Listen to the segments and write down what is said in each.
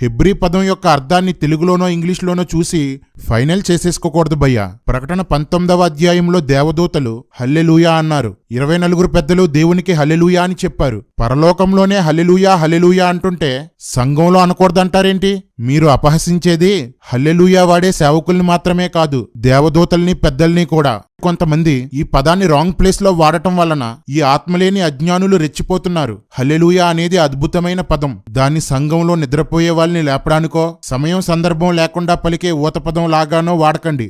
Hebrew పదం యొక్క అర్థాన్ని తెలుగులోనో ఇంగ్లీష్లోనో చూసి ఫైనల్ చేసేసుకోకూడదు భయ్యా. ప్రకటన 19వ అధ్యాయంలో దేవదూతలు హల్లెలూయా అన్నారు. 24 పెద్దలు దేవునికి హల్లెలూయా అని చెప్పారు. పరలోకంలోనే హల్లెలూయా హల్లెలూయా అంటుంటే సంఘంలో అనకూడదంటారేంటి? మీరు అపహసించేది హల్లెలూయా వాడే సేవకుల్ని మాత్రమే కాదు, దేవదూతల్ని పెద్దల్ని కూడా. కొంతమంది ఈ పదాన్ని రాంగ్ ప్లేస్ లో వాడటం వలన ఈ ఆత్మలేని అజ్ఞానులు రెచ్చిపోతున్నారు. హల్లెలూయా అనేది అద్భుతమైన పదం. దాన్ని సంఘంలో నిద్రపోయే వాళ్ళని లేపడానికో సమయం సందర్భం లేకుండా పలికే ఊత పదం లాగానో వాడకండి.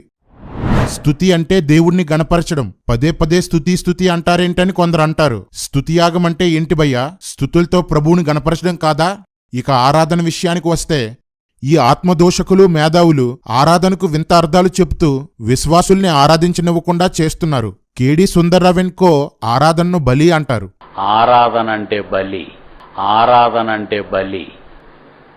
స్తుతి అంటే దేవుణ్ణి గణపరచడం. పదే పదే స్తుతి స్తుతి అంటారేంటని కొందరు అంటారు. స్తుతియాగం అంటే ఏంటి భయ్యా? స్తుతులతో ప్రభువుని గణపరచడం కాదా? ఇక ఆరాధన విషయానికి వస్తే ఈ ఆత్మదోషకులు మేధావులు ఆరాధనకు వింత అర్థాలు చెప్తూ విశ్వాసుల్ని ఆరాధించనివ్వకుండా చేస్తున్నారు. కేడి సుందర్రావెన్కో ఆరాధనను బలి అంటారు. ఆరాధన అంటే బలి, ఆరాధన అంటే బలి.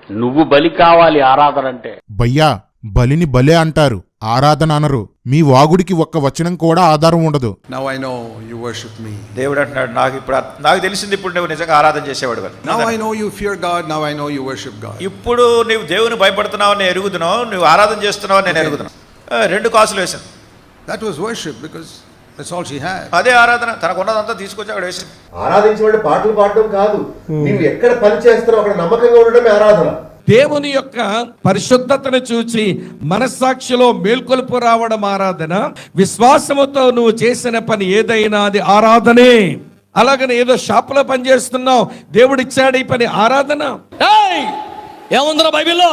నువ్వు బలి కావాలి ఆరాధన అంటే. భయ్యా, బలిని బలే అంటారు, ఆరాధన అనరు. మీ వాగుడికి ఒక్క వచనం కూడా ఆధారం ఉండదు. Now I know you worship me. దేవుడు అంటున్నాడు, నాకు తెలిసింది ఇప్పుడు నువ్వు నిజంగా ఆరాధన చేసేవాడు. Now I know you fear God. Now I know you worship God. ఇప్పుడు నువ్వు దేవుని భయపడుతున్నావు, నేను ఎరుగుతున్నావు. నువ్వు ఆరాధన చేస్తున్నావు, నేను ఎరుగుతున్నావు. 2 కాసులు వేశాను. That was worship because that's all she had. అదే ఆరాధన. తనకున్నదంతా తీసుకొచ్చి అక్కడ వేసింది. ఆరాధించే పాటలు పాడడం కాదు, నువ్వు ఎక్కడ పని చేస్తున్నావు అక్కడ నమ్మకంగా ఉండడమే ఆరాధన. దేవుని యొక్క పరిశుద్ధతను చూచి మనస్సాక్షిలో మేల్కొలుపు రావడం ఆరాధన. విశ్వాసముతో నువ్వు చేసిన పని ఏదైనా అది ఆరాధనే. అలాగని ఏదో షాపులో పని చేస్తున్నావు, దేవుడిచ్చాడు ఈ పని, ఆరాధన. ఏముందిరా బైబిల్లో?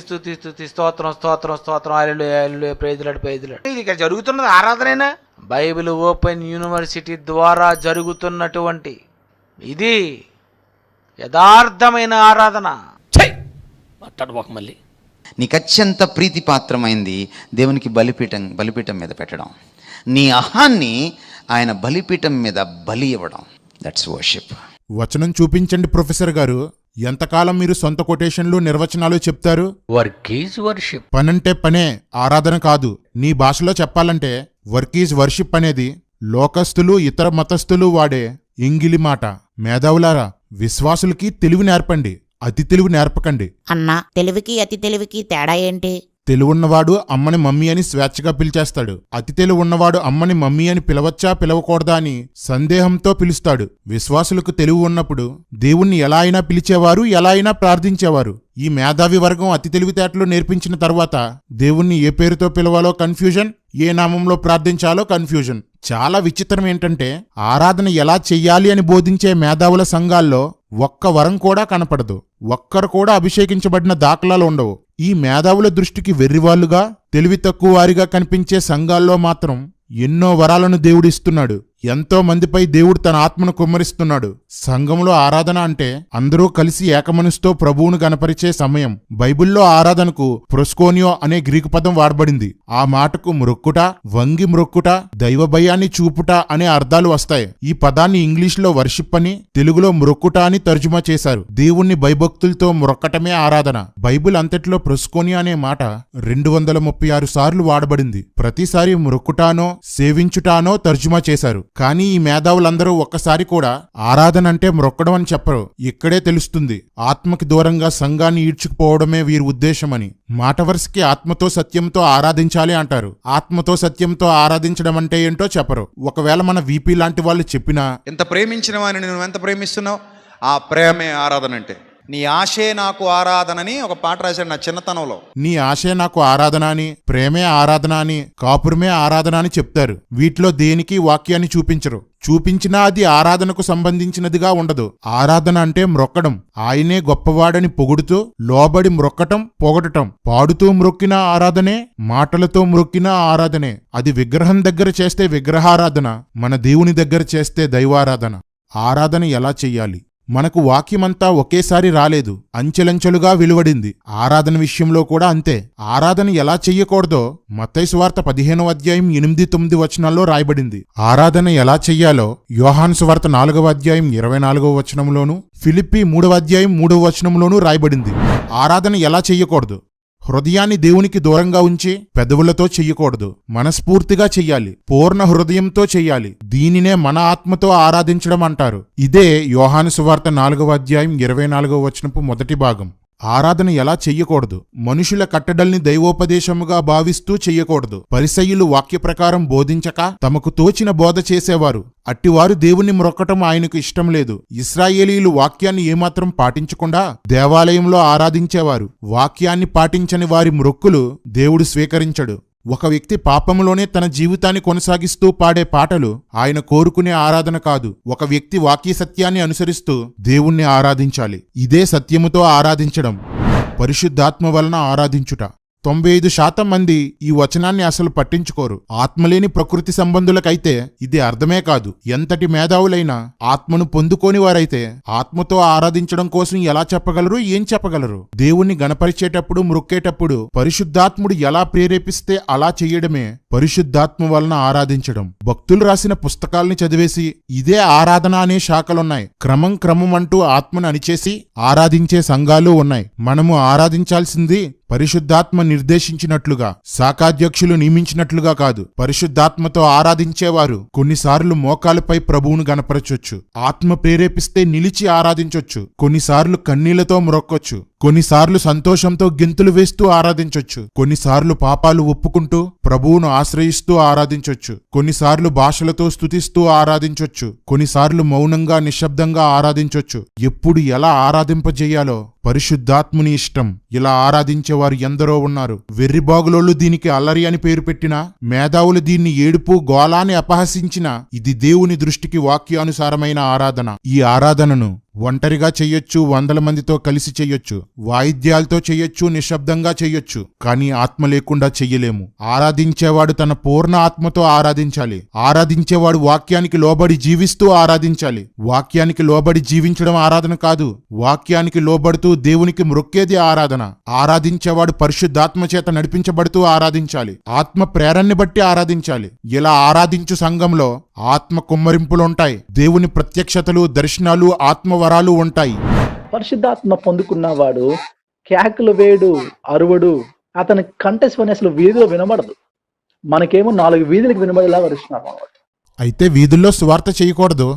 స్తుతి స్తోత్రం స్తోత్రం స్తోత్రం hallelujah hallelujah praise Lord praise Lord. ఇది ఇక్కడ జరుగుతున్నది ఆరాధనేనా? బైబిల్ ఓపెన్ యూనివర్సిటీ ద్వారా జరుగుతున్నటువంటి ఇది యథార్థమైన ఆరాధన. మాట్లాడబోక మళ్ళీ. నీకు అత్యంత ప్రీతిపాత్రమైంది దేవునికి బలిపీఠం మీద పెట్టడం. నీ అహాన్ని ఆయన బలిపీఠం మీద బలి ఇవ్వడం. That's worship. వచనం చూపించండి ప్రొఫెసర్ గారు. ఎంతకాలం మీరు సొంత కొటేషన్లు నిర్వచనాలు చెప్తారు? Work is worship. పనంటే పనే, ఆరాధన కాదు. నీ భాషలో చెప్పాలంటే వర్క్ ఈజ్ వర్షిప్ అనేది లోకస్తులు ఇతర మతస్థులు వాడే ఇంగిలి మాట. మేధావులారా, విశ్వాసులకి తెలివి నేర్పండి, అతి తెలివి నేర్పకండి. అన్నా, తెలివికి అతి తెలివికి తేడా ఏంటి? తెలివున్నవాడు అమ్మని మమ్మీ అని స్వేచ్ఛగా పిలిచేస్తాడు. అతి తెలివి ఉన్నవాడు అమ్మని మమ్మీ అని పిలవచ్చా పిలవకూడదా అని సందేహంతో పిలుస్తాడు. విశ్వాసులకు తెలివి ఉన్నప్పుడు దేవుణ్ణి ఎలా అయినా పిలిచేవారు, ఎలా అయినా ప్రార్థించేవారు. ఈ మేధావి వర్గం అతి తెలివితేటలు నేర్పించిన తర్వాత దేవుణ్ణి ఏ పేరుతో పిలవాలో కన్ఫ్యూజన్, ఏ నామంలో ప్రార్థించాలో కన్ఫ్యూజన్. చాలా విచిత్రం ఏంటంటే ఆరాధన ఎలా చెయ్యాలి అని బోధించే మేధావుల సంఘాల్లో ఒక్క వరం కూడా కనపడదు. ఒక్కరు కూడా అభిషేకించబడిన దాఖలాలు ఉండవు. ఈ మేధావుల దృష్టికి వెర్రివాళ్లుగా, తెలివి తక్కువ వారిగా కనిపించే సంఘాల్లో మాత్రం ఎన్నో వరాలను దేవుడిస్తున్నాడు. ఎంతో మందిపై దేవుడు తన ఆత్మను కుమ్మరిస్తున్నాడు. సంఘంలో ఆరాధన అంటే అందరూ కలిసి ఏకమనసుతో ప్రభువును గణపరిచే సమయం. బైబిల్లో ఆరాధనకు ప్రొస్కోనియో అనే గ్రీకు పదం వాడబడింది. ఆ మాటకు మ్రొక్కుట, వంగి మ్రొక్కుట, దైవ భయాన్ని చూపుట అనే అర్థాలు వస్తాయి. ఈ పదాన్ని ఇంగ్లీష్లో వర్షిప్ అని, తెలుగులో మ్రొక్కుట అని తర్జుమా చేశారు. దేవుణ్ణి భయభక్తులతో మ్రొక్కటమే ఆరాధన. బైబిల్ అంతట్లో ప్రొస్కోనియో అనే మాట 236 సార్లు వాడబడింది. ప్రతిసారి మ్రొక్కుటానో సేవించుటానో తర్జుమా చేశారు. కానీ ఈ మేధావులందరూ ఒక్కసారి కూడా ఆరాధన అంటే మ్రొక్కడం అని చెప్పరు. ఇక్కడే తెలుస్తుంది ఆత్మకి దూరంగా సంఘాన్ని ఈడ్చుకుపోవడమే వీరి ఉద్దేశమని. మాట వరుసకి ఆత్మతో సత్యంతో ఆరాధించాలి అంటారు. ఆత్మతో సత్యంతో ఆరాధించడం అంటే ఏంటో చెప్పరు. ఒకవేళ మన వీపీ లాంటి వాళ్ళు చెప్పినా, ఎంత ప్రేమించిన వాడిని నువ్వు ఎంత ప్రేమిస్తున్నావు, ఆ ప్రేమే ఆరాధన అంటే. నీ ఆశే నాకు ఆరాధనని ఒక పాట రాశాడు నా చిన్నతనంలో. నీ ఆశే నాకు ఆరాధన అని, ప్రేమే ఆరాధన అని, కాపురమే ఆరాధన అని చెప్తారు. వీటిలో దేనికి వాక్యాన్ని చూపించరు. చూపించినా అది ఆరాధనకు సంబంధించినదిగా ఉండదు. ఆరాధన అంటే మ్రొక్కడం. ఆయనే గొప్పవాడని పొగుడుతూ లోబడి మ్రొక్కటం, పొగడటం. పాడుతూ మ్రొక్కిన ఆరాధనే, మాటలతో మ్రొక్కిన ఆరాధనే. అది విగ్రహం దగ్గర చేస్తే విగ్రహారాధన, మన దేవుని దగ్గర చేస్తే దైవారాధన. ఆరాధన ఎలా చెయ్యాలి? మనకు వాక్యమంతా ఒకేసారి రాలేదు, అంచెలంచెలుగా వెలువడింది. ఆరాధన విషయంలో కూడా అంతే. ఆరాధన ఎలా చెయ్యకూడదో మత్తయి సువార్త 15వ అధ్యాయం 8-9 వచనాల్లో రాయబడింది. ఆరాధన ఎలా చెయ్యాలో యోహాను సువార్త 4వ అధ్యాయం 24వ వచనంలోను, ఫిలిప్పీ 3వ అధ్యాయం 3వ వచనంలోనూ రాయబడింది. ఆరాధన ఎలా చెయ్యకూడదు? హృదయాన్ని దేవునికి దూరంగా ఉంచి పెదవులతో చెయ్యకూడదు. మనస్ఫూర్తిగా చెయ్యాలి, పూర్ణ హృదయంతో చెయ్యాలి. దీనినే మన ఆత్మతో ఆరాధించడం అంటారు. ఇదే యోహాను సువార్త 4వ అధ్యాయం 24వ వచనపు మొదటి భాగం. ఆరాధన ఎలా చెయ్యకూడదు. మనుషుల కట్టడల్ని దైవోపదేశముగా భావిస్తూ చెయ్యకూడదు. పరిసయ్యులు వాక్య ప్రకారం బోధించక తమకు తోచిన బోధ చేసేవారు. అట్టివారు దేవుణ్ణి మ్రొక్కటం ఆయనకు ఇష్టం లేదు. ఇశ్రాయేలీయులు వాక్యాన్ని ఏమాత్రం పాటించకుండా దేవాలయంలో ఆరాధించేవారు. వాక్యాన్ని పాటించని వారి మ్రొక్కులు దేవుడు స్వీకరించడు. ఒక వ్యక్తి పాపంలోనే తన జీవితాన్ని కొనసాగిస్తూ పాడే పాటలు ఆయన కోరుకునే ఆరాధన కాదు. ఒక వ్యక్తి వాక్య సత్యాన్ని అనుసరిస్తూ దేవుణ్ణి ఆరాధించాలి. ఇదే సత్యముతో ఆరాధించడం, పరిశుద్ధాత్మ వలన ఆరాధించుట. 95% మంది ఈ వచనాన్ని అసలు పట్టించుకోరు. ఆత్మలేని ప్రకృతి సంబంధులకైతే ఇది అర్థమే కాదు. ఎంతటి మేధావులైనా ఆత్మను పొందుకోని వారైతే ఆత్మతో ఆరాధించడం కోసం ఎలా చెప్పగలరు, ఏం చెప్పగలరు? దేవుణ్ణి గణపరిచేటప్పుడు, మ్రొక్కేటప్పుడు పరిశుద్ధాత్ముడు ఎలా ప్రేరేపిస్తే అలా చెయ్యడమే పరిశుద్ధాత్మ వలన ఆరాధించడం. భక్తులు రాసిన పుస్తకాల్ని చదివేసి ఇదే ఆరాధన అనే శాఖలున్నాయి. క్రమం అంటూ ఆత్మను అణిచేసి ఆరాధించే సంఘాలు ఉన్నాయి. మనము ఆరాధించాల్సింది పరిశుద్ధాత్మ నిర్దేశించినట్లుగా, శాఖాధ్యక్షులు నియమించినట్లుగా కాదు. పరిశుద్ధాత్మతో ఆరాధించేవారు కొన్నిసార్లు మోకాలపై ప్రభువును గణపరచొచ్చు. ఆత్మ ప్రేరేపిస్తే నిలిచి ఆరాధించొచ్చు. కొన్నిసార్లు కన్నీళ్లతో మ్రొక్కొచ్చు. కొన్నిసార్లు సంతోషంతో గెంతులు వేస్తూ ఆరాధించొచ్చు. కొన్నిసార్లు పాపాలు ఒప్పుకుంటూ ప్రభువును ఆశ్రయిస్తూ ఆరాధించొచ్చు. కొన్నిసార్లు భాషలతో స్తుతిస్తూ ఆరాధించొచ్చు. కొన్నిసార్లు మౌనంగా, నిశ్శబ్దంగా ఆరాధించొచ్చు. ఎప్పుడు ఎలా ఆరాధింపజేయాలో పరిశుద్ధాత్ముని ఇష్టం. ఇలా ఆరాధించేవారు ఎందరో ఉన్నారు. వెర్రిబాగులోళ్ళు దీనికి అల్లరి అని పేరు పెట్టినా, మేధావులు దీన్ని ఏడుపు, గోళాన్ని అపహసించినా ఇది దేవుని దృష్టికి వాక్యానుసారమైన ఆరాధన. ఈ ఆరాధనను ఒంటరిగా చెయ్యొచ్చు, 100 మందితో కలిసి చెయ్యొచ్చు, వాయిద్యాలతో చెయ్యొచ్చు, నిశ్శబ్దంగా చెయ్యొచ్చు. కానీ ఆత్మ లేకుండా చెయ్యలేము. ఆరాధించేవాడు తన పూర్ణ ఆత్మతో ఆరాధించాలి. ఆరాధించేవాడు వాక్యానికి లోబడి జీవిస్తూ ఆరాధించాలి. వాక్యానికి లోబడి జీవించడం ఆరాధన కాదు. వాక్యానికి లోబడుతూ దేవునికి మ్రొక్కేది ఆరాధన. ఆరాధించేవాడు పరిశుద్ధాత్మ చేత నడిపించబడుతూ ఆరాధించాలి. ఆత్మ ప్రేరణని బట్టి ఆరాధించాలి. ఇలా ఆరాధించు సంఘంలో ఆత్మ కుమ్మరింపులుంటాయి. దేవుని ప్రత్యక్షతలు, దర్శనాలు, ఆత్మవరాలు ఉంటాయి. పరిశుద్ధాత్మ పొందుకున్నవాడు కేకలు వేడు, అరువడు, అతని కంఠస్వని అసలు వీధిలో వినబడదు. మనకేమో 4 వీధులకు వినబడేలా వరుస్తున్నారు. అయితే వీధుల్లో సువార్త చేయకూడదు,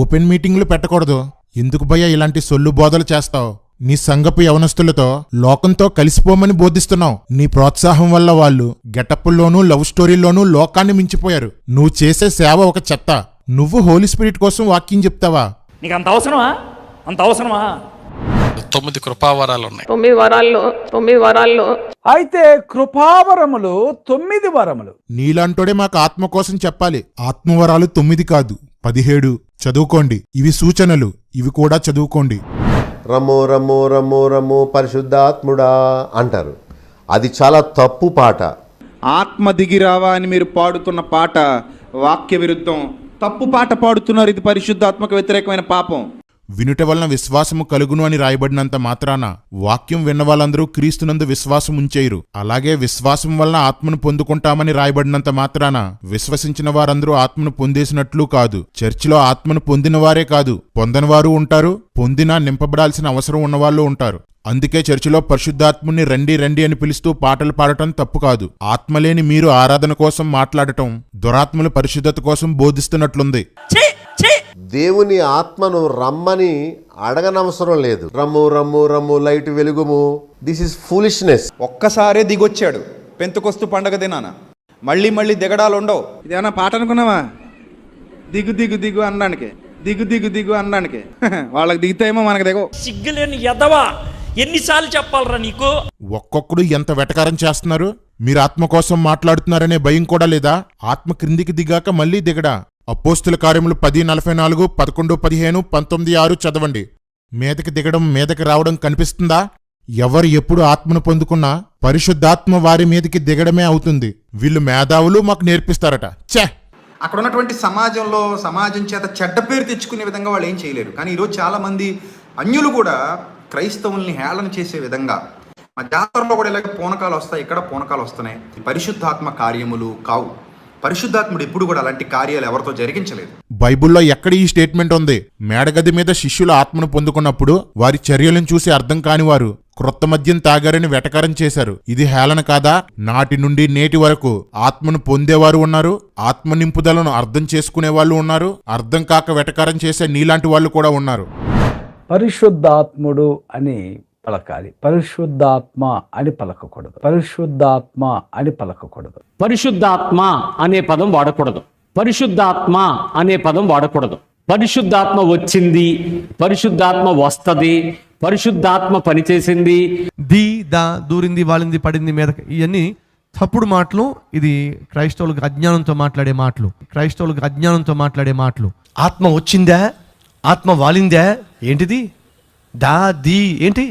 ఓపెన్ మీటింగ్లు పెట్టకూడదు. ఎందుకు భయ్యా ఇలాంటి సొల్లు బోధలు చేస్తావు? నీ సంఘపు యవనస్తులతో లోకంతో కలిసిపోమని బోధిస్తున్నావు. నీ ప్రోత్సాహం వల్ల వాళ్ళు గెటప్పుల్లోనూ, లవ్ స్టోరీల్లోనూ లోకాన్ని మించిపోయారు. నువ్వు చేసే సేవ ఒక చెత్త. నువ్వు హోలీ స్పిరిట్ కోసం వాక్యం చెప్తావా? నీకు అంత అవసరమా? 9 కృపావరాలు ఉన్నాయి. 9 వరాల్లో అయితే కృపావరములు 9 వరములు. నీలాంటోడే మాకు ఆత్మ కోసం చెప్పాలి. ఆత్మవరాలు 9 కాదు, 17. చదువుకోండి. ఇవి సూచనలు, ఇవి కూడా చదువుకోండి. రమ్మో రమ్మో రమ్మో రమ్మో పరిశుద్ధాత్ముడా అంటారు. అది చాలా తప్పు పాట. ఆత్మ దిగిరావా అని మీరు పాడుతున్న పాట వాక్య విరుద్ధం. తప్పు పాట పాడుతున్నారు. ఇది పరిశుద్ధాత్మకు వ్యతిరేకమైన పాపం. వినుట వలన విశ్వాసము కలుగును అని రాయబడినంత మాత్రాన వాక్యం విన్న వాళ్ళందరూ క్రీస్తునందు విశ్వాసం ఉంచేయరు. అలాగే విశ్వాసం వలన ఆత్మను పొందుకుంటామని రాయబడినంత మాత్రాన విశ్వసించిన వారందరూ ఆత్మను పొందేసినట్లు కాదు. చర్చిలో ఆత్మను పొందిన వారే కాదు, పొందని వారు ఉంటారు. పొందినా నింపబడాల్సిన అవసరం ఉన్నవాళ్ళు ఉంటారు. అందుకే చర్చిలో పరిశుద్ధాత్ముని రండి రండి అని పిలుస్తూ పాటలు పాడటం తప్పు కాదు. ఆత్మలేని మీరు ఆరాధన కోసం మాట్లాడటం దురాత్మలు పరిశుద్ధత కోసం బోధిస్తున్నట్లుంది. దేవుని ఆత్మను రమ్మని అడగనవసరం లేదు. రమ్ము రమ్ము రమ్ము లైట్ వెలుగుము. This is foolishness. ఒక్కసారే దిగొచ్చాడు పెంతెకొస్తు పండగ దినాన. మళ్ళీ దిగడాలు ఉండవు. ఇదేమన్నా పాట అనుకున్నావా? దిగు దిగు దిగు అనడానికి, దిగు దిగు దిగు అనడానికి. వాళ్ళకి దిగుతాయేమో, మనకు దిగవు. సిగ్గులేని ఎదవా, ఎన్నిసార్లు చెప్పాలరా నీకు? ఒక్కొక్కడు ఎంత వెటకారం చేస్తున్నారు. మీరు ఆత్మ కోసం మాట్లాడుతున్నారనే భయం కూడా లేదా? ఆత్మ క్రిందికి దిగాక మళ్ళీ దిగడా? అపోస్తుల కార్యములు 10:44, 11:15, 19:6 చదవండి. మీదకి దిగడం, మీదకి రావడం కనిపిస్తుందా? ఎవరు ఎప్పుడు ఆత్మను పొందుకున్నా పరిశుద్ధాత్మ వారి మీదకి దిగడమే అవుతుంది. వీళ్ళు మేధావులు మాకు నేర్పిస్తారట. ఛే! అక్కడ ఉన్నటువంటి సమాజం చేత చెడ్డ పేరు తెచ్చుకునే విధంగా వాళ్ళు ఏం చేయలేరు. కానీ ఈరోజు చాలామంది అన్యులు కూడా క్రైస్తవుల్ని హేళన చేసే విధంగా, మా జాతరలో కూడా ఇలాగే పూనకాలు వస్తాయి, ఇక్కడ పూనకాలు వస్తున్నాయి. పరిశుద్ధాత్మ కార్యములు కావు. పరిశుద్ధాత్ముడు ఎప్పుడు కూడా అలాంటి కార్యాలు ఎవరితో జరిగించలేదు. బైబుల్లో ఎక్కడ ఈ స్టేట్మెంట్ ఉంది? మేడగది మీద శిష్యులు ఆత్మను పొందుకున్నప్పుడు వారి చర్యలను చూసి అర్థం కాని వారు క్రొత్త మద్యం తాగారని వెటకారం చేశారు. ఇది హేళన కాదా? నాటి నుండి నేటి వరకు ఆత్మను పొందేవారు ఉన్నారు, ఆత్మ నింపుదలను అర్థం చేసుకునే వాళ్ళు ఉన్నారు, అర్థం కాక వెటకారం చేసే నీలాంటి వాళ్ళు కూడా ఉన్నారు. పరిశుద్ధాత్ముడు అని పలకాలి. పరిశుద్ధాత్మ అని పలకకూడదు. పరిశుద్ధాత్మ అని పలకకూడదు. పరిశుద్ధాత్మ అనే పదం వాడకూడదు. పరిశుద్ధాత్మ అనే పదం వాడకూడదు. పరిశుద్ధాత్మ వచ్చింది, పరిశుద్ధాత్మ వస్తది, పరిశుద్ధాత్మ పనిచేసింది. దూరింది, వాలింది, పడింది మీద, ఇవన్నీ తప్పుడు మాటలు. ఇది క్రైస్తవులకు అజ్ఞానంతో మాట్లాడే మాటలు. ఆత్మ వచ్చిందా, ఆత్మ వాలిందా, ఏంటిది ఏంటి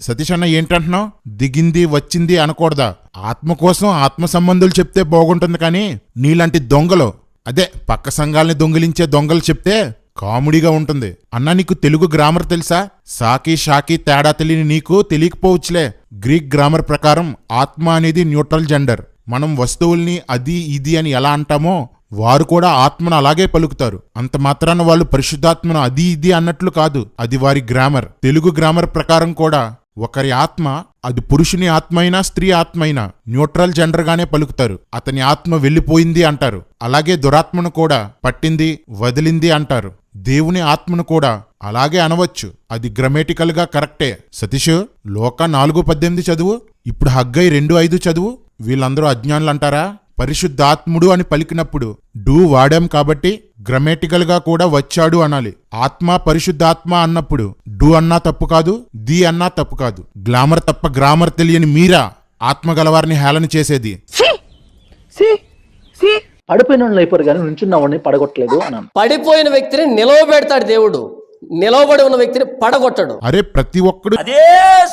సతీష్ అన్న ఏంటంటున్నావు? దిగింది వచ్చింది అనకూడదా? ఆత్మ కోసం ఆత్మ సంబంధులు చెప్తే బాగుంటుంది, కానీ నీలాంటి దొంగలు, అదే పక్క సంఘాలని దొంగిలించే దొంగలు చెప్తే కామెడీగా ఉంటుంది. అన్నా నీకు తెలుగు గ్రామర్ తెలుసా? సాకి షాకి తేడా తెలియని నీకు తెలియకపోవచ్చులే. గ్రీక్ గ్రామర్ ప్రకారం ఆత్మ అనేది న్యూట్రల్ జెండర్. మనం వస్తువుల్ని అది ఇది అని ఎలా అంటామో వారు కూడా ఆత్మను అలాగే పలుకుతారు. అంత మాత్రాన వాళ్ళు పరిశుద్ధాత్మను అది ఇది అన్నట్లు కాదు. అది వారి గ్రామర్. తెలుగు గ్రామర్ ప్రకారం కూడా ఒకరి ఆత్మ, అది పురుషుని ఆత్మ అయినా స్త్రీ ఆత్మ అయినా, న్యూట్రల్ జెండర్ గానే పలుకుతారు. అతని ఆత్మ వెళ్ళిపోయింది అంటారు. అలాగే దురాత్మను కూడా పట్టింది, వదిలింది అంటారు. దేవుని ఆత్మను కూడా అలాగే అనవచ్చు. అది గ్రామటికల్ గా కరెక్టే. సతీష్, లోక 4:18 చదువు, ఇప్పుడు హగ్గై 2:5 చదువు. వీళ్ళందరూ అజ్ఞానులు అంటారా? పరిశుద్ధాత్ముడు అని పలికినప్పుడు వాడాం కాబట్టి గ్రామటికల్ గా కూడా వచ్చాడు అనాలి. ఆత్మ పరిశుద్ధాత్మ అన్నప్పుడు అన్నా తప్పు కాదు, అన్నా తప్పు కాదు. గ్లామర్ తప్ప గ్రామర్ తెలియని మీరా ఆత్మ గలవారిని హేళన చేసేది? పడిపోయిన వాళ్ళు అయిపోరు కానీ నుంచున్న వాడిని పడగొట్టలేదు అన్నాను. పడిపోయిన వ్యక్తిని నిలవబెడతాడు దేవుడు, నిలవబడి ఉన్న వ్యక్తిని పడగొట్టడు. అరే ప్రతి ఒక్కడు అదే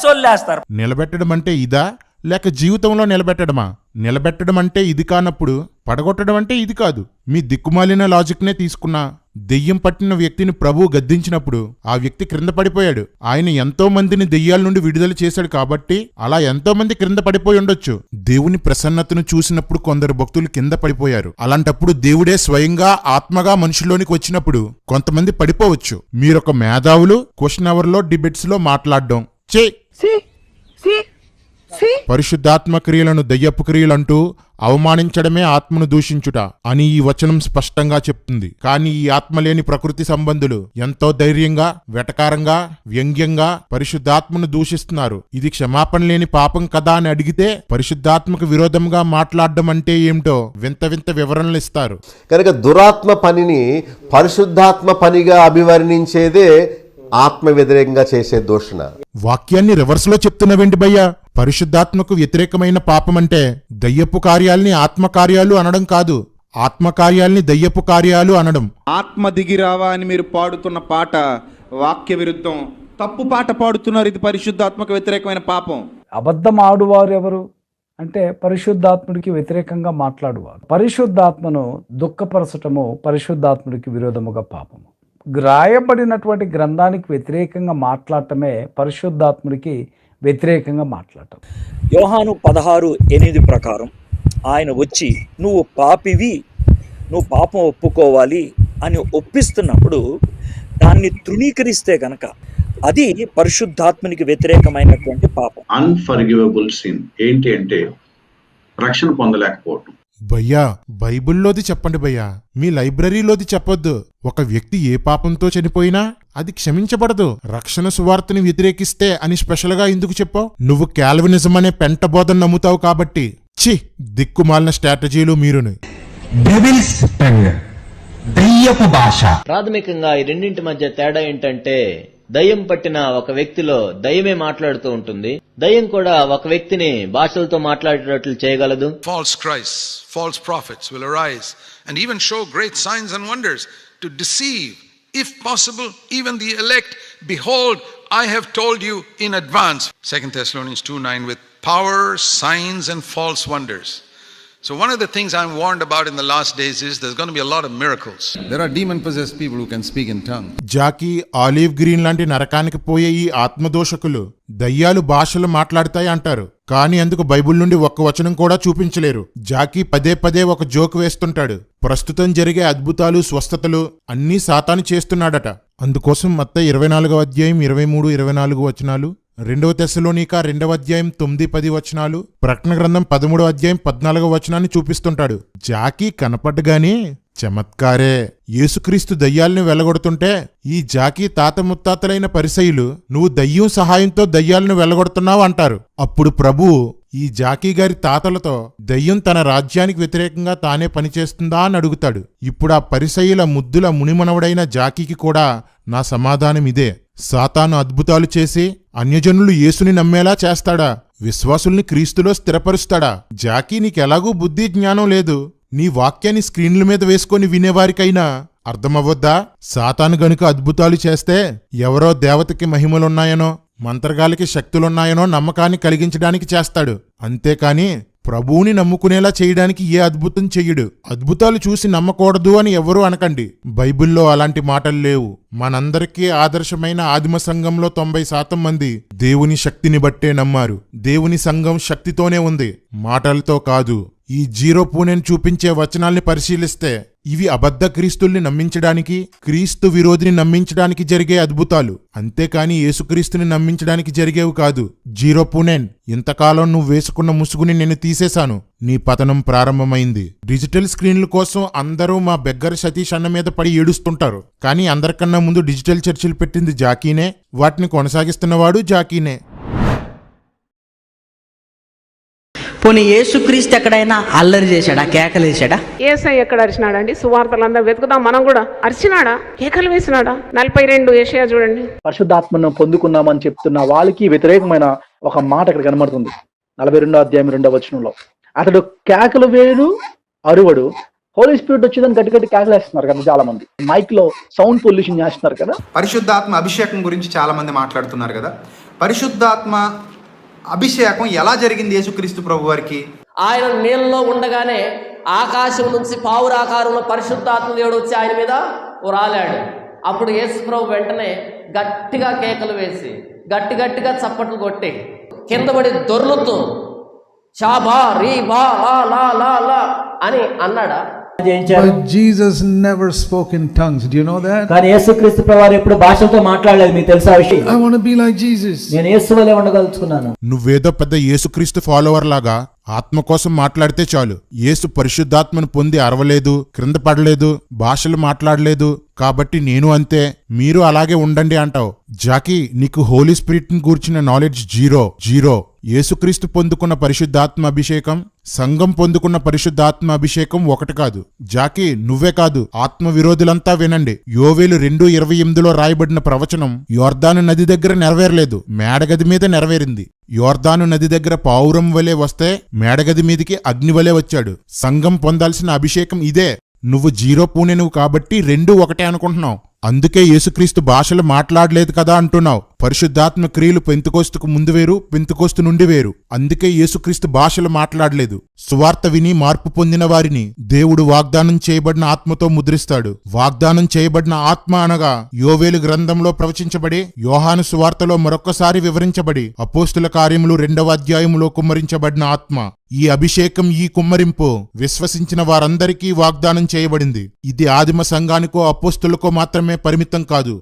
సొల్లేస్తారు. నిలబెట్టడం అంటే ఇదా, లేక జీవితంలో నిలబెట్టడమా? నిలబెట్టడం అంటే ఇది కానప్పుడు పడగొట్టడం అంటే ఇది కాదు. మీ దిక్కుమాలిన లాజిక్నే తీసుకున్నా. దెయ్యం పట్టిన వ్యక్తిని ప్రభువు గద్దించినప్పుడు ఆ వ్యక్తి క్రింద పడిపోయాడు. ఆయన ఎంతో మందిని దెయ్యాల నుండి విడుదల చేశాడు కాబట్టి అలా ఎంతో మంది క్రింద పడిపోయి ఉండొచ్చు. దేవుని ప్రసన్నతను చూసినప్పుడు కొందరు భక్తులు కింద పడిపోయారు. అలాంటప్పుడు దేవుడే స్వయంగా ఆత్మగా మనుషుల్లోనికి వచ్చినప్పుడు కొంతమంది పడిపోవచ్చు. మీరొక మేధావులు క్వశ్చన్ అవర్ లో డిబేట్స్ లో మాట్లాడడం పరిశుద్ధాత్మ క్రియలను దయ్యపు క్రియలంటూ అవమానించడమే ఆత్మను దూషించుట అని ఈ వచనం స్పష్టంగా చెప్తుంది. కానీ ఈ ఆత్మలేని ప్రకృతి సంబంధులు ఎంతో ధైర్యంగా, వెటకారంగా, వ్యంగ్యంగా పరిశుద్ధాత్మను దూషిస్తున్నారు. ఇది క్షమాపణ లేని పాపం కదా అని అడిగితే పరిశుద్ధాత్మకు విరోధంగా మాట్లాడడం అంటే ఏమిటో వింత వింత వివరణలు ఇస్తారు. కనుక దురాత్మ పనిని పరిశుద్ధాత్మ పనిగా అభివర్ణించేదే ఆత్మ వ్యతిరేకంగా చేసే దూషణ. వాక్యాన్ని రివర్స్ లో చెప్తున్నవేంటి భయ్యా? పరిశుద్ధాత్మకు వ్యతిరేకమైన పాపం అంటే దయ్యపు కార్యాల్ని ఆత్మకార్యాలు అనడం కాదు, ఆత్మకార్యాల్ని దయ్యపు కార్యాలు అనడం. ఆత్మ దిగిరావా అని మీరు పాడుతున్న పాట వాక్య విరుద్ధం, తప్పు పాట పాడుతున్నారు. ఇది పరిశుద్ధాత్మకు వ్యతిరేకమైన పాపం. అబద్ధం ఆడువారు ఎవరు అంటే పరిశుద్ధాత్ముడికి వ్యతిరేకంగా మాట్లాడువారు. పరిశుద్ధాత్మను దుఃఖపరచటము పరిశుద్ధాత్ముడికి విరోధముగా పాపము. రాయబడినటువంటి గ్రంథానికి వ్యతిరేకంగా మాట్లాడటమే పరిశుద్ధాత్ముడికి వ్యతిరేకంగా మాట్లాడటం. యోహాను 16:8 ప్రకారం ఆయన వచ్చి నువ్వు పాపివి, నువ్వు పాపం ఒప్పుకోవాలి అని ఒప్పిస్తున్నప్పుడు దాన్ని తృణీకరిస్తే గనక అది పరిశుద్ధాత్మనికి వ్యతిరేకమైనటువంటి పాపం. అన్ఫర్గివబుల్ సిన్ ఏంటి అంటే రక్షణ పొందలేకపోవటం. భయ్యా, బైబిల్లోది చెప్పండి భయ్యా, మీ లైబ్రరీలోది చెప్పొద్దు. ఒక వ్యక్తి ఏ పాపంతో చనిపోయినా అది క్షమించబడదు. రక్షణ సువార్తని వ్యతిరేకిస్తే అని స్పెషల్ గా ఎందుకు చెప్పావు? నువ్వు కాల్వినిజం అనే పెంట బోధన నమ్ముతావు కాబట్టి. చి దిక్కుమాలిన స్ట్రాటజీలు మీరుని. దయ్యపు భాష. ప్రాథమికంగా ఈ రెండింటి మధ్య తేడా ఏంటంటే దయ్యం పట్టిన ఒక వ్యక్తిలో దయ్యమే మాట్లాడుతూ ఉంటుంది, దయ్యం కూడా ఒక వ్యక్తిని భాషలతో మాట్లాడేటట్లు చేయగలదు. False Christs, false prophets will arise and even show great signs and wonders to deceive, if possible, even the elect. Behold, I have told you in advance. 2 Thessalonians 2:9 with power, signs and false wonders. So one of the things I'm warned about in the last days is there's going to be a lot of miracles. There are demon-possessed people who can speak in tongues. Jackie, Olive Green లాంటి నరకానికి పోయే ఈ ఆత్మదోషకులు దయ్యాలు భాషలు మాట్లాడతాయి అంటారు. కానీ అందుకు బైబిల్ నుండి ఒక్క వచనం కూడా చూపించలేరు. జాకీ పదే పదే ఒక జోక్ వేస్తుంటాడు. ప్రస్తుతం జరిగే అద్భుతాలు, స్వస్థతలు అన్నీ సాతాను చేస్తున్నాడట. అందుకోసం మత్తయి 24వ అధ్యాయం 23-24 వచనాలు, 2వ తెస్సలోనిక 2వ అధ్యాయం 9-10 వచనాలు, ప్రకటన గ్రంథం 13వ అధ్యాయం 14వ వచనాన్ని చూపిస్తుంటాడు. జాకీ కనపడ్డగానే చమత్కారే. యేసుక్రీస్తు దయ్యాల్ని వెళ్లగొడుతుంటే ఈ జాకీ తాత ముత్తాతలైన పరిసయ్యులు నువ్వు దయ్యం సహాయంతో దయ్యాలను వెళ్లగొడుతున్నావు అంటారు. అప్పుడు ప్రభువు ఈ జాకీ గారి తాతలతో దయ్యం తన రాజ్యానికి వ్యతిరేకంగా తానే పనిచేస్తుందా అని అడుగుతాడు. ఇప్పుడు ఆ పరిసయ్యుల ముద్దుల మునిమనవడైన జాకీకి కూడా నా సమాధానం ఇదే. సాతాను అద్భుతాలు చేసి అన్యజనులు యేసుని నమ్మేలా చేస్తాడా? విశ్వాసుల్ని క్రీస్తులో స్థిరపరుస్తాడా? జాకీ నీకెలాగూ బుద్ధి జ్ఞానం లేదు. నీ వాక్యాన్ని స్క్రీన్ల మీద వేసుకొని వినేవారికైనా అర్థమవ్వద్దా? సాతాను గనుక అద్భుతాలు చేస్తే ఎవరో దేవతకి మహిమలున్నాయనో మంత్రగాలికి శక్తులున్నాయనో నమ్మకాన్ని కలిగించడానికి చేస్తాడు. అంతేకాని ప్రభువుని నమ్ముకునేలా చేయడానికి ఏ అద్భుతం చెయ్యడు. అద్భుతాలు చూసి నమ్మకూడదు అని ఎవరూ అనకండి. బైబిల్లో అలాంటి మాటలు లేవు. మనందరికీ ఆదర్శమైన ఆదిమ సంఘంలో 90% మంది దేవుని శక్తిని బట్టే నమ్మారు. దేవుని సంఘం శక్తితోనే ఉంది, మాటలతో కాదు. ఈ జీరో పూనెను చూపించే వచనాల్ని పరిశీలిస్తే ఇవి అబద్ధ క్రీస్తుల్ని నమ్మించడానికి, క్రీస్తు విరోధిని నమ్మించడానికి జరిగే అద్భుతాలు, అంతేకాని యేసుక్రీస్తుని నమ్మించడానికి జరిగేవి కాదు. జీరో పూనెన్, ఇంతకాలం నువ్వు వేసుకున్న ముసుగుని నేను తీసేశాను. నీ పతనం ప్రారంభమైంది. డిజిటల్ స్క్రీన్ల కోసం అందరూ మా బెగ్గర సతీష్ అన్న మీద పడి ఏడుస్తుంటారు. కానీ అందరికన్నా ముందు డిజిటల్ చర్చిలు పెట్టింది జాకీనే, వాటిని కొనసాగిస్తున్నవాడు జాకీనే. పోనీ యేసుక్రీస్తు ఎక్కడైనా అల్లరి చేశాడా, కేకలు వేసాడా? యేసయ్య ఎక్కడ అరిచినాడండి? సువార్తలందరూ వెతుకుదాం, మనం కూడా. అరిచినాడా? కేకలు వేసినాడా? 42 యేషయా చూడండి. పరిశుద్ధాత్మను పొందుకున్నామని చెప్తున్న వాళ్ళకి వ్యతిరేకమైన ఒక మాట ఇక్కడ కనబడుతుంది. 42వ అధ్యాయం 2వ వచనంలో అతడు కేకలు వేడు అరువడు. హోలీ స్పిరిట్ వచ్చేదని గట్టి గట్టి కేకలు వేస్తున్నారు కదా చాలా మంది. మైక్ లో సౌండ్ పొల్యూషన్ చేస్తున్నారు కదా. పరిశుద్ధాత్మ అభిషేకం గురించి చాలా మంది మాట్లాడుతున్నారు కదా. పరిశుద్ధాత్మ అభిషేకం ఎలా జరిగింది యేసుక్రీస్తు ప్రభు వారికి? ఆయన నీళ్ళలో ఉండగానే ఆకాశం నుంచి పావురాకారంలో పరిశుద్ధాత్మ దేవుడు వచ్చి ఆయన మీద రాలాడు. అప్పుడు యేసు ప్రభు వెంటనే గట్టిగా కేకలు వేసి గట్టిగా చప్పట్లు కొట్టి కింద పడి దొర్లుతూ షాబా రీ బా లా లా లా లా అని అన్నాడా? But Jesus never spoke in tongues. Do you know that? కానీ యేసుక్రీస్తు ప్రభువారు ఎప్పుడు భాషలతో మాట్లాడలేదు. మీకు తెలుసా విషయం? I want to be like Jesus. నేను యేసు వలె ఉండగలుగుతున్నాను. నువ్వేదో పెద్ద యేసుక్రీస్తు ఫాలోవర్ లాగా ఆత్మ కోసం మాట్లాడితే చాలు. యేసు పరిశుద్ధాత్మను పొంది అరవలేదు, క్రింద పడలేదు, భాషలు మాట్లాడలేదు, కాబట్టి నేను అంతే, మీరు అలాగే ఉండండి అంటావు. జాకీ, నీకు హోలీ స్పిరిట్ ని గూర్చిన నాలెడ్జ్ జీరో. యేసుక్రీస్తు పొందుకున్న పరిశుద్ధాత్మ అభిషేకం, సంఘం పొందుకున్న పరిశుద్ధాత్మ అభిషేకం ఒకటి కాదు. జాకీ, నువ్వే కాదు, ఆత్మ విరోధులంతా వినండి. యోవేలు 2:28లో రాయబడిన ప్రవచనం యోర్దాను నది దగ్గర నెరవేరలేదు, మేడగది మీద నెరవేరింది. యోర్దాను నది దగ్గర పావురం వలె వస్తే మేడగది మీదికి అగ్ని వలె వచ్చాడు. సంఘం పొందాల్సిన అభిషేకం ఇదే. నువ్వు జీరో పూనెనువు కాబట్టి 2 ఒకటే అనుకుంటున్నావు. అందుకే యేసుక్రీస్తు భాషలు మాట్లాడలేదు కదా అంటున్నావు. పరిశుద్ధాత్మ క్రియలు పెంతెకోస్తుకు ముందు వేరు, పెంతెకోస్తు నుండి వేరు. అందుకే యేసుక్రీస్తు భాషలు మాట్లాడలేదు. సువార్త విని మార్పు పొందిన వారిని దేవుడు వాగ్దానం చేయబడిన ఆత్మతో ముద్రిస్తాడు. వాగ్దానం చేయబడిన ఆత్మ అనగా యోవేలు గ్రంథంలో ప్రవచించబడి, యోహాను సువార్తలో మరొక్కసారి వివరించబడి, అపోస్తుల కార్యములు 2వ అధ్యాయములో కుమ్మరించబడిన ఆత్మ. ఈ అభిషేకం, ఈ కుమ్మరింపు విశ్వసించిన వారందరికీ వాగ్దానం చేయబడింది. ఇది ఆదిమ సంఘానికో అపోస్తులకో మాత్రమే పరిమితం కాదు.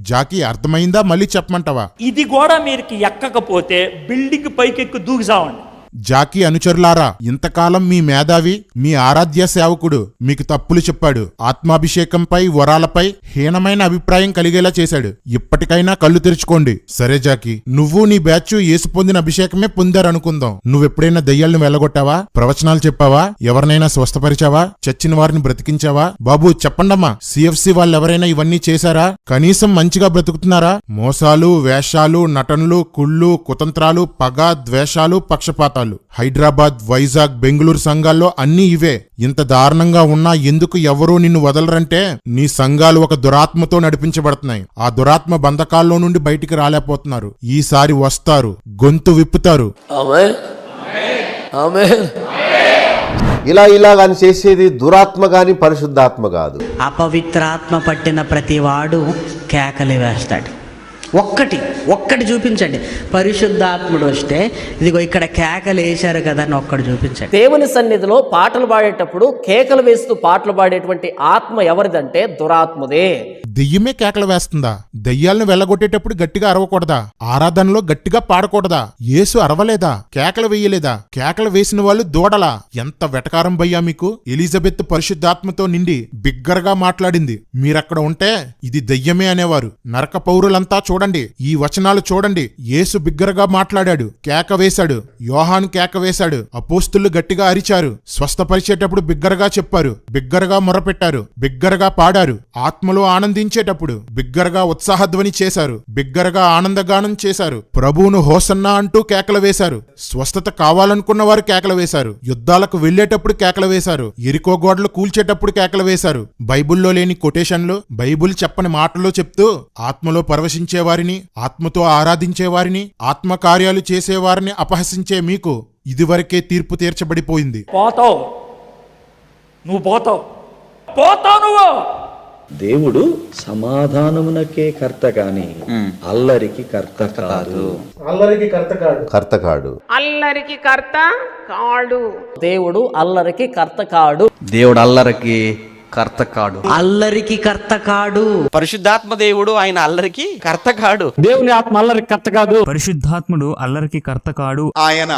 జాకీ, అర్థమైందా? మళ్ళీ చెప్పమంటావా? ఇది కూడా మీరు ఎక్కకపోతే బిల్డింగ్ పైకెక్కి దూకుసావండి. జాకీ అనుచరులారా, ఇంతకాలం మీ మేధావి, మీ ఆరాధ్య సేవకుడు మీకు తప్పులు చెప్పాడు. ఆత్మాభిషేకంపై, వరాలపై హీనమైన అభిప్రాయం కలిగేలా చేశాడు. ఇప్పటికైనా కళ్ళు తెరుచుకోండి. సరే జాకీ, నువ్వు నీ బ్యాచ్ యేసు పొందిన అభిషేకమే పొందారనుకుందాం. నువ్వెప్పుడైనా దయ్యాలను వెళ్ళగొట్టావా? ప్రవచనాలు చెప్పావా? ఎవరినైనా స్వస్థపరిచావా? చచ్చిన వారిని బ్రతికించావా? బాబు చెప్పండమ్మా, సిఎఫ్సి వాళ్ళెవరైనా ఇవన్నీ చేశారా? కనీసం మంచిగా బ్రతుకుతున్నారా? మోసాలు, వేషాలు, నటనలు, కుళ్ళు, కుతంత్రాలు, పగ, ద్వేషాలు, పక్షపాతాలు. హైదరాబాద్, వైజాగ్, బెంగళూరు సంఘాల్లో అన్నీ ఇవే. ఇంత దారుణంగా ఉన్నా ఎందుకు ఎవరూ నిన్ను వదలరంటే నీ సంఘాలు ఒక దురాత్మతో నడిపించబడుతున్నాయి. ఆ దురాత్మ బంధకాల్లో నుండి బయటికి రాలేకపోతున్నారు. ఈసారి వస్తారు, గొంతు విప్పుతారు. ఇలా కానీ చేసేది దురాత్మ గాని పరిశుద్ధాత్మ కాదు. అపవిత్రాత్మ పట్టిన ప్రతివాడు కేకలు వేస్తాడు. ఒక్కటి చూపించండి. పరిశుద్ధాత్ముడు వస్తే ఇదిగో ఇక్కడ కేకలు వేశారు కదా అని ఒక్కటి చూపించండి. దేవుని సన్నిధిలో పాటలు పాడేటప్పుడు కేకలు వేస్తూ పాటలు పాడేటువంటి ఆత్మ ఎవరిదంటే దురాత్మదే. దెయ్యమే కేకలు వేస్తుందా? దెయ్యాలను వెళ్ళగొట్టేటప్పుడు గట్టిగా అరవకూడదా? ఆరాధనలో గట్టిగా పాడకూడదా? యేసు అరవలేదా? కేకలు వేయలేదా? కేకలు వేసిన వాళ్ళు దూడలా? ఎంత వెటకారం భయ్యా మీకు! ఎలిజబెత్ పరిశుద్ధాత్మతో నిండి బిగ్గరగా మాట్లాడింది. మీరక్కడ ఉంటే ఇది దెయ్యమే అనేవారు. నరక పౌరులంతా చూడండి, ఈ వచనాలు చూడండి. యేసు బిగ్గరగా మాట్లాడాడు, కేక వేశాడు. యోహాను కేక వేశాడు. అపోస్తులు గట్టిగా అరిచారు. స్వస్థపరిచేటప్పుడు బిగ్గరగా చెప్పారు, బిగ్గరగా మొరపెట్టారు, బిగ్గరగా పాడారు. ఆత్మలో ఆనందించేటప్పుడు బిగ్గరగా ఉత్సాహధ్వని చేశారు, బిగ్గరగా ఆనందగానం చేశారు. ప్రభువును హోసన్నా అంటూ కేకలు వేశారు. స్వస్థత కావాలనుకున్న వారు కేకలు వేశారు. యుద్ధాలకు వెళ్లేటప్పుడు కేకలు వేశారు. ఎరికో గోడలు కూల్చేటప్పుడు కేకలు వేశారు. బైబుల్లో లేని కొటేషన్లు, బైబుల్ చెప్పని మాటలు చెప్తూ ఆత్మలో పరవశించే వారిని, ఆత్మతో ఆరాధించే వారిని, ఆత్మకార్యాలు చేసేవారిని అపహసించే మీకు ఇదివరకే తీర్పు తీర్చబడిపోయింది. పోతావు నువ్వు. దేవుడు సమాధానమునకే కర్త కాని అల్లరికి కర్త కాదు. అల్లరికి కర్త కాడు. అల్లరికి కర్త కాడు. దేవుడు అల్లరికి కర్త కాడు. దేవుడు అల్లరికి కర్త కాడు. అల్లరికి కర్త కాడు. పరిశుద్ధాత్మ దేవుడు ఆయన అల్లరికి కర్త కాడు. దేవుని ఆత్మ అల్లరికి కర్త కాదు. పరిశుద్ధాత్ముడు అల్లరికి కర్త కాడు. ఆయన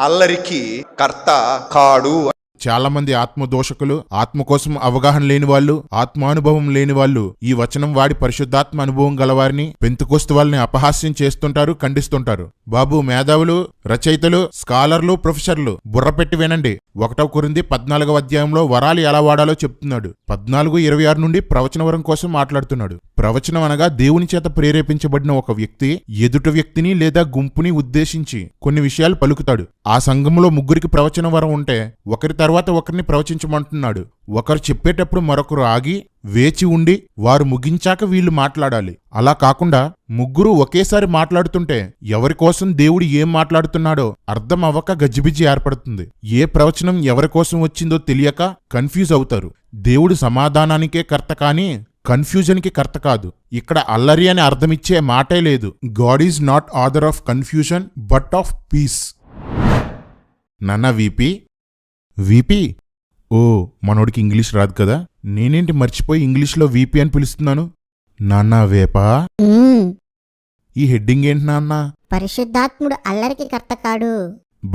అల్లరికి కర్త కాడు. చాలా మంది ఆత్మదోషకులు, ఆత్మ కోసం అవగాహన లేని వాళ్ళు, ఆత్మానుభవం లేని వాళ్ళు ఈ వచనం వాడి పరిశుద్ధాత్మ అనుభవం గలవారిని, పెంతుకోస్తు వాళ్ళని అపహాస్యం చేస్తుంటారు, ఖండిస్తుంటారు. బాబు, మేధావులు, రచయితలు, స్కాలర్లు, ప్రొఫెసర్లు బుర్రపెట్టి వినండి. 1 కొరింథీ 14వ అధ్యాయంలో వరాలు ఎలా వాడాలో చెప్తున్నాడు. 14:26 నుండి ప్రవచన వరం కోసం మాట్లాడుతున్నాడు. ప్రవచనం అనగా దేవుని చేత ప్రేరేపించబడిన ఒక వ్యక్తి ఎదుటి వ్యక్తిని లేదా గుంపుని ఉద్దేశించి కొన్ని విషయాలు పలుకుతాడు. ఆ సంఘంలో 3 ప్రవచన వరం ఉంటే ఒకరి తర్వాత ఒకరిని ప్రవచించమంటున్నాడు. ఒకరు చెప్పేటప్పుడు మరొకరు ఆగి వేచి ఉండి వారు ముగించాక వీళ్ళు మాట్లాడాలి. అలా కాకుండా 3 ఒకేసారి మాట్లాడుతుంటే ఎవరి కోసం దేవుడు ఏం మాట్లాడుతున్నాడో అర్థం అవ్వక గజిబిజి ఏర్పడుతుంది. ఏ ప్రవచనం ఎవరి కోసం వచ్చిందో తెలియక కన్ఫ్యూజ్ అవుతారు. దేవుడు సమాధానానికే కర్త కాని కన్ఫ్యూజన్కి కర్త కాదు. ఇక్కడ అల్లరి అని అర్థమిచ్చే మాటే లేదు. God is not author of confusion but of peace. నాన్న వీపీ ఓ, మనోడికి ఇంగ్లీష్ రాదు కదా, నేనేంటి మర్చిపోయి ఇంగ్లీష్లో వీపీ అని పిలుస్తున్నాను. నాన్న వేపా, ఈ హెడ్డింగ్ ఏంటి నాన్న? పరిశుద్ధాత్ముడు అల్లరికి కర్త కాడు.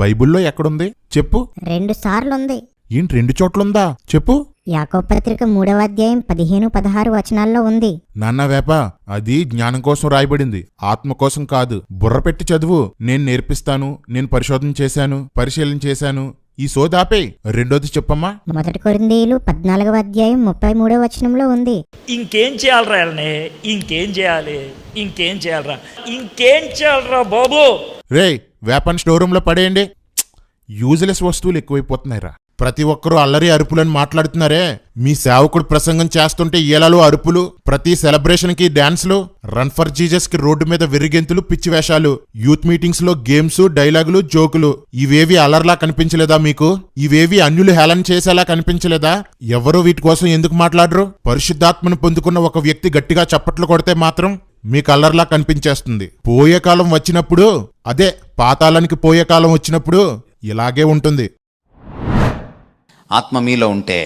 బైబిల్లో ఎక్కడుంది చెప్పు? 2 సార్లు ఉంది. ఏంటి 2 చోట్లుందా చెప్పు? యాకోబు పత్రిక 3వ అధ్యాయం 15-16 వచనాల్లో ఉంది. నాన్న వేప, అది జ్ఞానం కోసం రాయబడింది, ఆత్మ కోసం కాదు. బుర్ర పెట్టి చదువు. నేను నేర్పిస్తాను, నేను పరిశోధన చేశాను, పరిశీలన చేశాను. ఈ సోదాపే. 2వది చెప్పమ్మా. 1 కొరింథీయులు 14వ అధ్యాయం 33వ వచనంలో ఉంది. ఇంకేం చేయాలరా? ఇంకేం చేయాలరా బాబు? రే, వేపన్ స్టోర్ రూమ్ లో పడేయండి. యూజ్లెస్ వస్తువులు ఎక్కువైపోతున్నాయిరా. ప్రతి ఒక్కరూ అల్లరి అరుపులని మాట్లాడుతున్నారే. మీ సేవకుడు ప్రసంగం చేస్తుంటే ఈలలో అరుపులు, ప్రతి సెలబ్రేషన్ కి డాన్స్లు, రన్ ఫర్ జీసస్ కి రోడ్డు మీద వెర్రిగెంతులు, పిచ్చి వేషాలు, యూత్ మీటింగ్స్ లో గేమ్స్, డైలాగులు, జోకులు. ఇవేవి అల్లర్లా కనిపించలేదా మీకు? ఇవేవి అన్యులు హేళన చేసేలా కనిపించలేదా? ఎవరూ వీటి కోసం ఎందుకు మాట్లాడరు? పరిశుద్ధాత్మను పొందుకున్న ఒక వ్యక్తి గట్టిగా చప్పట్లు కొడితే మాత్రం మీకు అల్లర్లా కనిపించేస్తుంది. పోయే కాలం వచ్చినప్పుడు, అదే పాతాళానికి పోయే కాలం వచ్చినప్పుడు ఇలాగే ఉంటుంది. ఆత్మ మీలో ఉంటే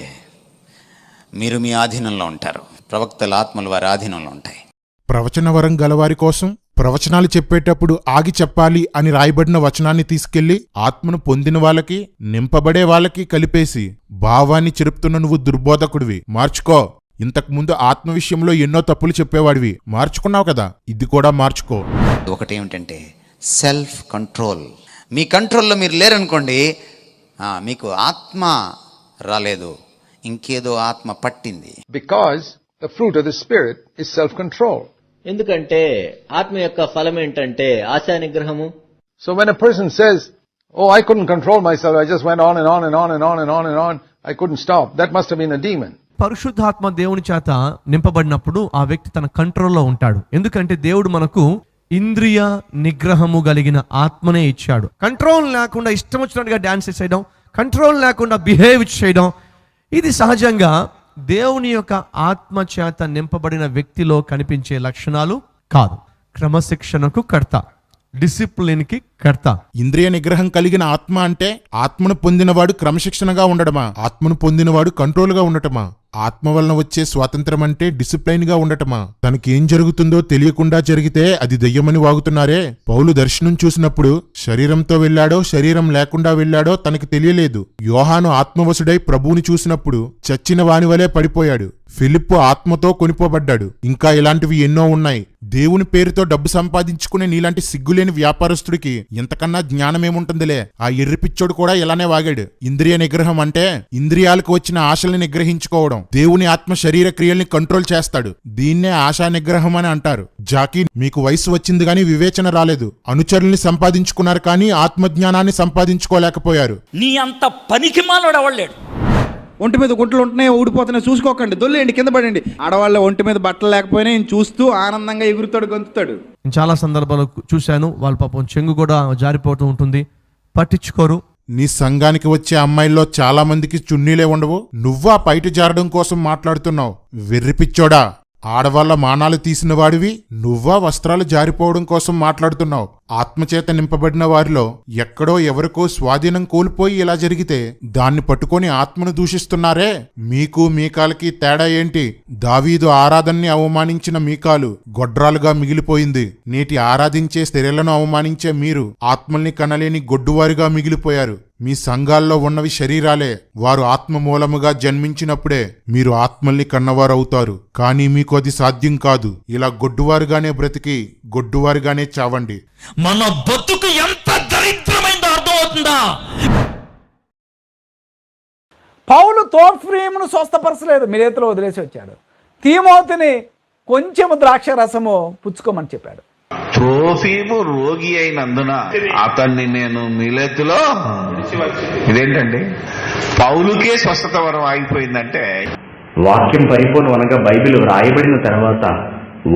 మీరు మీ ఆధీనంలో ఉంటారు. ప్రవక్తల ఆత్మలు వారి ఆధీనంలో ఉంటాయి. ప్రవచన వరం గలవారి కోసం ప్రవచనాలు చెప్పేటప్పుడు ఆగి చెప్పాలి అని రాయబడిన వచనాన్ని తీసుకెళ్లి ఆత్మను పొందిన వాళ్ళకి, నింపబడే వాళ్ళకి కలిపేసి భావాన్ని చెరుపుతున్న నువ్వు దుర్బోధకుడివి. మార్చుకో. ఇంతకుముందు ఆత్మ విషయంలో ఎన్నో తప్పులు చెప్పేవాడివి, మార్చుకున్నావు కదా, ఇది కూడా మార్చుకో. ఒకటేమిటంటే సెల్ఫ్ కంట్రోల్. మీ కంట్రోల్లో మీరు లేరనుకోండి, మీకు ఆత్మ రాలేదు, ఇంకేదో ఆత్మ పట్టింది. Because the fruit of the Spirit is self-control. ఎందుకంటే ఆత్మ యొక్క ఫలం ఏంటంటే ఆశా నిగ్రహము. So when a person says, "Oh, I couldn't control myself, I just went on and on and on and on and on and on, I couldn't stop," that must have been a demon. పరిశుద్ధాత్మ దేవుని చేత నింపబడినప్పుడు ఆ వ్యక్తి తన కంట్రోల్లో ఉంటాడు. ఎందుకంటే దేవుడు మనకు ఇంద్రియ నిగ్రహము కలిగిన ఆత్మనే ఇచ్చాడు. కంట్రోల్ లేకుండా ఇష్టం వచ్చినట్టుగా డాన్స్ చేయడం, కంట్రోల్ లేకుండా బిహేవ్ చేయడం, ఇది సహజంగా దేవుని యొక్క ఆత్మ చేత నింపబడిన వ్యక్తిలో కనిపించే లక్షణాలు కాదు. క్రమశిక్షణకు కర్త, డిసిప్లిన్కి కర్త. ఇంద్రియ నిగ్రహం కలిగిన ఆత్మ అంటే ఆత్మను పొందినవాడు క్రమశిక్షణగా ఉండటమా, ఆత్మను పొందినవాడు కంట్రోల్గా ఉండటమా? ఆత్మ వలన వచ్చే స్వాతంత్రం అంటే డిసిప్లైన్ గా ఉండటమా? తనకేం జరుగుతుందో తెలియకుండా జరిగితే అది దెయ్యమని వాగుతున్నారే. పౌలు దర్శనం చూసినప్పుడు శరీరంతో వెళ్ళాడో శరీరం లేకుండా వెళ్ళాడో తనకి తెలియలేదు. యోహాను ఆత్మవశుడై ప్రభువుని చూసినప్పుడు చచ్చిన వాని వలె పడిపోయాడు. ఫిలిప్పు ఆత్మతో కొనిపోబడ్డాడు. ఇంకా ఇలాంటివి ఎన్నో ఉన్నాయి. దేవుని పేరుతో డబ్బు సంపాదించుకునే నీలాంటి సిగ్గులేని వ్యాపారస్తుడికి ఇంతకన్నా జ్ఞానమేముంటుందిలే. ఆ ఎర్రిపిచ్చోడు కూడా ఇలానే వాగాడు. ఇంద్రియ నిగ్రహం అంటే ఇంద్రియాలకు వచ్చిన ఆశల్ని నిగ్రహించుకోవడం. దేవుని ఆత్మ శరీర క్రియల్ని కంట్రోల్ చేస్తాడు. దీన్నే ఆశా నిగ్రహం అని అంటారు. జాకీ, మీకు వయసు వచ్చింది గాని వివేచన రాలేదు. అనుచరుల్ని సంపాదించుకున్నారు కానీ ఆత్మజ్ఞానాన్ని సంపాదించుకోలేకపోయారు. నీ అంత పనికి మాలోడు అవలేడు. ఒంటి మీద గుంటలు ఉంటున్నాయి, ఊడిపోతున్నాయి, చూసుకోకండి, దొల్లేయండి, కింద పడండి. ఆడవాళ్ళ ఒంటి మీద బట్టలు లేకపోయినా ఈయన చూస్తూ ఆనందంగా ఎగురుతాడు, గొంతుతాడు. చాలా సందర్భాలు చూశాను. వాళ్ళ పాపం చెంగు కూడా జారిపోతూ ఉంటుంది, పట్టించుకోరు. నీ సంఘానికి వచ్చే అమ్మాయిల్లో చాలా మందికి చున్నీలే ఉండవు. నువ్వా పైట జారడం కోసం మాట్లాడుతున్నావు? వెర్రిపిచ్చోడా! ఆడవాళ్ల మానాలు తీసిన వాడివి నువ్వా వస్త్రాలు జారిపోవడం కోసం మాట్లాడుతున్నావు? ఆత్మచేత నింపబడిన వారిలో ఎక్కడో ఎవరికో స్వాధీనం కోల్పోయి ఇలా జరిగితే దాన్ని పట్టుకొని ఆత్మను దూషిస్తున్నారే. మీకు మీకాలకి తేడా ఏంటి? దావీదు ఆరాధనని అవమానించిన మీకాలు గొడ్రాలుగా మిగిలిపోయింది. నేటి ఆరాధించే స్త్రీలను అవమానించే మీరు ఆత్మల్ని కనలేని గొడ్డువారిగా మిగిలిపోయారు. మీ సంఘాల్లో ఉన్నవి శరీరాలే. వారు ఆత్మ మూలముగా జన్మించినప్పుడే మీరు ఆత్మల్ని కన్నవారవుతారు. కానీ మీకు అది సాధ్యం కాదు. ఇలా గొడ్డువారుగానే బ్రతికి గొడ్డువారుగానే చావండి. మన బతుకు ఎంత దరిద్రమైందో అర్థమవుతుందా? పౌలు తోఫ్రీమును స్వస్థపరచలేదు, మిలేతులో వదిలేసి వచ్చాడు. తీమోతిని కొంచెము ద్రాక్ష రసము పుచ్చుకోమని చెప్పాడు. త్రోఫీము రోగి అయినందున అతన్ని నేను మిలేతులో, ఇదేంటండి పౌలుకే స్వస్థత వరం ఆగిపోయిందంటే? వాక్యం పరిపూర్ణం అనగా బైబిల్ రాయబడిన తర్వాత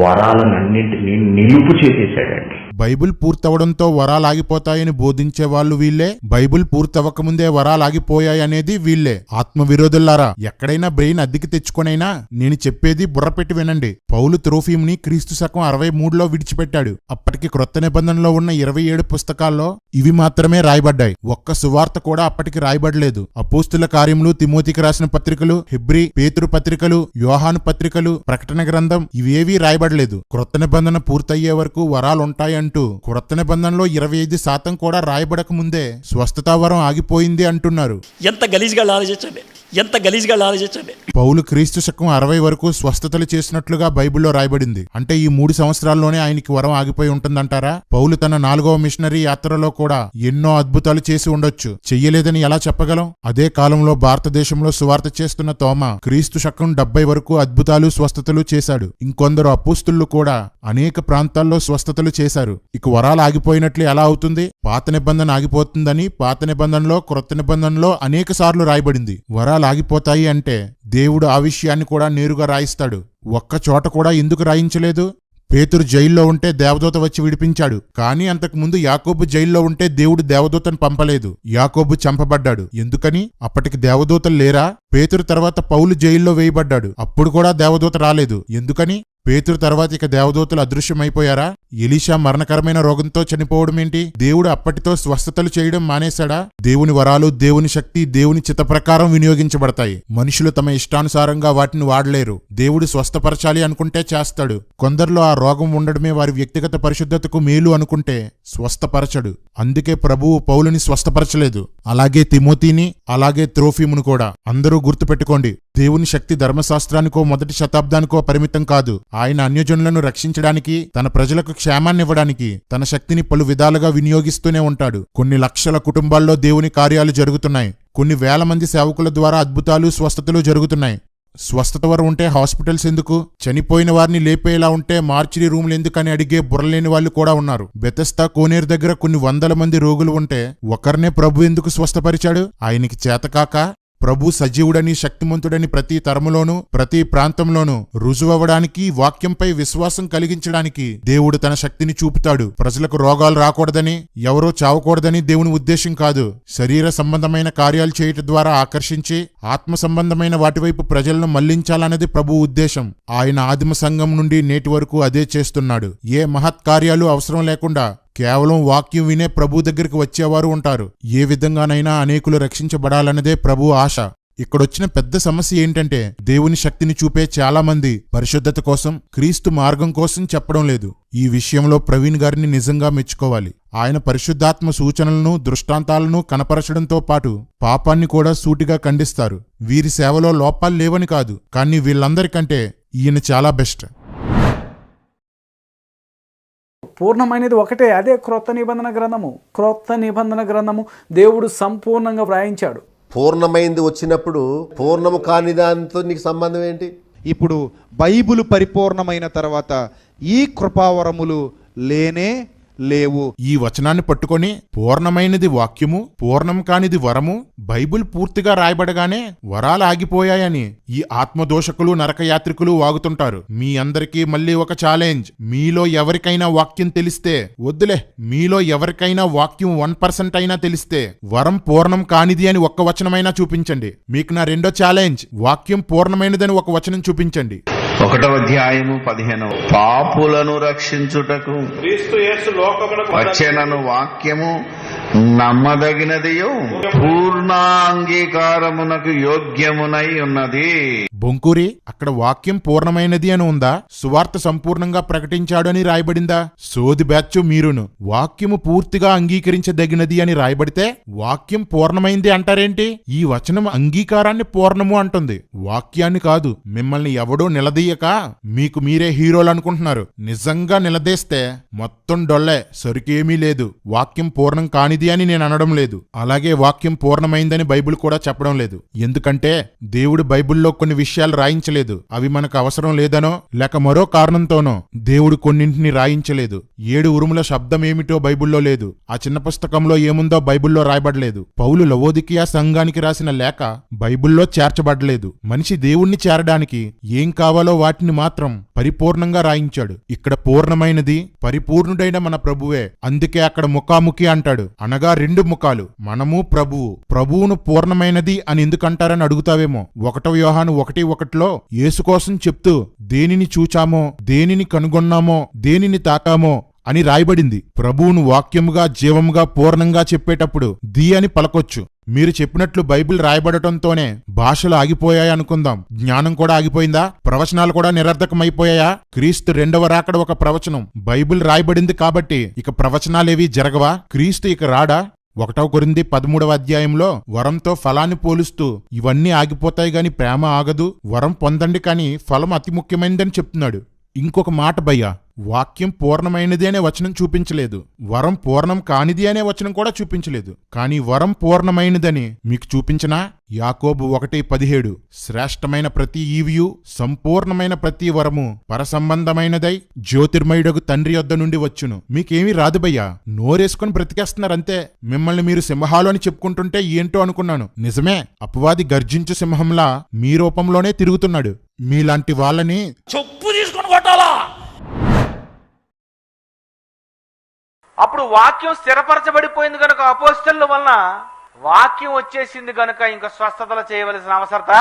వరాలన్నింటినీ నిలుపు చేసేసాడండి. బైబిల్ పూర్తవడంతో వరాలాగిపోతాయని బోధించే వాళ్ళు వీళ్లే. బైబిల్ పూర్తవకముందే వరాలాగిపోయాయనేది వీళ్లే. ఆత్మ విరోధులారా, ఎక్కడైనా బ్రెయిన్ అద్దెకి తెచ్చుకొనైనా నేను చెప్పేది బుర్ర పెట్టి వినండి. పౌలు త్రోఫీముని క్రీస్తు శకం 63లో విడిచిపెట్టాడు. అప్పటికి క్రొత్త నిబంధనలో ఉన్న 27 పుస్తకాల్లో ఇవి మాత్రమే రాయబడ్డాయి. ఒక్క సువార్త కూడా అప్పటికి రాయబడలేదు. అపోస్తుల కార్యములు, తిమోతికి రాసిన పత్రికలు, హెబ్రీ, పేతురు పత్రికలు, యోహాను పత్రికలు, ప్రకటన గ్రంథం ఇవేవీ రాయబడలేదు. క్రొత్త నిబంధన పూర్తయ్యే వరకు వరాలుంటాయంటూ క్రొత్త నిబంధనలో 25% కూడా రాయబడక ముందే స్వస్థతా వరం ఆగిపోయింది అంటున్నారు. ఎంత గలీజ్గా ఆలోచించండి, ఎంత గలీజ్గా ఆలోచించండి. పౌలు క్రీస్తు శకం 60 వరకు స్వస్థతలు చేసినట్లుగా బైబిల్లో రాయబడింది. అంటే ఈ 3 సంవత్సరాల్లోనే ఆయనకి వరం ఆగిపోయి ఉంటుందంటారా? పౌలు తన 4వ మిషనరీ యాత్రలో కూడా ఎన్నో అద్భుతాలు చేసి ఉండొచ్చు. చెయ్యలేదని ఎలా చెప్పగలం? అదే కాలంలో భారతదేశంలో సువార్త చేస్తున్న తోమా క్రీస్తు శకం 70 వరకు అద్భుతాలు, స్వస్థతలు చేశాడు. ఇంకొందరు అపోస్తులు కూడా అనేక ప్రాంతాల్లో స్వస్థతలు చేశారు. ఇక వరాలు ఆగిపోయినట్లు ఎలా అవుతుంది? పాత నిబంధన ఆగిపోతుందని పాత నిబంధనలో, క్రొత్త నిబంధనలో అనేక సార్లు రాయబడింది. వరాలు ఆగిపోతాయి అంటే దేవుడు ఆ విషయాన్ని కూడా నేరుగా రాయిస్తాడు. ఒక్క చోట కూడా ఎందుకు రాయించలేదు? పేతురు జైల్లో ఉంటే దేవదూత వచ్చి విడిపించాడు. కానీ అంతకు ముందు యాకోబు జైల్లో ఉంటే దేవుడు దేవదూతను పంపలేదు. యాకోబు చంపబడ్డాడు. ఎందుకని? అప్పటికి దేవదూతలు లేరా? పేతురు తర్వాత పౌలు జైల్లో వేయబడ్డాడు. అప్పుడు కూడా దేవదూత రాలేదు. ఎందుకని? పేతురు తర్వాత ఇక దేవదూతలు అదృశ్యమైపోయారా? ఎలీషా మరణకరమైన రోగంతో చనిపోవడం ఏంటి? దేవుడు అప్పటితో స్వస్థతలు చేయడం మానేశాడా? దేవుని వరాలు, దేవుని శక్తి దేవుని చిత్త ప్రకారం వినియోగించబడతాయి. మనుషులు తమ ఇష్టానుసారంగా వాటిని వాడలేరు. దేవుడు స్వస్థపరచాలి అనుకుంటే చేస్తాడు. కొందరిలో ఆ రోగం ఉండడమే వారి వ్యక్తిగత పరిశుద్ధతకు మేలు అనుకుంటే స్వస్థపరచడు. అందుకే ప్రభువు పౌలుని స్వస్థపరచలేదు. అలాగే తిమోతిని, అలాగే త్రోఫీమును కూడా. అందరూ గుర్తుపెట్టుకోండి, దేవుని శక్తి ధర్మశాస్త్రానికో మొదటి శతాబ్దానికో పరిమితం కాదు. ఆయన అన్యజనులను రక్షించడానికి, తన ప్రజలకు క్షేమాన్నివ్వడానికి తన శక్తిని పలు విధాలుగా వినియోగిస్తూనే ఉంటాడు. కొన్ని లక్షల కుటుంబాల్లో దేవుని కార్యాలు జరుగుతున్నాయి. కొన్ని వేల మంది సేవకుల ద్వారా అద్భుతాలు, స్వస్థతలు జరుగుతున్నాయి. స్వస్థత వరం ఉంటే హాస్పిటల్స్ ఎందుకు? చనిపోయిన వారిని లేపేలా ఉంటే మార్చిరీ రూములు ఎందుకని అడిగే బుర్రలేని వాళ్ళు కూడా ఉన్నారు. బెతెస్దా కోనేరు దగ్గర కొన్ని 100 మంది రోగులు ఉంటే ఒకరినే ప్రభు ఎందుకు స్వస్థపరిచాడు? ఆయనకి చేతకాక? ప్రభు సజీవుడని శక్తిమంతుడని ప్రతి తరములోనూ ప్రతి ప్రాంతంలోనూ రుజువవ్వడానికి, వాక్యంపై విశ్వాసం కలిగించడానికి దేవుడు తన శక్తిని చూపుతాడు. ప్రజలకు రోగాలు రాకూడదని, ఎవరో చావకూడదని దేవుని ఉద్దేశం కాదు. శరీర సంబంధమైన కార్యాలు చేయటం ద్వారా ఆకర్షించి ఆత్మ సంబంధమైన వాటివైపు ప్రజలను మళ్లించాలన్నది ప్రభు ఉద్దేశం. ఆయన ఆదిమ సంఘం నుండి నేటి వరకు అదే చేస్తున్నాడు. ఏ మహత్కార్యాలు అవసరం లేకుండా కేవలం వాక్యం వినే ప్రభు దగ్గరికి వచ్చేవారు ఉంటారు. ఏ విధంగానైనా అనేకులు రక్షించబడాలన్నదే ప్రభు ఆశ. ఇక్కడొచ్చిన పెద్ద సమస్య ఏంటంటే దేవుని శక్తిని చూపే చాలా మంది పరిశుద్ధత కోసం, క్రీస్తు మార్గం కోసం చెప్పడం లేదు. ఈ విషయంలో ప్రవీణ్ గారిని నిజంగా మెచ్చుకోవాలి. ఆయన పరిశుద్ధాత్మ సూచనలను, దృష్టాంతాలను కనపరచడంతో పాటు పాపాన్ని కూడా సూటిగా ఖండిస్తారు. వీరి సేవలో లోపాలు లేవని కాదు, కానీ వీళ్ళందరికంటే ఈయన చాలా బెస్ట్. పూర్ణమైనది ఒకటే, అదే క్రొత్త నిబంధన గ్రంథము. క్రొత్త నిబంధన గ్రంథము దేవుడు సంపూర్ణంగా వ్రాయించాడు. పూర్ణమైంది వచ్చినప్పుడు పూర్ణము కాని దానితో నీకు సంబంధం ఏంటి? ఇప్పుడు బైబిల్ పరిపూర్ణమైన తర్వాత ఈ కృపావరములు లేనే లేవు. ఈ వచనాన్ని పట్టుకొని పూర్ణమైనది వాక్యము, పూర్ణం కానిది వరము, బైబిల్ పూర్తిగా రాయబడగానే వరాలు ఆగిపోయాయని ఈ ఆత్మదోషకులు, నరకయాత్రికులు వాగుతుంటారు. మీ అందరికీ మళ్ళీ ఒక ఛాలెంజ్. మీలో ఎవరికైనా వాక్యం తెలిస్తే, వద్దులే, మీలో ఎవరికైనా వాక్యం 1% అయినా తెలిస్తే వరం పూర్ణం కానిది అని ఒక్క వచనమైనా చూపించండి. మీకు నా రెండో ఛాలెంజ్, వాక్యం పూర్ణమైనదని ఒక వచనం చూపించండి. 1వ అధ్యాయము 15. పాపులను రక్షించుటకు క్రీస్తు యేసు లోకమునకు వచ్చెనను వాక్యము నమ్మదగినదియు పూర్ణాంగీకారమునకు యోగ్యమునై ఉన్నది. బొంకూరి, అక్కడ వాక్యం పూర్ణమైనది అని ఉందా? సువార్త సంపూర్ణంగా ప్రకటించాడు అని రాయబడిందా? సోది బ్యాచ్ మీరును. వాక్యము పూర్తిగా అంగీకరించదగినది అని రాయబడితే వాక్యం పూర్ణమైంది అంటారేంటి? ఈ వచనం అంగీకారాన్ని పూర్ణము అంటుంది, వాక్యాన్ని కాదు. మిమ్మల్ని ఎవడో నిలదీయక మీకు మీరే హీరోలు అనుకుంటున్నారు. నిజంగా నిలదీస్తే మొత్తం డొల్లే, సరుకేమీ లేదు. వాక్యం పూర్ణం కానిది అని నేను అనడం లేదు, అలాగే వాక్యం పూర్ణమైందని బైబిల్ కూడా చెప్పడం లేదు. ఎందుకంటే దేవుడు బైబిల్లో కొన్ని విషయాలు రాయించలేదు. అవి మనకు అవసరం లేదనో లేక మరో కారణంతోనో దేవుడు కొన్నింటిని రాయించలేదు. 7 ఉరుముల శబ్దం ఏమిటో బైబిల్లో లేదు. ఆ చిన్న పుస్తకంలో ఏముందో బైబిల్లో రాయబడలేదు. పౌలు లవోదికియా సంఘానికి రాసిన లేఖ బైబిల్లో చేర్చబడలేదు. మనిషి దేవుణ్ణి చేరడానికి ఏం కావాలో వాటిని మాత్రం పరిపూర్ణంగా రాయించాడు. ఇక్కడ పూర్ణమైనది పరిపూర్ణుడైన మన ప్రభువే. అందుకే అక్కడ ముఖాముఖి అంటాడు, అనగా 2 ముఖాలు, మనము ప్రభువు. ప్రభువును పూర్ణమైనది అని ఎందుకంటారని అడుగుతావేమో. 1 యోహాను 1:1 యేసు కోసం చెప్తూ దేనిని చూచామో, దేనిని కనుగొన్నామో, దేనిని తాకామో అని రాయబడింది. ప్రభువును వాక్యముగా, జీవముగా, పూర్ణంగా చెప్పేటప్పుడు ది అని పలకొచ్చు. మీరు చెప్పినట్లు బైబిల్ రాయబడటంతోనే భాషలు ఆగిపోయాయి అనుకుందాం. జ్ఞానం కూడా ఆగిపోయిందా? ప్రవచనాలు కూడా నిరర్ధకమైపోయాయా? క్రీస్తు 2వ రాకడ ఒక ప్రవచనం. బైబిల్ రాయబడింది కాబట్టి ఇక ప్రవచనాలేవి జరగవా? క్రీస్తు ఇక రాడా? 1 కొరింథీ 13వ అధ్యాయంలో వరంతో ఫలాన్ని పోలుస్తూ ఇవన్నీ ఆగిపోతాయి గాని ప్రేమ ఆగదు, వరం పొందండి కానీ ఫలం అతి ముఖ్యమైనదని చెప్తున్నాడు. ఇంకొక మాట భయ్యా, వాక్యం పూర్ణమైనది అనే వచనం చూపించలేదు, వరం పూర్ణం కానిది అనే వచనం కూడా చూపించలేదు. కానీ వరం పూర్ణమైనదని మీకు చూపించనా? యాకోబు 1:17 శ్రేష్టమైన ప్రతి ఈవియు, సంపూర్ణమైన ప్రతి వరము పరసంబంధమైనదై జ్యోతిర్మయుడగు తండ్రి యొద్ద నుండి వచ్చును. మీకేమీ రాదు భయ్యా, నోరేసుకుని బ్రతికేస్తున్నారంతే. మిమ్మల్ని మీరు సింహాలు అని చెప్పుకుంటుంటే ఏంటో అనుకున్నాను. నిజమే, అపవాది గర్జించు సింహంలా మీ రూపంలోనే తిరుగుతున్నాడు. మీలాంటి వాళ్ళని చెప్పు తీసుకొని కొట్టాలా? అప్పుడు వాక్యం స్థిరపరచబడిపోయింది కనుక అపోస్తలుల వలన వాక్యం వచ్చేసింది కనుక ఇంకా స్వస్థతలు చేయవలసిన అవసరత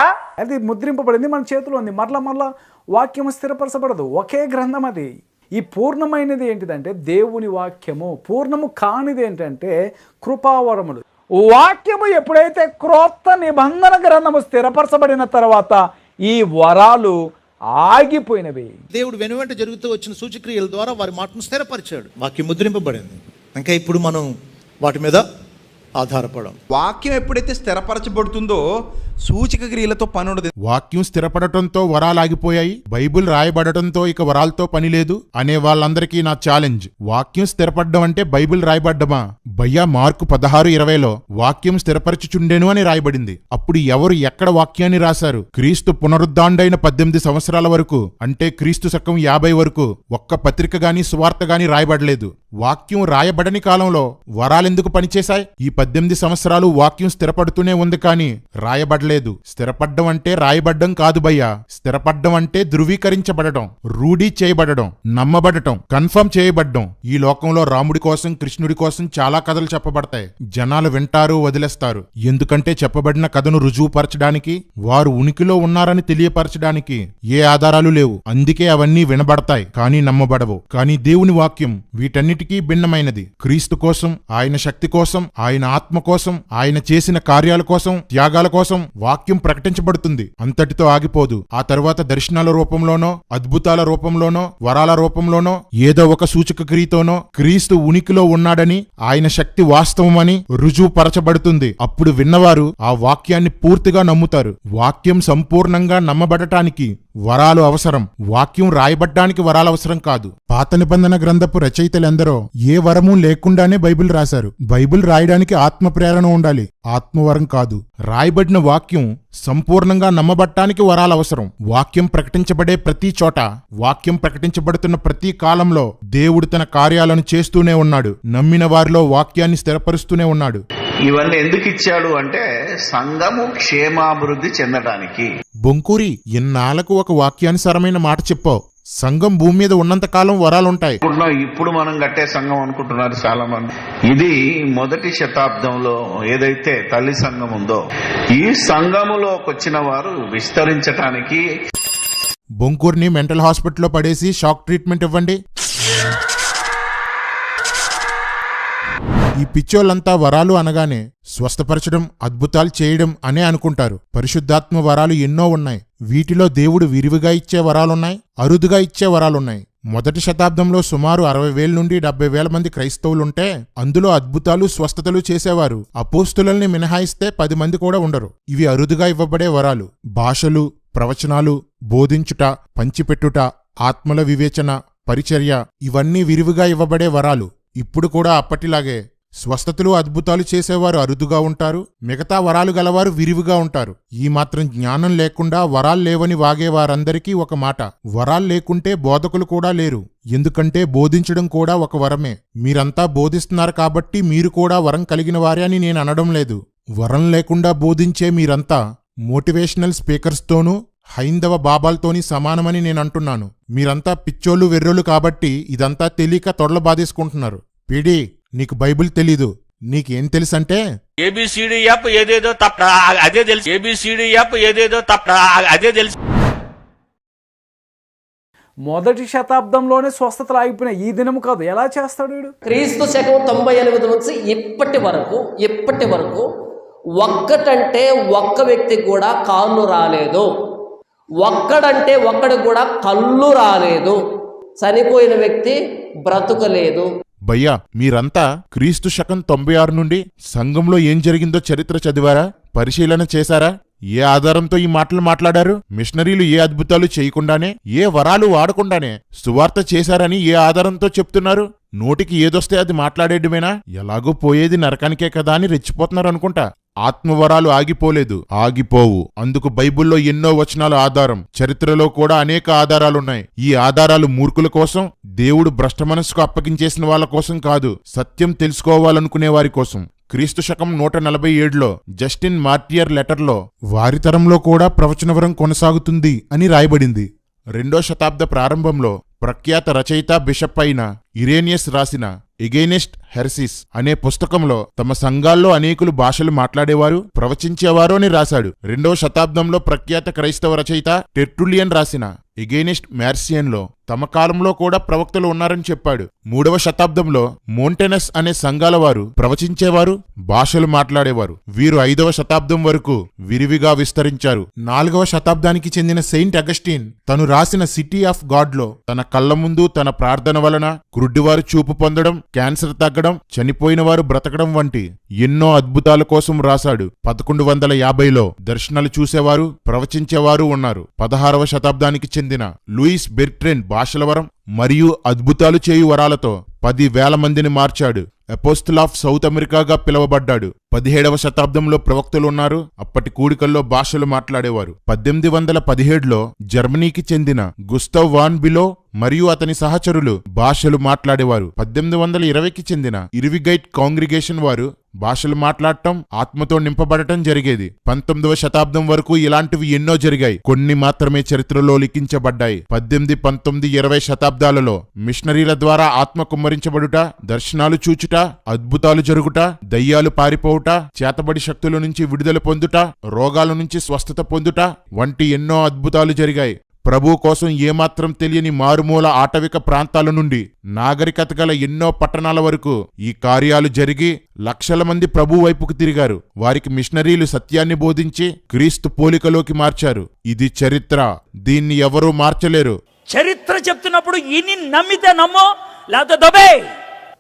అది ముద్రింపబడింది, మన చేతిలో ఉంది. మరలా వాక్యము స్థిరపరచబడదు, ఒకే గ్రంథం అది. ఈ పూర్ణమైనది ఏంటిదంటే దేవుని వాక్యము, పూర్ణము కానిది ఏంటంటే కృపావరములు. వాక్యము ఎప్పుడైతే క్రొత్త నిబంధన గ్రంథము స్థిరపరచబడిన తర్వాత ఈ వరాలు ఆగిపోయినవి. దేవుడు వెనువెంట జరుగుతూ వచ్చిన సూచక్రియల ద్వారా వారి మాటను స్థిరపరిచాడు. వాక్యం ముద్రింపబడింది. ఇంకా ఇప్పుడు మనం వాటి మీద ఆధారపడం. వాక్యం ఎప్పుడైతే స్థిరపరచబడుతుందో సూచక క్రియలతో పని ఉండదు. వాక్యం స్థిరపడటంతో వరాలాగిపోయాయి, బైబిల్ రాయబడటంతో ఇక వరాలతో పని లేదు అనే వాళ్ళందరికీ నా ఛాలెంజ్. వాక్యం స్థిరపడ్డం అంటే బైబిల్ రాయబడ్డమా? భయ్యా, మార్కు 16:20 వాక్యం స్థిరపరచుచుండెను అని రాయబడింది. అప్పుడు ఎవరు ఎక్కడ వాక్యాన్ని రాశారు? క్రీస్తు పునరుద్ధాండైన 18 సంవత్సరాల వరకు, అంటే క్రీస్తు శకం 50 వరకు ఒక్క పత్రిక గాని సువార్త గాని రాయబడలేదు. వాక్యం రాయబడని కాలంలో వరాలెందుకు పనిచేశాయి? ఈ 18 సంవత్సరాలు వాక్యం స్థిరపడుతూనే ఉంది కానీ రాయబడలేదు. స్థిరపడలేదు. స్థిరపడ్డం అంటే రాయబడ్డం కాదు భయ్యా. స్థిరపడ్డం అంటే ధృవీకరించబడటం, రూఢీ చేయబడడం, నమ్మబడటం, కన్ఫర్మ్ చేయబడ్డం. ఈ లోకంలో రాముడి కోసం, కృష్ణుడి కోసం చాలా కథలు చెప్పబడతాయి. జనాలు వింటారు, వదిలేస్తారు. ఎందుకంటే చెప్పబడిన కథను రుజువుపరచడానికి, వారు ఉనికిలో ఉన్నారని తెలియపరచడానికి ఏ ఆధారాలు లేవు. అందుకే అవన్నీ వినబడతాయి కానీ నమ్మబడవు. కానీ దేవుని వాక్యం వీటన్నిటికీ భిన్నమైనది. క్రీస్తు కోసం, ఆయన శక్తి కోసం, ఆయన ఆత్మ కోసం, ఆయన చేసిన కార్యాల కోసం, త్యాగాల కోసం వాక్యం ప్రకటించబడుతుంది. అంతటితో ఆగిపోదు. ఆ తరువాత దర్శనాల రూపంలోనో, అద్భుతాల రూపంలోనో, వరాల రూపంలోనో, ఏదో ఒక సూచక క్రియతోనో క్రీస్తు ఉనికిలో ఉన్నాడని, ఆయన శక్తి వాస్తవమని రుజువుపరచబడుతుంది. అప్పుడు విన్నవారు ఆ వాక్యాన్ని పూర్తిగా నమ్ముతారు. వాక్యం సంపూర్ణంగా నమ్మబడటానికి వరాలు అవసరం. వాక్యం రాయబడ్డానికి వరాలు అవసరం కాదు. పాత నిబంధన గ్రంథపు రచయితలెందరో ఏ వరము లేకుండానే బైబిల్ రాశారు. బైబిల్ రాయడానికి ఆత్మ ప్రేరణ ఉండాలి, ఆత్మవరం కాదు. రాయబడిన వాక్యం సంపూర్ణంగా నమ్మబట్టానికి వరాలు అవసరం. వాక్యం ప్రకటించబడే ప్రతి చోట, వాక్యం ప్రకటించబడుతున్న ప్రతి కాలంలో దేవుడు తన కార్యాలను చేస్తూనే ఉన్నాడు. నమ్మిన వారిలో వాక్యాన్ని స్థిరపరుస్తూనే ఉన్నాడు. ఇవన్నీ ఎందుకు ఇచ్చాడు అంటే సంఘము క్షేమాభివృద్ధి చెందడానికి. బొంకూరి, ఇన్నాళ్లకు ఒక వాక్యానుసారమైన మాట చెప్పావు. సంఘం భూమి మీద ఉన్నంత కాలం వరాలుంటాయి. ఇప్పుడు మనం కట్టే సంఘం అనుకుంటున్నారు చాలా మంది. ఇది మొదటి శతాబ్దంలో ఏదైతే తల్లి సంఘం ఉందో, ఈ సంఘములోకి వచ్చిన వారు విస్తరించటానికి. బొంకూరిని మెంటల్ హాస్పిటల్లో పడేసి షాక్ ట్రీట్మెంట్ ఇవ్వండి. ఈ పిచ్చోళ్ళంతా వరాలు అనగానే స్వస్థపరచడం, అద్భుతాలు చేయడం అనే అనుకుంటారు. పరిశుద్ధాత్మ వరాలు ఎన్నో ఉన్నాయి. వీటిలో దేవుడు విరివిగా ఇచ్చే వరాలున్నాయి, అరుదుగా ఇచ్చే వరాలున్నాయి. మొదటి శతాబ్దంలో సుమారు 60,000 నుండి 70,000 మంది క్రైస్తవులుంటే అందులో అద్భుతాలు, స్వస్థతలు చేసేవారు అపోస్తులని మినహాయిస్తే 10 మంది కూడా ఉండరు. ఇవి అరుదుగా ఇవ్వబడే వరాలు. భాషలు, ప్రవచనాలు, బోధించుట, పంచిపెట్టుట, ఆత్మల వివేచన, పరిచర్య ఇవన్నీ విరివిగా ఇవ్వబడే వరాలు. ఇప్పుడు కూడా అప్పటిలాగే స్వస్థతలు, అద్భుతాలు చేసేవారు అరుదుగా ఉంటారు. మిగతా వరాలు గలవారు విరివిగా ఉంటారు. ఈ మాత్రం జ్ఞానం లేకుండా వరాలు లేవని వాగేవారందరికీ ఒక మాట: వరాలు లేకుంటే బోధకులు కూడా లేరు. ఎందుకంటే బోధించడం కూడా ఒక వరమే. మీరంతా బోధిస్తున్నారు కాబట్టి మీరు కూడా వరం కలిగిన వారే అని నేను అనడం లేదు. వరం లేకుండా బోధించే మీరంతా మోటివేషనల్ స్పీకర్స్తోనూ, హైందవ బాబాలతోని సమానమని నేనంటున్నాను. మీరంతా పిచ్చోళ్ళు, వెర్రోళ్ళు కాబట్టి ఇదంతా తెలియక తొడల బాధేసుకుంటున్నారు. పీడి, నీకు బైబిల్ తెలీదు. నీకేం తెలుసంటే ఏబిసిడిఎఫ్ ఏదేదో తప్ప అదే తెలుసు. ఏబిసిడిఎఫ్ ఏదేదో తప్ప అదే తెలుసు. మొదటి శతాబ్దంలోనే స్వస్థతలు ఆగిపోయిన ఈ దినము కాదు. ఎలా చేస్తాడు వీడు? క్రీస్తు శకం 98 నుంచి ఇప్పటి వరకు ఒక్కటంటే ఒక్క వ్యక్తికి కూడా కాళ్ళు రాలేదు. ఒక్కడికి కూడా కళ్ళు రాలేదు. చనిపోయిన వ్యక్తి బ్రతుకలేదు. భయ్యా, మీరంతా క్రీస్తు శకం 96 నుండి సంఘంలో ఏం జరిగిందో చరిత్ర చదివారా? పరిశీలన చేశారా? ఏ ఆధారంతో ఈ మాటలు మాట్లాడారు? మిషనరీలు ఏ అద్భుతాలు చేయకుండానే, ఏ వరాలు వాడకుండానే సువార్త చేశారని ఏ ఆధారంతో చెప్తున్నారు? నోటికి ఏదొస్తే అది మాట్లాడేయడమేనా? ఎలాగో పోయేది నరకానికే కదా అని రెచ్చిపోతున్నారు అనుకుంటా. ఆత్మవరాలు ఆగిపోలేదు, ఆగిపోవు. అందుకు బైబిల్లో ఎన్నో వచనాలు ఆధారం. చరిత్రలో కూడా అనేక ఆధారాలున్నాయి. ఈ ఆధారాలు మూర్ఖుల కోసం, దేవుడు భ్రష్ట మనస్సుకు అప్పగించేసిన వాళ్ళ కోసం కాదు, సత్యం తెలుసుకోవాలనుకునే వారి కోసం. క్రీస్తు శకం 147లో జస్టిన్ మార్టియర్ లెటర్లో వారి తరంలో కూడా ప్రవచనవరం కొనసాగుతుంది అని రాయబడింది. 2వ శతాబ్ద ప్రారంభంలో ప్రఖ్యాత రచయిత బిషప్ అయిన ఇరేనియస్ రాసిన ఎగైనెస్ట్ హెర్సిస్ అనే పుస్తకంలో తమ సంఘాల్లో అనేకులు భాషలు మాట్లాడేవారు, ప్రవచించేవారు అని రాశాడు. 2వ శతాబ్దంలో ప్రఖ్యాత క్రైస్తవ రచయిత టెర్టులియన్ రాసిన ఎగైనెస్ట్ మ్యార్సియన్లో తమ కాలంలో కూడా ప్రవక్తలు ఉన్నారని చెప్పాడు. 3వ శతాబ్దంలో మోంటెనస్ అనే సంఘాల వారు ప్రవచించేవారు, భాషలు మాట్లాడేవారు. వీరు 5వ శతాబ్దం వరకు విరివిగా విస్తరించారు. 4వ శతాబ్దానికి చెందిన సెయింట్ అగస్టిన్ తను రాసిన సిటీ ఆఫ్ గాడ్లో తన కళ్ళ ముందు తన ప్రార్థన వలన గుడ్డివారు చూపు పొందడం, క్యాన్సర్ తగ్గడం, చనిపోయిన వారు బ్రతకడం వంటి ఎన్నో అద్భుతాల కోసం రాశాడు. 1150లో దర్శనాలు చూసేవారు, ప్రవచించేవారు ఉన్నారు. 16వ శతాబ్దానికి చెందిన లూయిస్ బెర్ట్రెన్ భాషల వరం మరియు అద్భుతాలు చేయు వరాలతో 10,000 మందిని మార్చాడు. అపోస్టిల్ ఆఫ్ సౌత్ అమెరికాగా పిలువబడ్డాడు. 17వ శతాబ్దంలో ప్రవక్తలు ఉన్నారు. అప్పటి కూడికల్లో భాషలు మాట్లాడేవారు. 1817లో జర్మనీకి చెందిన గుస్తవ్ వాన్ బిలో మరియు అతని సహచరులు భాషలు మాట్లాడేవారు. 1820కి చెందిన ఇర్విగైట్ కాంగ్రిగేషన్ వారు భాషలు మాట్లాడటం, ఆత్మతో నింపబడటం జరిగేది. 19వ శతాబ్దం వరకు ఇలాంటివి ఎన్నో జరిగాయి. కొన్ని మాత్రమే చరిత్రలో లిఖించబడ్డాయి. 18, 19, 20 శతాబ్దాలలో మిషనరీల ద్వారా ఆత్మ కుమ్మరించబడుట, దర్శనాలు చూచుట, అద్భుతాలు జరుగుట, దయ్యాలు పారిపోవుట, చేతబడి శక్తుల నుంచి విడుదల పొందుట, రోగాల నుంచి స్వస్థత పొందుట వంటి ఎన్నో అద్భుతాలు జరిగాయి. ప్రభు కోసం ఏమాత్రం తెలియని మారుమూల ఆటవిక ప్రాంతాల నుండి నాగరికత గల ఎన్నో పట్టణాల వరకు ఈ కార్యాలు జరిగి లక్షల మంది ప్రభు వైపుకు తిరిగారు. వారికి మిషనరీలు సత్యాన్ని బోధించి క్రీస్తు పోలికలోకి మార్చారు. ఇది చరిత్ర. దీన్ని ఎవరూ మార్చలేరు. చరిత్ర చెప్తున్నప్పుడు ఇన్ని నమ్మితే నమ్మో, లేకపోతే దొబే.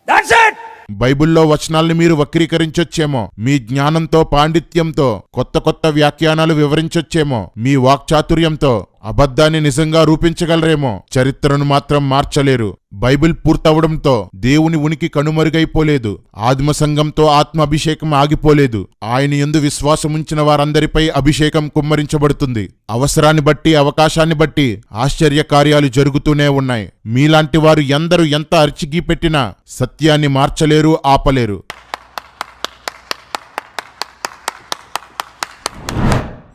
That's it. బైబిల్లో వచనాల్ని మీరు వక్రీకరించొచ్చేమో, మీ జ్ఞానంతో, పాండిత్యంతో కొత్త కొత్త వ్యాఖ్యానాలు వివరించొచ్చేమో, మీ వాక్చాతుర్యంతో అబద్ధాన్ని నిజంగా రూపించగలరేమో, చరిత్రను మాత్రం మార్చలేరు. బైబిల్ పూర్తవడంతో దేవుని ఉనికి కనుమరుగైపోలేదు. ఆదిమ సంఘంతో ఆత్మ అభిషేకం ఆగిపోలేదు. ఆయన యందు విశ్వాసముంచిన వారందరిపై అభిషేకం కుమ్మరించబడుతుంది. అవసరాన్ని బట్టి, అవకాశాన్ని బట్టి ఆశ్చర్య కార్యాలు జరుగుతూనే ఉన్నాయి. మీలాంటి వారు ఎందరూ ఎంత అరిచిగీ పెట్టినా సత్యాన్ని మార్చలేరు, ఆపలేరు.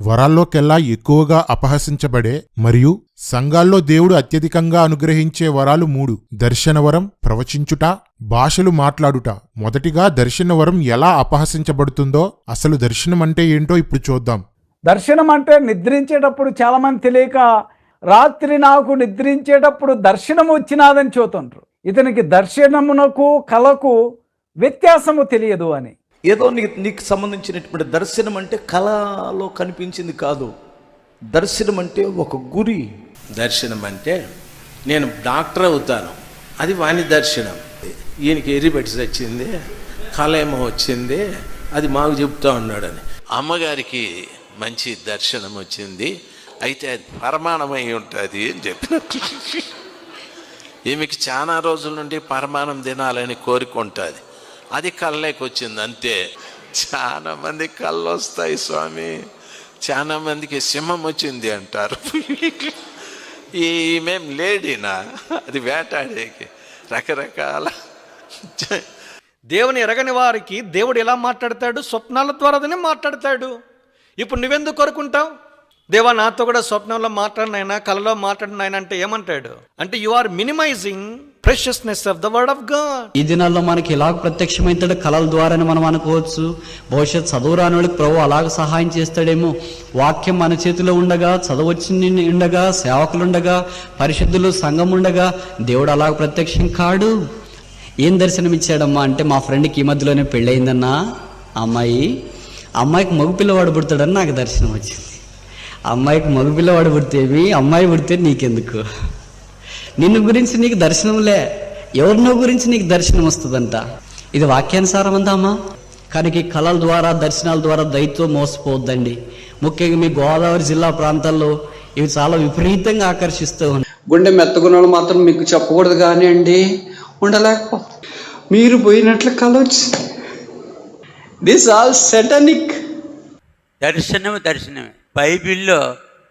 వరాల్లోకెల్లా ఎక్కువగా అపహసించబడే మరియు సంఘాల్లో దేవుడు అత్యధికంగా అనుగ్రహించే వరాలు 3: దర్శనవరం, ప్రవచించుట, భాషలు మాట్లాడుట. మొదటిగా దర్శనవరం ఎలా అపహసించబడుతుందో, అసలు దర్శనం అంటే ఏంటో ఇప్పుడు చూద్దాం. దర్శనం అంటే నిద్రించేటప్పుడు చాలామంది తెలియక రాత్రి నాకు నిద్రించేటప్పుడు దర్శనం వచ్చినాదని చూతుంటారు. ఇతనికి దర్శనమునకు కళకు వ్యత్యాసము తెలియదు అని. ఏదో నీకు సంబంధించినటువంటి దర్శనం అంటే కళలో కనిపించింది కాదు. దర్శనం అంటే ఒక గురి. దర్శనం అంటే నేను డాక్టర్ అవుతాను, అది వాని దర్శనం. ఈయనకి ఎర్రిపెట్టి వచ్చింది, కళ ఏమో వచ్చింది, అది మాకు చెప్తా ఉన్నాడని. అమ్మగారికి మంచి దర్శనం వచ్చింది, అయితే అది పరమాణమై ఉంటుంది అని చెప్పినట్టు. ఈమెకి చాలా రోజుల నుండి పరమాణం తినాలని కోరిక ఉంటుంది, అది కళ్ళకి వచ్చింది అంతే. చాలా మంది కళ్ళు వస్తాయి స్వామి, చాలా మందికి సింహం వచ్చింది అంటారు. ఈమెం లేడీనా, అది వేటాడేకి రకరకాల. దేవుని ఎరగని వారికి దేవుడు ఎలా మాట్లాడతాడు? స్వప్నాల ద్వారానే మాట్లాడతాడు. ఇప్పుడు నువ్వెందుకు కోరుకుంటావు? దేవా నాతో కూడా స్వప్నంలో మాట్లాడినైనా, కళలో మాట్లాడినైనా అంటే ఏమంటాడు? అంటే you are minimising preciousness of the word of God. ఈ దినాల్లో మనకి ఎలాగ ప్రత్యక్షమవుతాడు? కళల ద్వారానే మనం అనుకోవచ్చు. భవిష్యత్ చదువు రాని వాళ్ళకి ప్రభు అలాగ సహాయం చేస్తాడేమో. వాక్యం మన చేతిలో ఉండగా, చదవచ్చు ఉండగా, సేవకులు ఉండగా, పరిశుద్ధులు, సంఘం ఉండగా దేవుడు అలాగ ప్రత్యక్షం కాడు. ఏం దర్శనం ఇచ్చాడమ్మా అంటే, మా ఫ్రెండ్కి ఈ మధ్యలోనే పెళ్ళయిందన్నా అమ్మాయికి మగపిల్లవాడు పుడతాడని నాకు దర్శనం వచ్చింది. అమ్మాయికి మగపిల్లవాడు పుడితేమి, అమ్మాయి పుడితే నీకెందుకు? నిన్ను గురించి నీకు దర్శనంలే, ఎవరినో గురించి నీకు దర్శనం వస్తుందంట. ఇది వాక్యానుసారం అందామా? కానీ ఈ కళల ద్వారా, దర్శనాల ద్వారా దయతో మోసపోవద్దండి. ముఖ్యంగా మీ గోదావరి జిల్లా ప్రాంతాల్లో ఇవి చాలా విపరీతంగా ఆకర్షిస్తూ ఉన్నాయి. గుండె మెత్తగున్నాడు మాత్రం మీకు చెప్పకూడదు కానీ అండి, ఉండలేకపో మీరు పోయినట్లు కళ వచ్చింది. This all satanic. దర్శనమే. బైబిల్లో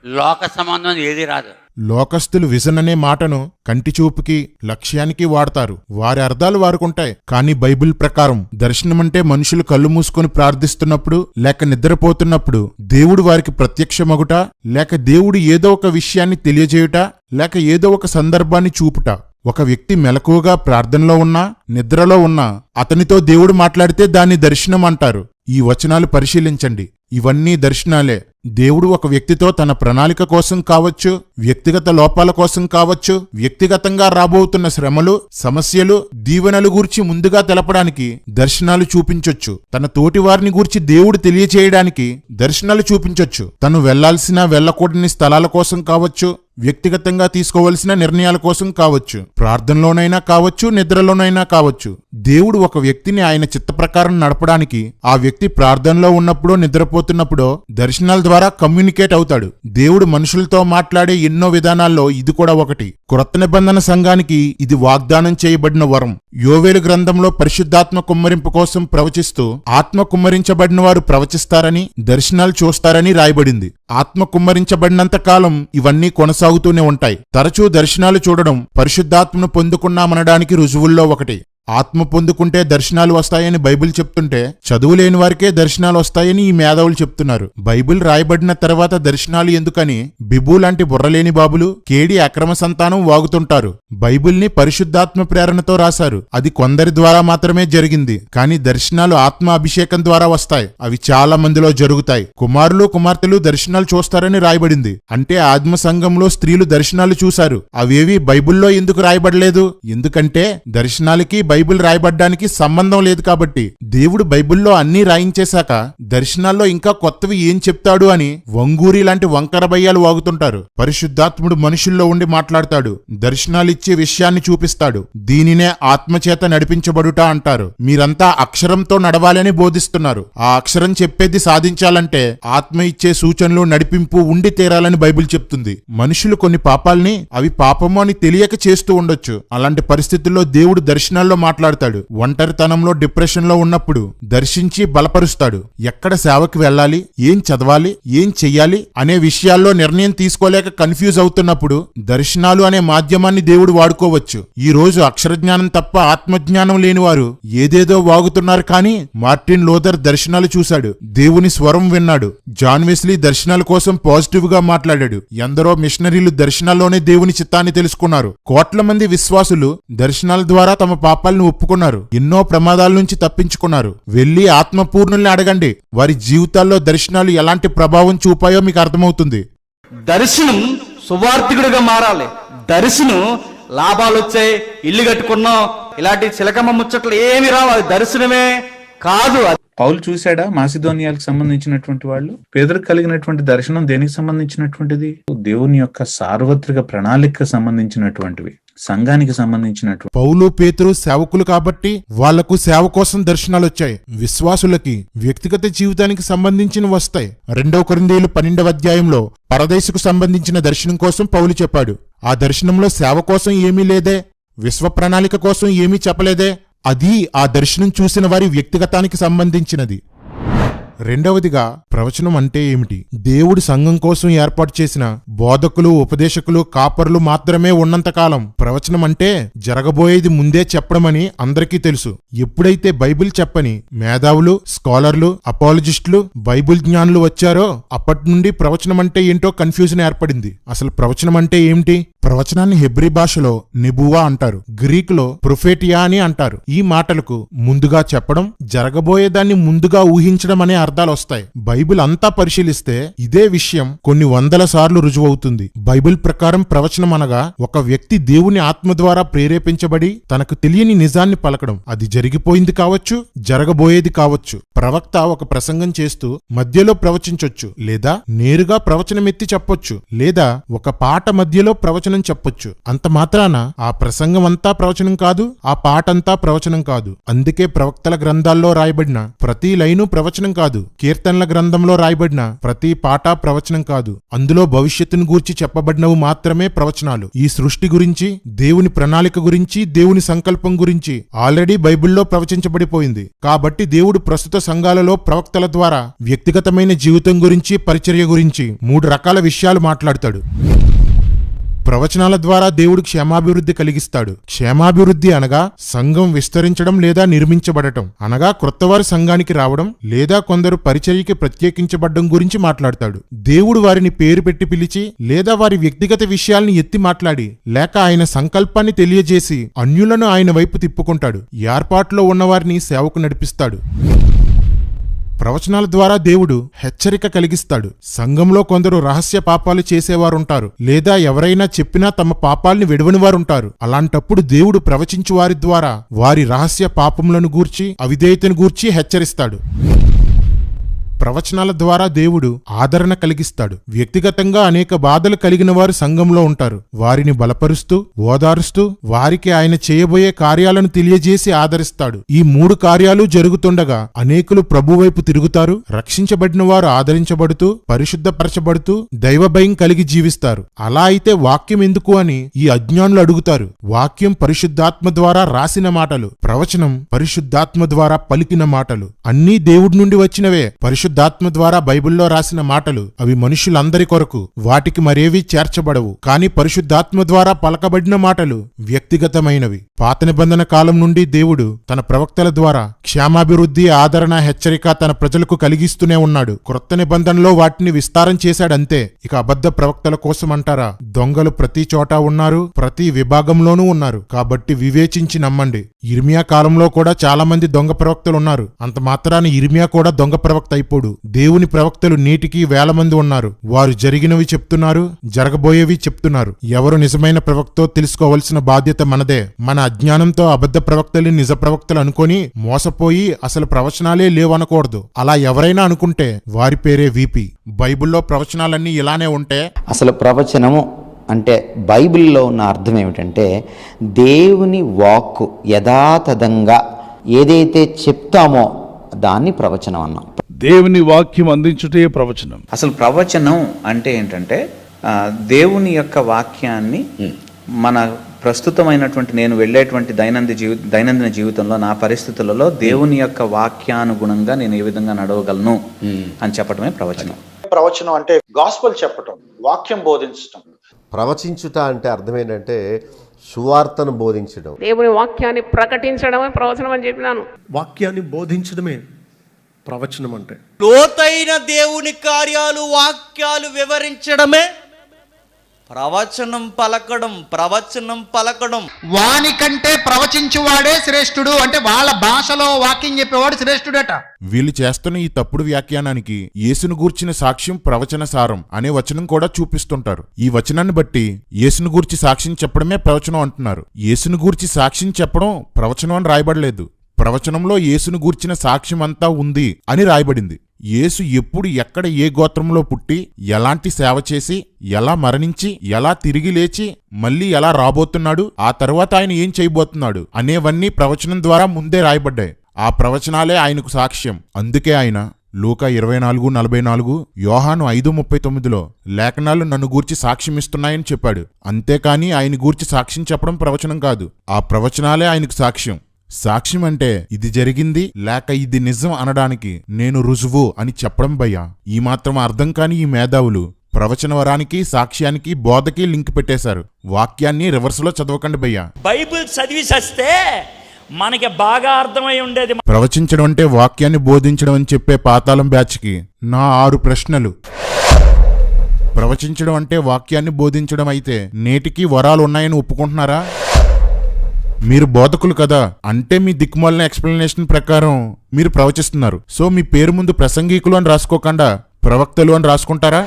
లోక సంబంధం ఏది రాదు. లోకస్తులు విజన్ అనే మాటను కంటి చూపుకి, లక్ష్యానికి వాడతారు. వారి అర్థాలు వారుకుంటాయి. కానీ బైబిల్ ప్రకారం దర్శనమంటే మనుషులు కళ్ళు మూసుకొని ప్రార్థిస్తున్నప్పుడు, లేక నిద్రపోతున్నప్పుడు దేవుడు వారికి ప్రత్యక్షమగుట, లేక దేవుడు ఏదో ఒక విషయాన్ని తెలియజేయుట, లేక ఏదో ఒక సందర్భాన్ని చూపుట. ఒక వ్యక్తి మెలకువగా ప్రార్థనలో ఉన్నా, నిద్రలో ఉన్నా అతనితో దేవుడు మాట్లాడితే దాన్ని దర్శనం అంటారు. ఈ వచనాలు పరిశీలించండి. ఇవన్నీ దర్శనాలే. దేవుడు ఒక వ్యక్తితో తన ప్రణాళిక కోసం కావచ్చు, వ్యక్తిగత లోపాల కోసం కావచ్చు, వ్యక్తిగతంగా రాబోతున్న శ్రమలు, సమస్యలు, దీవెనలు గూర్చి ముందుగా తెలపడానికి దర్శనాలు చూపించొచ్చు. తన తోటి వారిని గూర్చి దేవుడు తెలియచేయడానికి దర్శనాలు చూపించొచ్చు. తను వెళ్లాల్సిన, వెళ్లకూడని స్థలాల కోసం కావచ్చు, వ్యక్తిగతంగా తీసుకోవలసిన నిర్ణయాల కోసం కావచ్చు, ప్రార్థనలోనైనా కావచ్చు, నిద్రలోనైనా కావచ్చు. దేవుడు ఒక వ్యక్తిని ఆయన చిత్త ప్రకారం నడపడానికి ఆ వ్యక్తి ప్రార్థనలో ఉన్నప్పుడో, నిద్రపోతున్నప్పుడో దర్శనాల ద్వారా కమ్యూనికేట్ అవుతాడు. దేవుడు మనుషులతో మాట్లాడే ఎన్నో విధానాల్లో ఇది కూడా ఒకటి. క్రొత్త నిబంధన సంఘానికి ఇది వాగ్దానం చేయబడిన వరం. యోవేలు గ్రంథంలో పరిశుద్ధాత్మ కుమ్మరింపు కోసం ప్రవచిస్తూ, ఆత్మ కుమ్మరించబడిన వారు ప్రవచిస్తారని, దర్శనాలు చూస్తారని రాయబడింది. ఆత్మ కుమ్మరించబడినంత కాలం ఇవన్నీ కొనసాగుతూనే ఉంటాయి. తరచూ దర్శనాలు చూడడం పరిశుద్ధాత్మను పొందుకున్నామనడానికి రుజువుల్లో ఒకటి. ఆత్మ పొందుకుంటే దర్శనాలు వస్తాయని బైబిల్ చెప్తుంటే చదువు లేని వారికే దర్శనాలు వస్తాయని ఈ మేధావులు చెప్తున్నారు. బైబిల్ రాయబడిన తర్వాత దర్శనాలు ఎందుకని బిబు లాంటి బుర్రలేని బాబులు, కేడి అక్రమ సంతానం వాగుతుంటారు. బైబిల్ని పరిశుద్ధాత్మ ప్రేరణతో రాశారు. అది కొందరి ద్వారా మాత్రమే జరిగింది. కానీ దర్శనాలు ఆత్మ అభిషేకం ద్వారా వస్తాయి. అవి చాలా మందిలో జరుగుతాయి. కుమారులు కుమార్తెలు దర్శనాలు చూస్తారని రాయబడింది. అంటే ఆత్మ సంఘంలో స్త్రీలు దర్శనాలు చూశారు. అవేవి బైబిల్లో ఎందుకు రాయబడలేదు? ఎందుకంటే దర్శనాలకి బైబిల్ రాయబడ్డానికి సంబంధం లేదు కాబట్టి. దేవుడు బైబిల్లో అన్నీ రాయించేశాక దర్శనాల్లో ఇంకా కొత్తవి ఏం చెప్తాడు అని వంగూరి లాంటి వంకర బయ్యాలు వాగుతుంటారు. పరిశుద్ధాత్ముడు మనుషుల్లో ఉండి మాట్లాడతాడు, దర్శనాలిచ్చే విషయాన్ని చూపిస్తాడు. దీనినే ఆత్మచేత నడిపించబడుట అంటారు. మీరంతా అక్షరంతో నడవాలని బోధిస్తున్నారు. ఆ అక్షరం చెప్పేది సాధించాలంటే ఆత్మ ఇచ్చే సూచనలు, నడిపింపు ఉండి తీరాలని బైబిల్ చెప్తుంది. మనుషులు కొన్ని పాపాల్ని అవి పాపము అని తెలియక చేస్తూ ఉండొచ్చు. అలాంటి పరిస్థితుల్లో దేవుడు దర్శనాల్లో మాట్లాడతాడు. ఒంటరితనంలో, డిప్రెషన్ లో ఉన్నప్పుడు దర్శించి బలపరుస్తాడు. ఎక్కడ సేవకి వెళ్ళాలి, ఏం చదవాలి, ఏం చెయ్యాలి అనే విషయాల్లో నిర్ణయం తీసుకోలేక కన్ఫ్యూజ్ అవుతున్నప్పుడు దర్శనాలు అనే మాధ్యమాన్ని దేవుడు వాడుకోవచ్చు. ఈ రోజు అక్షరజ్ఞానం తప్ప ఆత్మజ్ఞానం లేని వారు ఏదేదో వాగుతున్నారు. కానీ మార్టిన్ లూథర్ దర్శనాలు చూశాడు, దేవుని స్వరం విన్నాడు. జాన్ వెస్లీ దర్శనాల కోసం పాజిటివ్ గా మాట్లాడాడు. ఎందరో మిషనరీలు దర్శనాల్లోనే దేవుని చిత్తాన్ని తెలుసుకున్నారు. కోట్ల మంది విశ్వాసులు దర్శనాల ద్వారా తమ పాపాలను ఒప్పుకున్నారు. ఎన్నో ప్రమాదాల నుంచి తప్పించుకున్నారు. వెళ్లి ఆత్మపూర్ణుల్ని అడగండి. వారి జీవితాల్లో దర్శనాలు ఎలాంటి ప్రభావం చూపాయో మీకు అర్థమవుతుంది. దర్శనం సువార్థికుడిగా మారాలి. దర్శనం లాభాలు వచ్చాయి, ఇల్లు కట్టుకున్నాం, ఇలాంటి చిలకమ్మ ముచ్చట్లు ఏమి రావు. అది దర్శనమే కాదు. పౌలు చూశాడా మాసిదోనియాలకు సంబంధించినటువంటి వాళ్ళు? పేదరికి కలిగినటువంటి దర్శనం దేనికి సంబంధించినటువంటిది? దేవుని యొక్క సార్వత్రిక ప్రణాళికకు సంబంధించినటువంటివి, సంఘానికి సంబంధించినటువంటి. పౌలు, పేతురు సేవకులు కాబట్టి వాళ్లకు సేవ కోసం దర్శనాలు వచ్చాయి. విశ్వాసులకి వ్యక్తిగత జీవితానికి సంబంధించిన వస్తాయి. 2 కొరింథీయులు 12వ అధ్యాయంలో పరదేశకు సంబంధించిన దర్శనం కోసం పౌలు చెప్పాడు. ఆ దర్శనంలో సేవ కోసం ఏమీ లేదే, విశ్వ ప్రణాళిక కోసం ఏమీ చెప్పలేదే. అది ఆ దర్శనం చూసిన వారి వ్యక్తిగతానికి సంబంధించినది. రెండవదిగా, ప్రవచనం అంటే ఏమిటి? దేవుడు సంఘం కోసం ఏర్పాటు చేసిన బోధకులు, ఉపదేశకులు, కాపరులు మాత్రమే ఉన్నంతకాలం ప్రవచనం అంటే జరగబోయేది ముందే చెప్పడమని అందరికీ తెలుసు. ఎప్పుడైతే బైబిల్ చెప్పని మేధావులు, స్కాలర్లు, అపాలజిస్టులు, బైబిల్ జ్ఞానులు వచ్చారో అప్పటి నుండి ప్రవచనం అంటే ఏంటో కన్ఫ్యూజన్ ఏర్పడింది. అసలు ప్రవచనం అంటే ఏమిటి? ప్రవచనాన్ని హెబ్రీ భాషలో నెబువా అంటారు, గ్రీకులో ప్రొఫెటియా అని అంటారు. ఈ మాటలకు ముందుగా చెప్పడం, జరగబోయేదాన్ని ముందుగా ఊహించడం అనే అర్థాలు వస్తాయి. బైబిల్ అంతా పరిశీలిస్తే ఇదే విషయం కొన్ని వందల సార్లు రుజువవుతుంది. బైబిల్ ప్రకారం ప్రవచనం అనగా ఒక వ్యక్తి దేవుని ఆత్మ ద్వారా ప్రేరేపించబడి తనకు తెలియని నిజాన్ని పలకడం. అది జరిగిపోయింది కావచ్చు, జరగబోయేది కావచ్చు. ప్రవక్త ఒక ప్రసంగం చేస్తూ మధ్యలో ప్రవచించొచ్చు, లేదా నేరుగా ప్రవచనమెత్తి చెప్పొచ్చు, లేదా ఒక పాట మధ్యలో ప్రవచనం చెప్పొచ్చు. అంత మాత్రాన ఆ ప్రసంగం అంతా ప్రవచనం కాదు, ఆ పాటంతా ప్రవచనం కాదు. అందుకే ప్రవక్తల గ్రంథాల్లో రాయబడిన ప్రతి లైను ప్రవచనం కాదు, కీర్తనల గ్రంథంలో రాయబడిన ప్రతి పాట ప్రవచనం కాదు. అందులో భవిష్యత్తును గూర్చి చెప్పబడినవి మాత్రమే ప్రవచనాలు. ఈ సృష్టి గురించి, దేవుని ప్రణాళిక గురించి, దేవుని సంకల్పం గురించి ఆల్రెడీ బైబిల్లో ప్రవచించబడిపోయింది. కాబట్టి దేవుడు ప్రస్తుత సంఘాలలో ప్రవక్తల ద్వారా వ్యక్తిగతమైన జీవితం గురించి, పరిచర్య గురించి 3 రకాల విషయాలు మాట్లాడతాడు. ప్రవచనాల ద్వారా దేవుడు క్షేమాభివృద్ధి కలిగిస్తాడు. క్షేమాభివృద్ధి అనగా సంఘం విస్తరించడం లేదా నిర్మించబడటం, అనగా క్రొత్తవారు సంఘానికి రావడం లేదా కొందరు పరిచర్యకి ప్రత్యేకించబడడం గురించి మాట్లాడతాడు. దేవుడు వారిని పేరు పెట్టి పిలిచి లేదా వారి వ్యక్తిగత విషయాల్ని ఎత్తి మాట్లాడి లేక ఆయన సంకల్పాన్ని తెలియజేసి అన్యులను ఆయన వైపు తిప్పుకుంటాడు. ఏర్పాట్లో ఉన్నవారిని సేవకు నడిపిస్తాడు. ప్రవచనాల ద్వారా దేవుడు హెచ్చరిక కలిగిస్తాడు. సంఘంలో కొందరు రహస్య పాపాలు చేసేవారుంటారు, లేదా ఎవరైనా చెప్పినా తమ పాపాల్ని విడవని వారుంటారు. అలాంటప్పుడు దేవుడు ప్రవచించు వారి ద్వారా వారి రహస్య పాపములను గూర్చి, అవిధేయతను గూర్చి హెచ్చరిస్తాడు. ప్రవచనాల ద్వారా దేవుడు ఆదరణ కలిగిస్తాడు. వ్యక్తిగతంగా అనేక బాధలు కలిగిన వారు సంఘంలో ఉంటారు. వారిని బలపరుస్తూ, ఓదారుస్తూ, వారికి ఆయన చేయబోయే కార్యాలను తెలియజేసి ఆదరిస్తాడు. ఈ 3 కార్యాలు జరుగుతుండగా అనేకులు ప్రభువైపు తిరుగుతారు. రక్షించబడిన వారు ఆదరించబడుతూ, పరిశుద్ధపరచబడుతూ, దైవభయం కలిగి జీవిస్తారు. అలా అయితే వాక్యం ఎందుకు అని ఈ అజ్ఞానులు అడుగుతారు. వాక్యం పరిశుద్ధాత్మ ద్వారా రాసిన మాటలు, ప్రవచనం పరిశుద్ధాత్మ ద్వారా పలికిన మాటలు. అన్నీ దేవుడి నుండి వచ్చినవే. పరిశుద్ధాత్మ పరిశుద్ధాత్మ ద్వారా బైబిల్లో రాసిన మాటలు అవి మనుషులందరి కొరకు, వాటికి మరేవీ చేర్చబడవు. కాని పరిశుద్ధాత్మ ద్వారా పలకబడిన మాటలు వ్యక్తిగతమైనవి. పాత నిబంధన కాలం నుండి దేవుడు తన ప్రవక్తల ద్వారా క్షేమాభివృద్ధి, ఆదరణ, హెచ్చరిక తన ప్రజలకు కలిగిస్తూనే ఉన్నాడు. క్రొత్త నిబంధనలో వాటిని విస్తారం చేశాడంతే. ఇక అబద్ధ ప్రవక్తల కోసం అంటారా? దొంగలు ప్రతి చోట ఉన్నారు, ప్రతి విభాగంలోనూ ఉన్నారు. కాబట్టి వివేచించి నమ్మండి. ఇర్మియా కాలంలో కూడా చాలా మంది దొంగ ప్రవక్తలు ఉన్నారు. అంత మాత్రాన ఇర్మియా కూడా దొంగ ప్రవక్త అయిపోడు. దేవుని ప్రవక్తలు నేటికి వేల మంది ఉన్నారు. వారు జరిగినవి చెప్తున్నారు, జరగబోయేవి చెప్తున్నారు. ఎవరు నిజమైన ప్రవక్తో తెలుసుకోవలసిన బాధ్యత మనదే. మన అజ్ఞానంతో అబద్ధ ప్రవక్తలు నిజ ప్రవక్తలు అనుకొని మోసపోయి అసలు ప్రవచనాలే లేవనకూడదు. అలా ఎవరైనా అనుకుంటే వారి పేరే వీపీ. బైబిల్లో ప్రవచనాలన్నీ ఇలానే ఉంటే అసలు ప్రవచనము అంటే బైబిల్లో ఉన్న అర్థం ఏమిటంటే దేవుని వాక్కు యథాతథంగా ఏదైతే చెప్తామో దాన్ని ప్రవచనం అన్నాం. దేవుని వాక్యం అందించుటే ప్రవచనం. అసలు ప్రవచనం అంటే ఏంటంటే దేవుని యొక్క వాక్యాన్ని మన ప్రస్తుతమైనటువంటి నేను వెళ్ళేటువంటి దైనందిన జీవితంలో నా పరిస్థితులలో దేవుని యొక్క వాక్యానుగుణంగా నేను ఏ విధంగా నడవగలను అని చెప్పడమే ప్రవచనం. ప్రవచనం అంటే గాస్పెల్ చెప్పటం, వాక్యం బోధించటం. ప్రవచించుట అంటే అర్థం ఏంటంటే సువార్తను బోధించడం. దేవుని వాక్యాన్ని ప్రకటించడమే ప్రవచనం అని చెప్పినాను. వాక్యాన్ని బోధించడమే ప్రవచనం అంటే. లోతైన దేవుని కార్యాలు, వాక్యాలు వివరించడమే ప్రవచనం పలకడం. వానికంటే ప్రవచించువాడే శ్రేష్ఠుడు. అంటే వాళ్ళ భాషలో వాక్యం చెప్పేవాడు శ్రేష్ఠుడట. వీళ్ళు చేస్తున్న ఈ తప్పుడు వ్యాఖ్యానానికి యేసును గూర్చిన సాక్ష్యం ప్రవచన సారం అనే వచనం కూడా చూపిస్తుంటారు. ఈ వచనాన్ని బట్టి యేసును గూర్చి సాక్ష్యం చెప్పడమే ప్రవచనం అంటున్నారు. యేసును గూర్చి సాక్ష్యం చెప్పడం ప్రవచనం అని రాయబడలేదు. ప్రవచనంలో యేసును గూర్చిన సాక్ష్యం అంతా ఉంది అని రాయబడింది. యేసు ఎప్పుడు, ఎక్కడ, ఏ గోత్రంలో పుట్టి, ఎలాంటి సేవ చేసి, ఎలా మరణించి, ఎలా తిరిగి లేచి, మళ్ళీ ఎలా రాబోతున్నాడు, ఆ తర్వాత ఆయన ఏం చేయబోతున్నాడు అనేవన్నీ ప్రవచనం ద్వారా ముందే రాయబడ్డాయి. ఆ ప్రవచనాలే ఆయనకు సాక్ష్యం. అందుకే ఆయన లూకా 24:44, యోహాను 5:39లో లేఖనాలు నన్ను గూర్చి సాక్ష్యమిస్తున్నాయని చెప్పాడు. అంతేకాని ఆయన గూర్చి సాక్ష్యం చెప్పడం ప్రవచనం కాదు. ఆ ప్రవచనాలే ఆయనకు సాక్ష్యం. సాక్ష్యం అంటే ఇది జరిగింది లేక ఇది నిజం అనడానికి నేను రుజువు అని చెప్పడం భయ్యా. ఈ మాత్రం అర్థం కాని ఈ మేధావులు ప్రవచన వరానికి, సాక్ష్యానికి, బోధకి లింక్ పెట్టేశారు. వాక్యాన్ని రివర్స్ లో చదవకండి భయ్యా. బైబిల్ చదివి చస్తే మనకి బాగా అర్థమై ఉండేది. ప్రవచించడం అంటే వాక్యాన్ని బోధించడం అని చెప్పే పాతాళం బ్యాచ్కి నా 6 ప్రశ్నలు. ప్రవచించడం అంటే వాక్యాన్ని బోధించడం అయితే నేటికి వరాలు ఉన్నాయని ఒప్పుకుంటున్నారా? మీరు బోధకులు కదా, అంటే మీ దిక్కుమాలిన ఎక్స్ప్లెనేషన్ ప్రకారం మీరు ప్రవచిస్తున్నారు. సో మీ పేరు ముందు ప్రసంగికులు అని రాసుకోకుండా ప్రవక్తలు అని రాసుకుంటారా?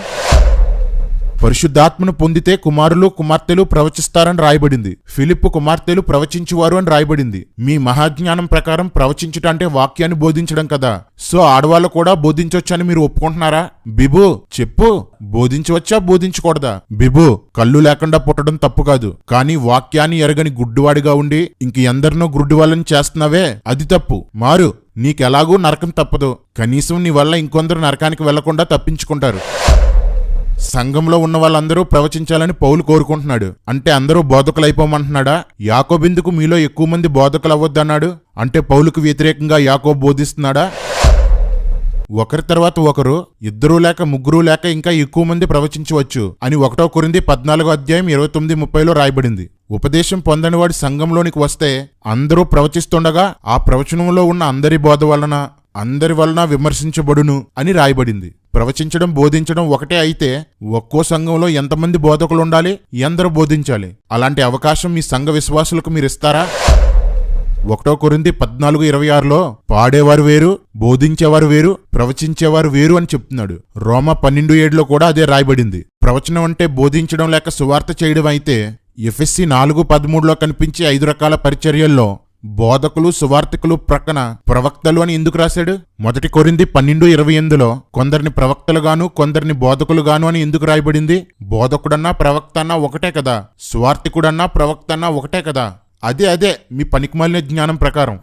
పరిశుద్ధాత్మను పొందితే కుమారులు, కుమార్తెలు ప్రవచిస్తారని రాయబడింది. ఫిలిప్పు కుమార్తెలు ప్రవచించువారు అని రాయబడింది. మీ మహాజ్ఞానం ప్రకారం ప్రవచించుట అంటే వాక్యాన్ని బోధించడం కదా. సో ఆడవాళ్ళు కూడా బోధించవచ్చని మీరు ఒప్పుకుంటున్నారా? బిబు చెప్పు, బోధించవచ్చా బోధించకూడదా? బిబు, కళ్ళు లేకుండా పుట్టడం తప్పు కాదు, కానీ వాక్యాన్ని ఎరగని గుడ్డివాడిగా ఉండి ఇంక ఎందరినో గుడ్డివాళ్ళని చేస్తున్నావే అది తప్పు. మారు, నీకెలాగూ నరకం తప్పదు. కనీసం నీ వల్ల ఇంకొందరు నరకానికి వెళ్లకుండా తప్పించుకుంటారు. సంఘంలో ఉన్న వాళ్ళందరూ ప్రవచించాలని పౌలు కోరుకుంటున్నాడు. అంటే అందరూ బోధకులు అయిపోమంటున్నాడా? యాకోబెందుకు మీలో ఎక్కువ మంది బోధకులు అవ్వద్దన్నాడు? అంటే పౌలుకు వ్యతిరేకంగా యాకోబు బోధిస్తున్నాడా? ఒకరి తర్వాత ఒకరు, 2 లేక 3 లేక ఇంకా ఎక్కువ మంది ప్రవచించవచ్చు అని 1 కొరింథీ 14:29-30లో రాయబడింది. ఉపదేశం పొందనివాడి సంఘంలోనికి వస్తే అందరూ ప్రవచిస్తుండగా ఆ ప్రవచనంలో ఉన్న అందరి బోధ వలన, అందరి వలన విమర్శించబడును అని రాయబడింది. ప్రవచించడం, బోధించడం ఒకటే అయితే ఒక్కో సంఘంలో ఎంతమంది బోధకులు ఉండాలి, ఎందరూ బోధించాలి? అలాంటి అవకాశం మీ సంఘ విశ్వాసులకు మీరు ఇస్తారా? 1 కొరింథీ 14:26లో పాడేవారు వేరు, బోధించేవారు వేరు, ప్రవచించేవారు వేరు అని చెప్తున్నాడు. రోమా 12:7లో కూడా అదే రాయబడింది. ప్రవచనం అంటే బోధించడం లేక సువార్త చేయడం అయితే ఎఫెసీ 4:13లో కనిపించే 5 రకాల పరిచర్యల్లో బోధకులు, సువార్తికులు ప్రక్కన ప్రవక్తలు అని ఎందుకు రాశాడు? 1 కొరింథీ 12:28లో కొందరిని ప్రవక్తలుగాను, కొందరిని బోధకులుగాను అని ఎందుకు రాయబడింది? బోధకుడన్నా ప్రవక్త అన్నా ఒకటే కదా, సువార్తికుడన్నా ప్రవక్త అన్నా ఒకటే కదా. అదే మీ పనికిమాలిన జ్ఞానం ప్రకారం.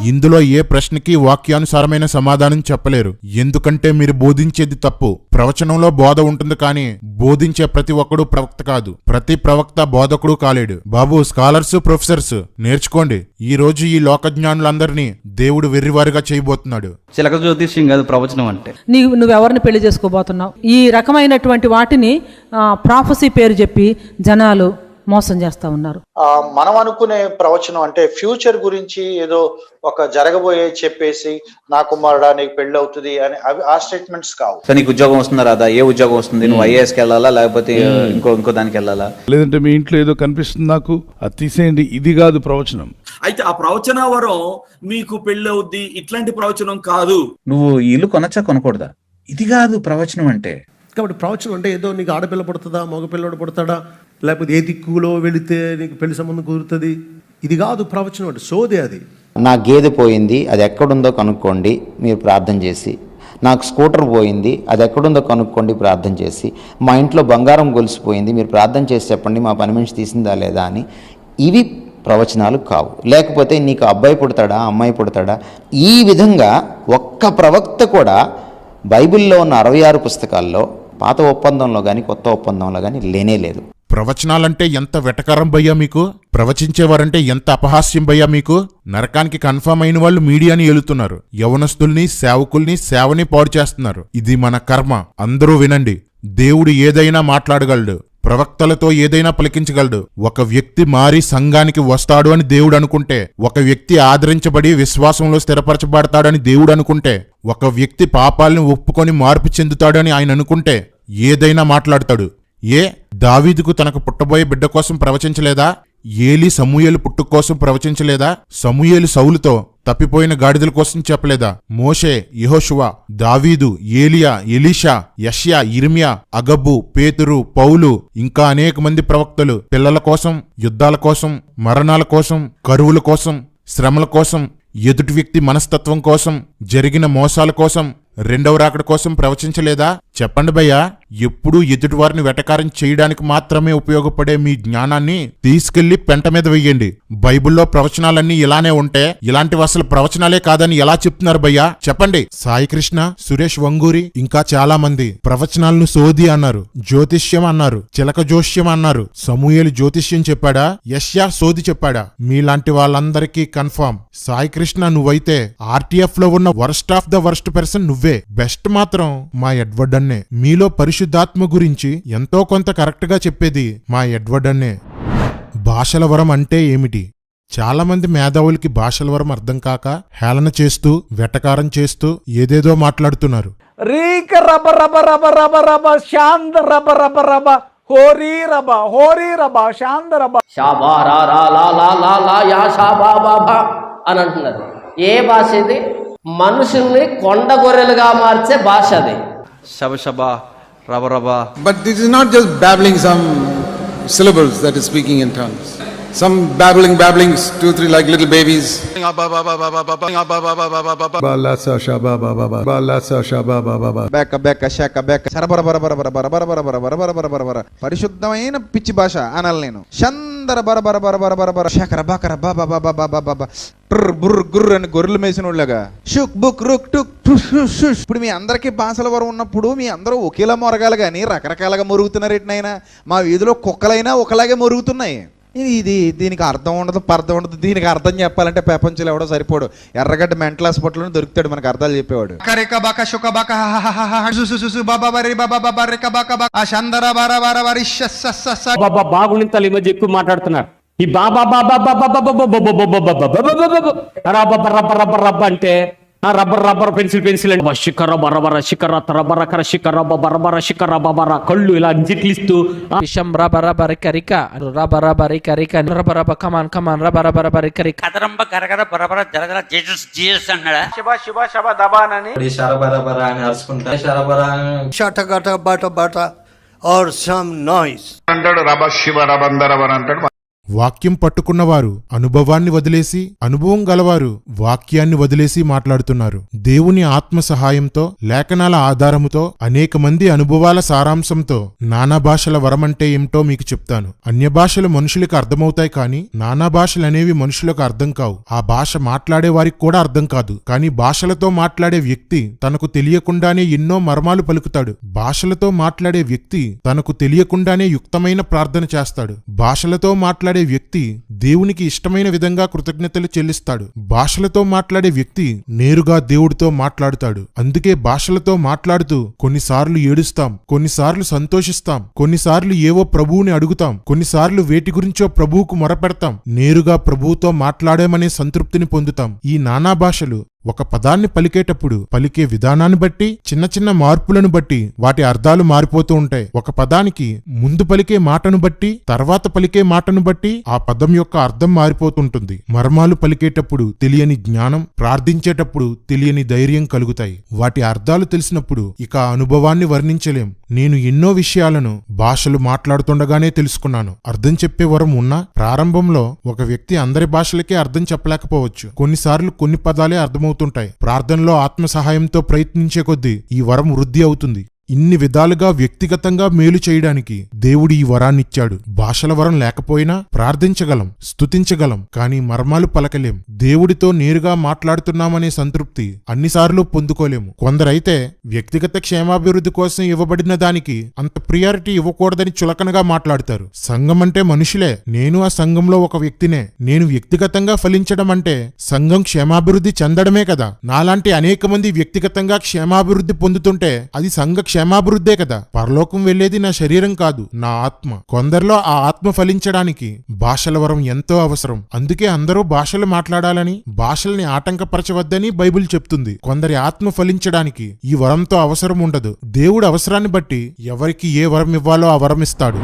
ఇందులో ఏ ప్రశ్నకి వాక్యానుసారమైన సమాధానం చెప్పలేరు. ఎందుకంటే మీరు బోధించేది తప్పు. ప్రవచనంలో బోధ ఉంటుంది కానీ బోధించే ప్రతి ఒక్కడు ప్రవక్త కాదు. ప్రతి ప్రవక్త బోధకుడు కాలేడు. బాబు, స్కాలర్స్, ప్రొఫెసర్స్ నేర్చుకోండి. ఈ రోజు ఈ లోకజ్ఞానులందరినీ దేవుడు వెర్రివారిగా చేయబోతున్నాడు. చిలక జ్యోతిష్యం కాదు ప్రవచనం అంటే. నువ్వెవరిని పెళ్లి చేసుకోబోతున్నావు? ఈ రకమైనటువంటి వాటిని ప్రాఫెసీ పేరు చెప్పి జనాలు మోసం చేస్తా ఉన్నారు. మనం అనుకునే ప్రవచనం అంటే ఫ్యూచర్ గురించి ఏదో ఒక జరగబోయే చెప్పేసి నా కుమారుడా నీకు పెళ్లి అవుతుంది అని అవి ఆ స్టేట్మెంట్స్ కావు. సో నీకు ఉద్యోగం వస్తుందా రాదా, ఏ ఉద్యోగం వస్తుంది, నువ్వు ఐఏఎస్కి వెళ్ళాలా లేకపోతే ఇంకో దానికి వెళ్ళాలా, లేదంటే మీ ఇంట్లో ఏదో కనిపిస్తుంది నాకు అది తీసేయండి, ఇది కాదు ప్రవచనం. అయితే ఆ ప్రవచన వరం మీకు పెళ్లి అవుద్ది ఇట్లాంటి ప్రవచనం కాదు. నువ్వు ఇల్లు కొనచ్చా కొనకూడదా, ఇది కాదు ప్రవచనం అంటే. కాబట్టి ప్రవచనం అంటే ఏదో నీకు ఆడపిల్ల పుడుతుందా, మగపిల్లడు పుడతాడా, లేకపోతే ఏ దిక్కులో వెళితే నీకు పెళ్లి సంబంధం కుదురుతుంది, ఇది కాదు ప్రవచనం అంటే. సోదే అది. నా గేదె పోయింది, అది ఎక్కడుందో కనుక్కోండి మీరు ప్రార్థన చేసి. నాకు స్కూటర్ పోయింది, అది ఎక్కడుందో కనుక్కోండి ప్రార్థన చేసి. మా ఇంట్లో బంగారం గొలిసిపోయింది, మీరు ప్రార్థన చేసి చెప్పండి మా పని మనిషి తీసిందా లేదా అని. ఇవి ప్రవచనాలు కావు. లేకపోతే నీకు అబ్బాయి పుడతాడా అమ్మాయి పుడతాడా, ఈ విధంగా ఒక్క ప్రవక్త కూడా బైబిల్లో ఉన్న 66 పుస్తకాల్లో పాత ఒప్పందంలో కానీ కొత్త ఒప్పందంలో కానీ లేనే లేదు. ప్రవచనాలంటే ఎంత వెటకారం భయ్యా మీకు? ప్రవచించేవారంటే ఎంత అపహాస్యం భయ్యా మీకు? నరకానికి కన్ఫర్మ్ అయిన వాళ్ళు మీడియాని ఏలుతున్నారు. యవనస్తుల్ని, సేవకుల్ని, సేవని పాడు చేస్తున్నారు. ఇది మన కర్మ. అందరూ వినండి. దేవుడు ఏదైనా మాట్లాడగలడు. ప్రవక్తలతో ఏదైనా పలికించగలడు. ఒక వ్యక్తి మారి సంఘానికి వస్తాడు అని దేవుడు అనుకుంటే, ఒక వ్యక్తి ఆదరించబడి విశ్వాసంలో స్థిరపరచబడతాడని దేవుడు అనుకుంటే, ఒక వ్యక్తి పాపాలను ఒప్పుకొని మార్పు చెందుతాడని ఆయన అనుకుంటే ఏదైనా మాట్లాడతాడు. దావీదుకు తనకు పుట్టబోయే బిడ్డ కోసం ప్రవచించలేదా? ఏలీ సమూయేలు పుట్టుక కోసం ప్రవచించలేదా? సమూయేలు సౌలుతో తప్పిపోయిన గాడిదల కోసం చెప్పలేదా? మోషే, యెహోషువ, దావీదు, ఏలియా, ఎలీషా, యెషయా, ఇర్మియా, అగబు, పేతురు, పౌలు, ఇంకా అనేక మంది ప్రవక్తలు పిల్లల కోసం, యుద్ధాల కోసం, మరణాల కోసం, కరువుల కోసం, శ్రమల కోసం, ఎదుటి వ్యక్తి మనస్తత్వం కోసం, జరిగిన మోసాల కోసం, రెండవ రాకడ కోసం ప్రవచించలేదా? చెప్పండి భయ్యా. ఎప్పుడూ ఎదుటివారిని వెటకారం చేయడానికి మాత్రమే ఉపయోగపడే మీ జ్ఞానాన్ని తీసుకెళ్లి పెంట మీద వెయ్యండి. బైబిల్లో ప్రవచనాలన్నీ ఇలానే ఉంటే ఇలాంటివి అసలు ప్రవచనాలే కాదని ఎలా చెప్తున్నారు భయ్యా? చెప్పండి. సాయి కృష్ణ, సురేష్ వంగూరి, ఇంకా చాలా మంది ప్రవచనాలను సోది అన్నారు, జ్యోతిష్యం అన్నారు, చిలక జోష్యం అన్నారు. సమూయేలు జ్యోతిష్యం చెప్పాడా? యెషయా సోది చెప్పాడా? మీలాంటి వాళ్ళందరికీ కన్ఫర్మ్. సాయి కృష్ణ, నువ్వైతే ఆర్టీఎఫ్ లో ఉన్న worst of the worst person నువ్వే. బెస్ట్ మాత్రం మా ఎడ్వర్డ్ అన్నే. మీలో పరిశుద్ధాత్మ గురించి ఎంతో కొంత కరెక్ట్ గా చెప్పేది మా ఎడ్వర్డ్ అన్నే. భాషల వరం అంటే ఏమిటి? చాలా మంది మేధావులకి భాషల వరం అర్థం కాక హేళన చేస్తూ, వెటకారం చేస్తూ ఏదేదో మాట్లాడుతున్నారు. రీక రబ రబ రబ రబ రబ శాంత రబ రబ రబ హోరీ రబ శాంత రబ షాబా రా రా లా లా లా లా యా షాబా బాబా అని అంటున్నారు. ఏ భాష ఇది? మనుషుల్ని కొండ గొర్రెలుగా మార్చే భాష అది. శబ శబ రబ రబ. But this is not just babbling some syllables that is speaking in tongues. Some babblings, 2-3 like little babies. Balasa shaba baba balasa shaba baba. బెక్క షక బెక్క సరబర పరిశుద్ధమైన పిచ్చి భాష అనాలి నేను. చందర బర శకర బకర బాబా బుర్ర గుర్ర అని గొర్రెలు మేసినోళ్ళగా షుక్ బుక్ రుక్ టుక్. ఇప్పుడు మీ అందరికీ భాషల వరం ఉన్నప్పుడు మీ అందరూ ఒకేలా మొరగాలి కానీ రకరకాలుగా మొరుగుతున్నారు. ఎట్నైనా మా వీధిలో కుక్కలైనా ఒకలాగే మొరుగుతున్నాయి. ఇది దీనికి అర్థం ఉండదు, పర్థం ఉండదు. దీనికి అర్థం చెప్పాలంటే ప్రపంచంలో ఎవడో సరిపోడు. ఎర్రగడ్డ మెంటల్ హాస్పిటల్లో దొరుకుతాడు మనకు అర్థాలు చెప్పేవాడు. బాగుంటాలి ఈ మధ్య ఎక్కువ మాట్లాడుతున్నారు. ఈ బాబా అంటే రబ్బర్ పెన్సిల్ అంటే శిఖర బరబర శిఖర తరబర కర శిఖర బరబర శిఖర బర కళ్ళు ఇలా జిట్లిస్తూ విషం రబరబరికరిక రబరబరికరిక రబరబ కమాన్ రబరబరికరిక కదరంబ గరగర బరబర జరగర జీసస్ అన్నాడా? శివ శివ శబ దబానని శరబరబర అని అరుచుకుంటా శరబర షటగట బట బట ఆర్ సమ్ నాయిస్ అంటాడు. రబ శివ రబందరబర అంటాడు. వాక్యం పట్టుకున్నవారు అనుభవాన్ని వదిలేసి, అనుభవం గలవారు వాక్యాన్ని వదిలేసి మాట్లాడుతున్నారు. దేవుని ఆత్మ సహాయంతో, లేఖనాల ఆధారముతో, అనేక మంది అనుభవాల సారాంశంతో నానా భాషల వరమంటే ఏమిటో మీకు చెప్తాను. అన్య భాషలు మనుషులకు అర్థమవుతాయి, కానీ నానా భాషలనేవి మనుషులకు అర్థం కావు. ఆ భాష మాట్లాడే వారికి కూడా అర్థం కాదు. కానీ భాషలతో మాట్లాడే వ్యక్తి తనకు తెలియకుండానే ఎన్నో మర్మాలు పలుకుతాడు. భాషలతో మాట్లాడే వ్యక్తి తనకు తెలియకుండానే యుక్తమైన ప్రార్థన చేస్తాడు. భాషలతో మాట్లాడే వ్యక్తి దేవునికి ఇష్టమైన విధంగా కృతజ్ఞతలు చెల్లిస్తాడు. భాషలతో మాట్లాడే వ్యక్తి నేరుగా దేవుడితో మాట్లాడుతాడు. అందుకే భాషలతో మాట్లాడుతూ కొన్నిసార్లు ఏడుస్తాం, కొన్నిసార్లు సంతోషిస్తాం, కొన్నిసార్లు ఏవో ప్రభువుని అడుగుతాం, కొన్నిసార్లు వేటి గురించో ప్రభువుకు మొరపెడతాం. నేరుగా ప్రభువుతో మాట్లాడామనే సంతృప్తిని పొందుతాం. ఈ నానా భాషలు ఒక పదాన్ని పలికేటప్పుడు పలికే విధానాన్ని బట్టి, చిన్న చిన్న మార్పులను బట్టి వాటి అర్థాలు మారిపోతూ ఉంటాయి. ఒక పదానికి ముందు పలికే మాటను బట్టి, తర్వాత పలికే మాటను బట్టి ఆ పదం యొక్క అర్థం మారిపోతుంటుంది. మర్మాలు పలికేటప్పుడు తెలియని జ్ఞానం, ప్రార్థించేటప్పుడు తెలియని ధైర్యం కలుగుతాయి. వాటి అర్థాలు తెలిసినప్పుడు ఇక ఆ అనుభవాన్ని వర్ణించలేం. నేను ఎన్నో విషయాలను భాషలు మాట్లాడుతుండగానే తెలుసుకున్నాను. అర్థం చెప్పే వరం ఉన్నా ప్రారంభంలో ఒక వ్యక్తి అందరి భాషలకే అర్థం చెప్పలేకపోవచ్చు. కొన్నిసార్లు కొన్ని పదాలే అర్థమవుతుంటాయి. ప్రార్థనలో ఆత్మ సహాయంతో ప్రయత్నించే కొద్దీ ఈ వరం వృద్ధి అవుతుంది. ఇన్ని విధాలుగా వ్యక్తిగతంగా మేలు చేయడానికి దేవుడు ఈ వరాన్నిచ్చాడు. భాషల వరం లేకపోయినా ప్రార్థించగలం, స్తుతించగలం, కానీ మర్మాలు పలకలేం. దేవుడితో నేరుగా మాట్లాడుతున్నామనే సంతృప్తి అన్నిసార్లు పొందుకోలేము. కొందరైతే వ్యక్తిగత క్షేమాభివృద్ధి కోసం ఇవ్వబడిన దానికి అంత ప్రియారిటీ ఇవ్వకూడదని చులకనగా మాట్లాడతారు. సంఘం అంటే మనుషులే, నేను ఆ సంఘంలో ఒక వ్యక్తినే. నేను వ్యక్తిగతంగా ఫలించడం అంటే సంఘం క్షేమాభివృద్ధి చెందడమే కదా. నాలాంటి అనేక మంది వ్యక్తిగతంగా క్షేమాభివృద్ధి పొందుతుంటే అది సంఘ క్షేమాభివృద్ధే కదా. పరలోకం వెళ్లేది నా శరీరం కాదు, నా ఆత్మ. కొందరిలో ఆ ఆత్మ ఫలించడానికి భాషల వరం ఎంతో అవసరం. అందుకే అందరూ భాషలు మాట్లాడాలని, భాషల్ని ఆటంకపరచవద్దని బైబిల్ చెప్తుంది. కొందరి ఆత్మ ఫలించడానికి ఈ వరంతో అవసరం ఉండదు. దేవుడు అవసరాన్ని బట్టి ఎవరికి ఏ వరం ఇవ్వాలో ఆ వరం ఇస్తాడు.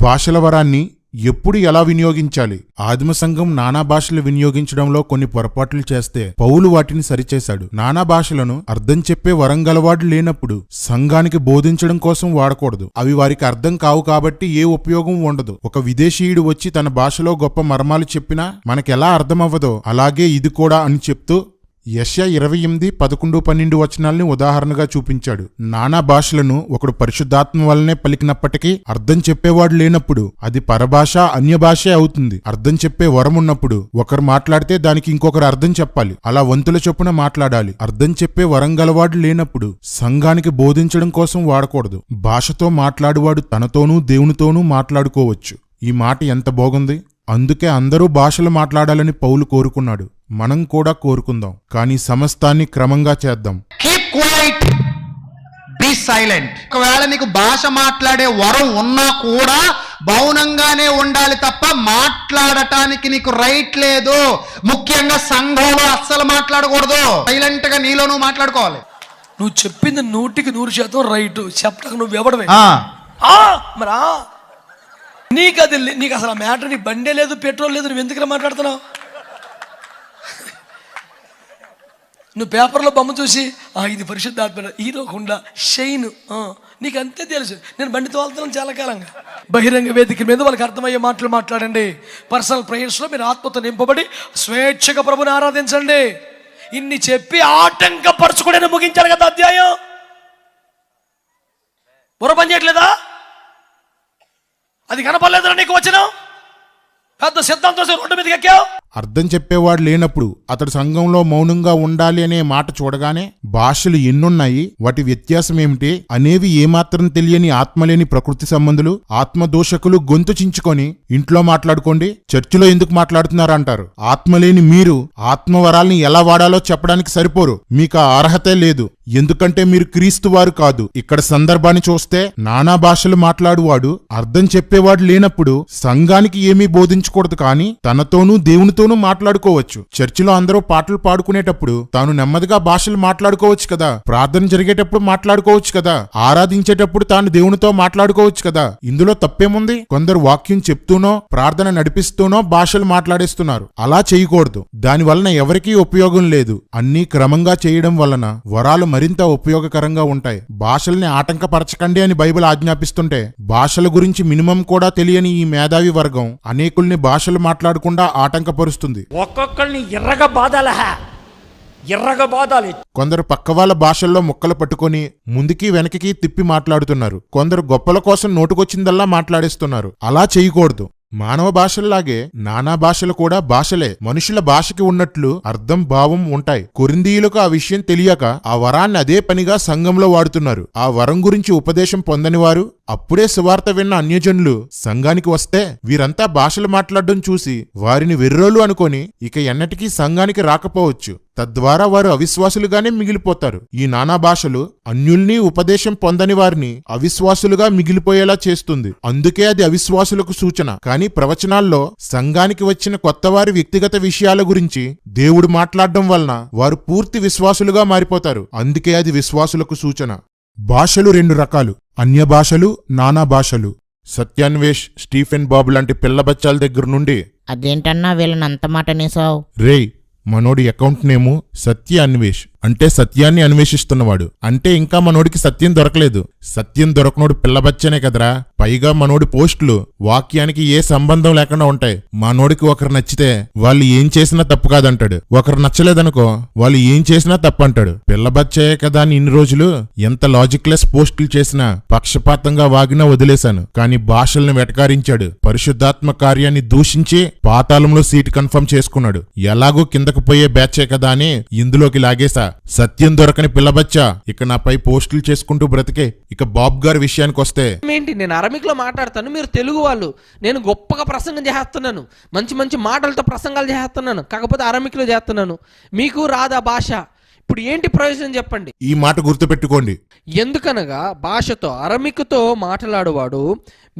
భాషల వరాన్ని ఎప్పుడు ఎలా వినియోగించాలి? ఆదిమ సంఘం నానా భాషలు వినియోగించడంలో కొన్ని పొరపాట్లు చేస్తే పౌలు వాటిని సరిచేశాడు. నానా భాషలను అర్థం చెప్పే వరం గలవాడు లేనప్పుడు సంఘానికి బోధించడం కోసం వాడకూడదు. అవి వారికి అర్థం కావు కాబట్టి ఏ ఉపయోగం ఉండదు. ఒక విదేశీయుడు వచ్చి తన భాషలో గొప్ప మర్మాలు చెప్పినా మనకెలా అర్థమవ్వదో అలాగే ఇది కూడా అని చెప్తూ యెషయా 28:11-12 వచనాల్ని ఉదాహరణగా చూపించాడు. నానా భాషలను ఒకడు పరిశుద్ధాత్మ వల్లనే పలికినప్పటికీ అర్థం చెప్పేవాడు లేనప్పుడు అది పరభాష, అన్య భాషే అవుతుంది. అర్థం చెప్పే వరం ఉన్నప్పుడు ఒకరు మాట్లాడితే దానికి ఇంకొకరు అర్థం చెప్పాలి. అలా వంతుల చొప్పున మాట్లాడాలి. అర్థం చెప్పే వరం గలవాడు లేనప్పుడు సంఘానికి బోధించడం కోసం వాడకూడదు. భాషతో మాట్లాడువాడు తనతోనూ దేవునితోనూ మాట్లాడుకోవచ్చు. ఈ మాట ఎంత బాగుంది. అందుకే అందరూ భాషలు మాట్లాడాలని పౌలు కోరుకున్నాడు. మనం కూడా కోరుకుందాం, కానీ సమస్తాన్ని క్రమంగా చేద్దాం. Keep quiet, be silent. ఒకవేళ నీకు భాష మాట్లాడే వరం ఉన్నా కూడా మౌనంగానే ఉండాలి తప్ప మాట్లాడటానికి నీకు రైట్ లేదు. ముఖ్యంగా సంఘంలో అస్సలు మాట్లాడకూడదు. సైలెంట్ గా నీలో నువ్వు మాట్లాడుకోవాలి. నువ్వు చెప్పింది 100% రైట్. చెప్పక నువ్వు ఎవడమే మరా నీకు అది నీకు అసలు ఆ మ్యాటర్, నీ బండే లేదు, పెట్రోల్ లేదు, నువ్వు ఎందుకు మాట్లాడుతున్నావు? నువ్వు పేపర్లో బొమ్మ చూసి ఇది పరిశుద్ధాత్మ హీరోకుండా షైన్, నీకు అంతే తెలుసు. నేను బండి తోలుతున్నాను చాలా కాలంగా. బహిరంగ వేదిక మీద వాళ్ళకి అర్థమయ్యే మాటలు మాట్లాడండి. పర్సనల్ ప్రేయర్స్లో మీరు ఆత్మతో నింపబడి స్వేచ్ఛగా ప్రభుని ఆరాధించండి. ఇన్ని చెప్పి ఆటంకపరచుకునే ముగించారు కదా అధ్యాయం. బుర్ర పని చేయట్లేదా? అది కనపడలేదురా నీకు వచ్చిన పెద్ద సిద్ధాంతం రోడ్డు మీదకి ఎక్కావు. అర్థం చెప్పేవాడు లేనప్పుడు అతడు సంఘంలో మౌనంగా ఉండాలి అనే మాట చూడగానే భాషలు ఎన్నున్నాయి, వాటి వ్యత్యాసం ఏమిటి అనేవి ఏమాత్రం తెలియని ఆత్మలేని ప్రకృతి సంబంధులు, ఆత్మదోషకులు గొంతు చించుకొని ఇంట్లో మాట్లాడుకోండి, చర్చిలో ఎందుకు మాట్లాడుతున్నారంటారు. ఆత్మలేని మీరు ఆత్మవరాల్ని ఎలా వాడాలో చెప్పడానికి సరిపోరు. మీకు ఆ అర్హతే లేదు. ఎందుకంటే మీరు క్రీస్తు వారు కాదు. ఇక్కడ సందర్భాన్ని చూస్తే నానా భాషలు మాట్లాడువాడు అర్థం చెప్పేవాడు లేనప్పుడు సంఘానికి ఏమీ బోధించకూడదు, కానీ తనతోనూ దేవునితో అందరితోనూ మాట్లాడుకోవచ్చు. చర్చిలో అందరూ పాటలు పాడుకునేటప్పుడు తాను నెమ్మదిగా భాషలు మాట్లాడుకోవచ్చు కదా. ప్రార్థన జరిగేటప్పుడు మాట్లాడుకోవచ్చు కదా. ఆరాధించేటప్పుడు తాను దేవునితో మాట్లాడుకోవచ్చు కదా. ఇందులో తప్పేముంది? కొందరు వాక్యం చెప్తూనో ప్రార్థన నడిపిస్తూనో భాషలు మాట్లాడేస్తున్నారు. అలా చేయకూడదు. దాని వలన ఎవరికీ ఉపయోగం లేదు. అన్నీ క్రమంగా చేయడం వలన వరాలు మరింత ఉపయోగకరంగా ఉంటాయి. భాషల్ని ఆటంకపరచకండి అని బైబిల్ ఆజ్ఞాపిస్తుంటే భాషల గురించి మినిమం కూడా తెలియని ఈ మేధావి వర్గం అనేకుల్ని భాషలు మాట్లాడకుండా ఆటంకపరుస్తుంది. ఒక్కొక్కరిని ఎర్రగా బాధాలి. కొందరు పక్క వాళ్ళ భాషల్లో ముక్కలు పట్టుకొని ముందుకి వెనక్కి తిప్పి మాట్లాడుతున్నారు. కొందరు గొప్పల కోసం నోటుకొచ్చిందల్లా మాట్లాడేస్తున్నారు. అలా చేయకూడదు. మానవ భాషల్లాగే నానా భాషలు కూడా భాషలే. మనుషుల భాషకి ఉన్నట్లు అర్థం, భావం ఉంటాయి. కొరింథీయులకు ఆ విషయం తెలియక ఆ వరాన్ని అదే పనిగా సంఘంలో వాడుతున్నారు. ఆ వరం గురించి ఉపదేశం పొందని వారు అప్పుడే సువార్త విన్న అన్యజనులు సంఘానికి వస్తే వీరంతా భాషలు మాట్లాడడం చూసి వారిని వెర్రోలు అనుకొని ఇక ఎన్నటికీ సంఘానికి రాకపోవచ్చు. తద్వారా వారు అవిశ్వాసులుగానే మిగిలిపోతారు. ఈ నానా భాషలు అన్యుల్ని ఉపదేశం పొందని వారిని అవిశ్వాసులుగా మిగిలిపోయేలా చేస్తుంది. అందుకే అది అవిశ్వాసులకు సూచన. కానీ ప్రవచనాల్లో సంఘానికి వచ్చిన కొత్తవారి వ్యక్తిగత విషయాల గురించి దేవుడు మాట్లాడడం వలన వారు పూర్తి విశ్వాసులుగా మారిపోతారు. అందుకే అది విశ్వాసులకు సూచన. భాషలు 2 రకాలు: అన్య భాషలు, నానా భాషలు. సత్యాన్వేష్, స్టీఫెన్ బాబు లాంటి పిల్ల బచ్చాల దగ్గర నుండి అదేంటన్నా వీళ్ళని అంత మాట నేసావు? రేయ్, మనోడి అకౌంట్ నేము సత్య అన్వేష్, అంటే సత్యాన్ని అన్వేషిస్తున్నవాడు. అంటే ఇంకా మనోడికి సత్యం దొరకలేదు. సత్యం దొరకనోడు పిల్లబచ్చనే కదరా. పైగా మనోడి పోస్టులు వాక్యానికి ఏ సంబంధం లేకుండా ఉంటాయి. మనోడికి ఒకరు నచ్చితే వాళ్ళు ఏం చేసినా తప్పు కాదంటాడు. ఒకరు నచ్చలేదనుకో వాళ్ళు ఏం చేసినా తప్పు అంటాడు. పిల్లబచ్చయే కదా అని ఇన్ని రోజులు ఎంత లాజిక్లెస్ పోస్టులు చేసినా పక్షపాతంగా వాగినా వదిలేశాను. కానీ భాషల్ని వెటకారించాడు. పరిశుద్ధాత్మ కార్యాన్ని దూషించి పాతాళంలో సీటు కన్ఫర్మ్ చేసుకున్నాడు. ఎలాగో కిందకు పోయే బ్యాచే కదా అని ఇందులోకి లాగేశా. సత్యం దొరకని పిల్లబచ్చా ఇక నాపై పోస్టులు చేసుకుంటూ బ్రతికే. ఇక బాబ్ గారి విషయానికి వస్తే, ఏంటి నేను అరమిక్లో మాట్లాడతాను, మీరు తెలుగు వాళ్ళు, నేను గొప్పగా ప్రసంగం చేస్తున్నాను, మంచి మంచి మాటలతో ప్రసంగాలు చేస్తున్నాను, కాకపోతే అరమిక్లో చేస్తున్నాను, మీకు రాదా భాష? ఇప్పుడు ఏంటి ప్రయోజనం చెప్పండి? ఈ మాట గుర్తుపెట్టుకోండి. ఎందుకనగా భాషతో అరమిక్తో మాట్లాడువాడు